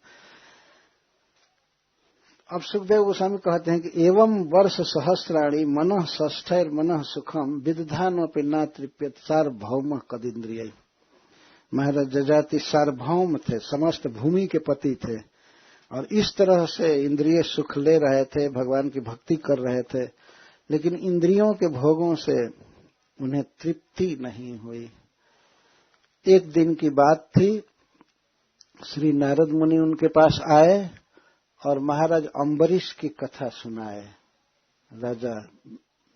अब सुखदेव गोस्वामी कहते हैं कि एवं वर्ष सहस्राणी मनः षष्ठैर मनः सुखम विदधानोपि न तृप्यत सार्वभौम कदिन्द्रिय। महाराज जजाति सार्वभौम थे, समस्त भूमि के पति थे, और इस तरह से इंद्रिय सुख ले रहे थे, भगवान की भक्ति कर रहे थे, लेकिन इंद्रियों के भोगों से उन्हें तृप्ति नहीं हुई। एक दिन की बात थी, श्री नारद मुनि उनके पास आए और महाराज अम्बरीश की कथा सुनाए, राजा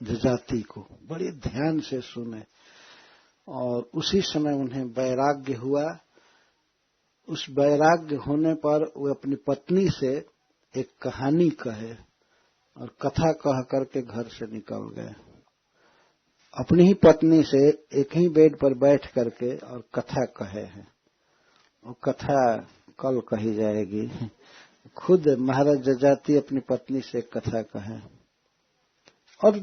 जजाति को बड़े ध्यान से सुने, और उसी समय उन्हें वैराग्य हुआ। उस वैराग्य होने पर वो अपनी पत्नी से एक कहानी कहे और कथा कह करके घर से निकल गए, अपनी ही पत्नी से एक ही बेड पर बैठ करके और कथा कहे हैं। वो कथा कल कही जाएगी, खुद महाराज जजाति अपनी पत्नी से कथा कहे। और